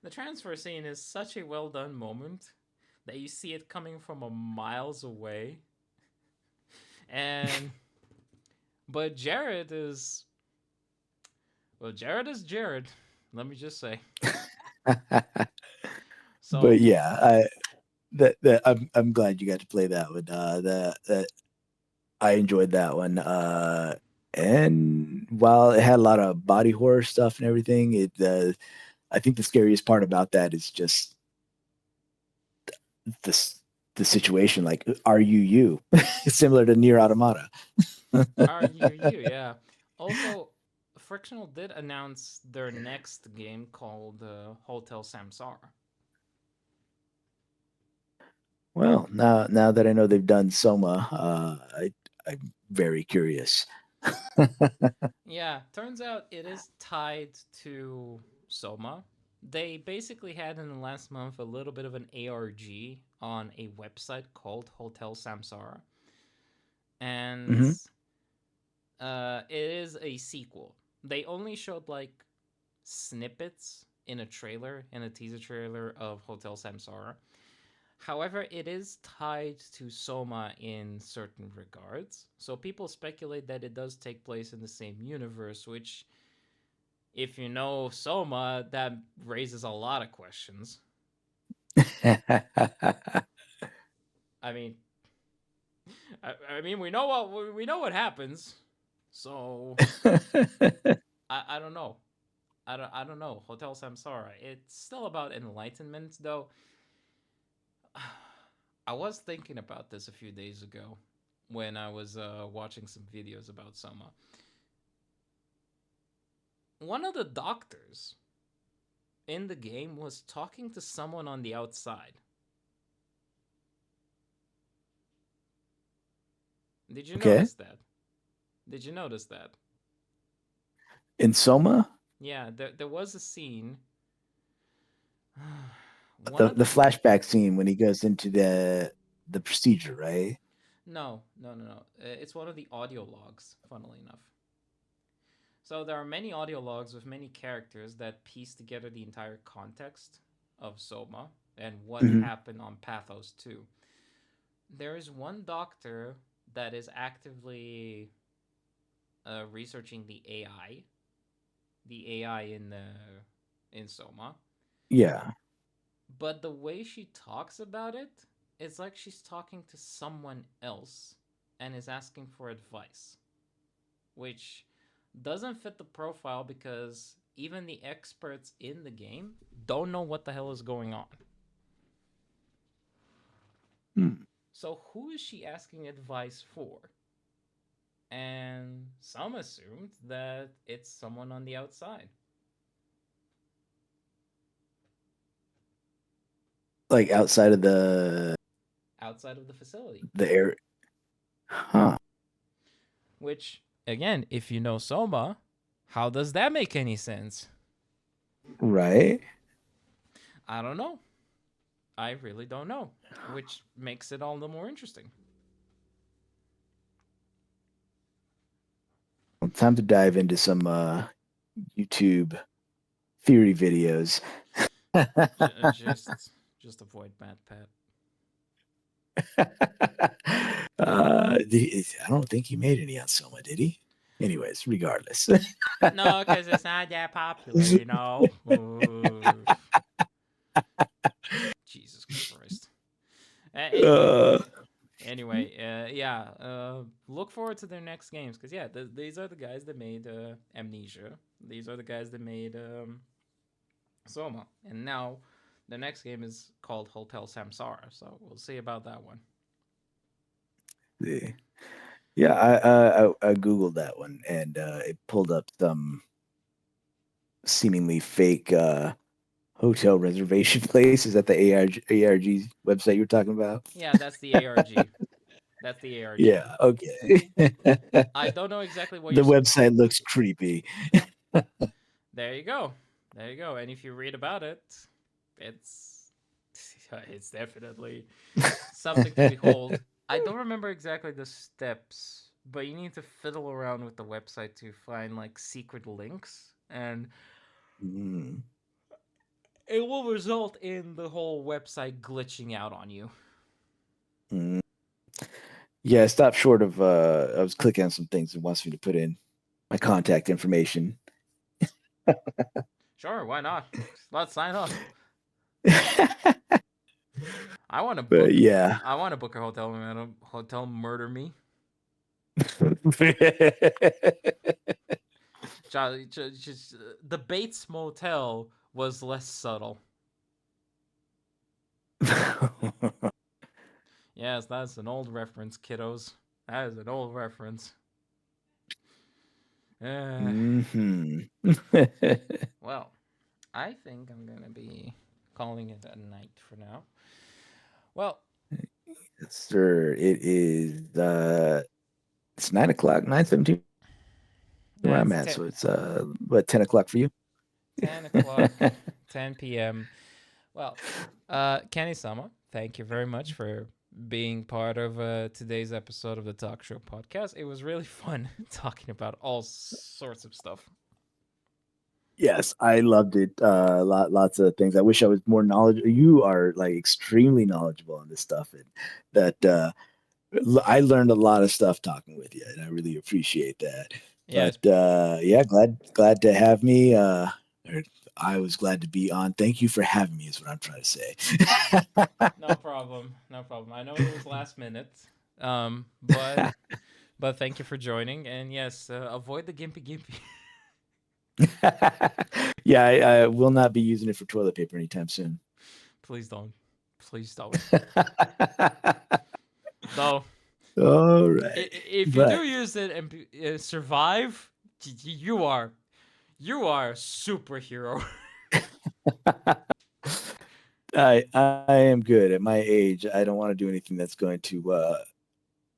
The transfer scene is such a well done moment that you see it coming from a miles away. And but Jared is, well, Jared is Jared. Let me just say. But So yeah, I'm glad you got to play that one. That I enjoyed that one. And while it had a lot of body horror stuff and everything, it I think the scariest part about that is just this the situation. Like, are you you? Similar to Near Automata. are you? Yeah. Also, Frictional did announce their next game called Hotel Samsara. Well, now that I know they've done Soma, I'm very curious. Yeah, turns out it is tied to Soma. They basically had in the last month a little bit of an ARG on a website called Hotel Samsara, and Hmm. it is a sequel. They only showed like snippets in a trailer, in a teaser trailer of Hotel Samsara. However, it is tied to Soma in certain regards. So people speculate that it does take place in the same universe, which, if you know Soma, that raises a lot of questions. I mean, I mean, we know what happens, so I don't know. I don't know. Hotel Samsara. It's still about enlightenment, though. I was thinking about this a few days ago when I was watching some videos about Soma. One of the doctors in the game was talking to someone on the outside. Did you Okay. notice that? Did you notice that? In Soma, Yeah, there was a scene. One the of the flashback scene when he goes into the procedure, right? no. It's one of the audio logs. Funnily enough, so there are many audio logs with many characters that piece together the entire context of Soma and what Hmm. happened on Pathos 2. There is one doctor that is actively researching the AI in the in Soma, Yeah. but the way she talks about it, it's like she's talking to someone else and is asking for advice, which doesn't fit the profile because even the experts in the game don't know what the hell is going on. Hmm. So who is she asking advice for? And some assumed that it's someone on the outside. Like outside of the Outside of the facility. air. Huh. Which, again, if you know Soma, how does that make any sense? Right. I don't know. I really don't know. Which makes it all the more interesting. Well, time to dive into some YouTube theory videos. Just avoid Matt Pat. I don't think he made any on Soma, did he? Anyways, regardless. No, because it's not that popular, you know? Ooh, Jesus Christ. Anyway, uh, yeah, look forward to their next games because yeah, these are the guys that made Amnesia. These are the guys that made Soma, and now the next game is called Hotel Samsara. So we'll see about that one. yeah, I googled that one and it pulled up some seemingly fake hotel reservation places at the ARG website you were talking about. Yeah, that's the ARG. That's the ARG. Yeah, okay. The I don't know exactly what you're. website looks creepy. There you go. There you go. And if you read about it, it's it's definitely something to behold. I don't remember exactly the steps, but you need to fiddle around with the website to find like secret links, and Mm, it will result in the whole website glitching out on you. mm. Yeah, I stopped short of I was clicking on some things and wants me to put in my contact information. Sure, why not? Let's sign up. I want to But book. yeah. I want to book a hotel. Hotel murder me. Just the Bates Motel was less subtle. Yes, that's an old reference, kiddos. That is an old reference. Uh, hmm well, I think I'm gonna be calling it a night for now. Well, Sir, it is it's 9 o'clock, 9:17 where I'm that's at. So it's what 10 o'clock for you? 10 o'clock, 10 p.m. Well, Kenisama, thank you very much for being part of today's episode of the Talk Show podcast. It was really fun talking about all sorts of stuff. Yes, I loved it. Lots of things. I wish I was more knowledgeable. You are like extremely knowledgeable on this stuff, and that I learned a lot of stuff talking with you, and I really appreciate that. But Yes, yeah, glad to have me. Or I was glad to be on. Thank you for having me. Is what I'm trying to say. no problem. No problem. I know it was last minute. But thank you for joining. And yes, avoid the gimpy gimpy. Yeah, I will not be using it for toilet paper anytime soon. Please don't. Please don't. Though, All right, if you do but use it and survive, you are a superhero. I am good at my age. I don't want to do anything that's going to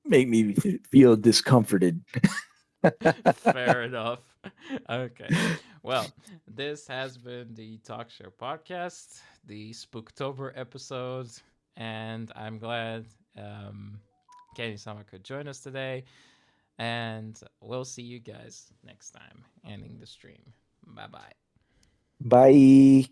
make me feel discomforted. Fair enough. Okay. Well, this has been the Talk Show podcast, the Spooktober episode, and I'm glad Kenny Sama could join us today. And we'll see you guys next time, ending the stream. Bye bye. Bye.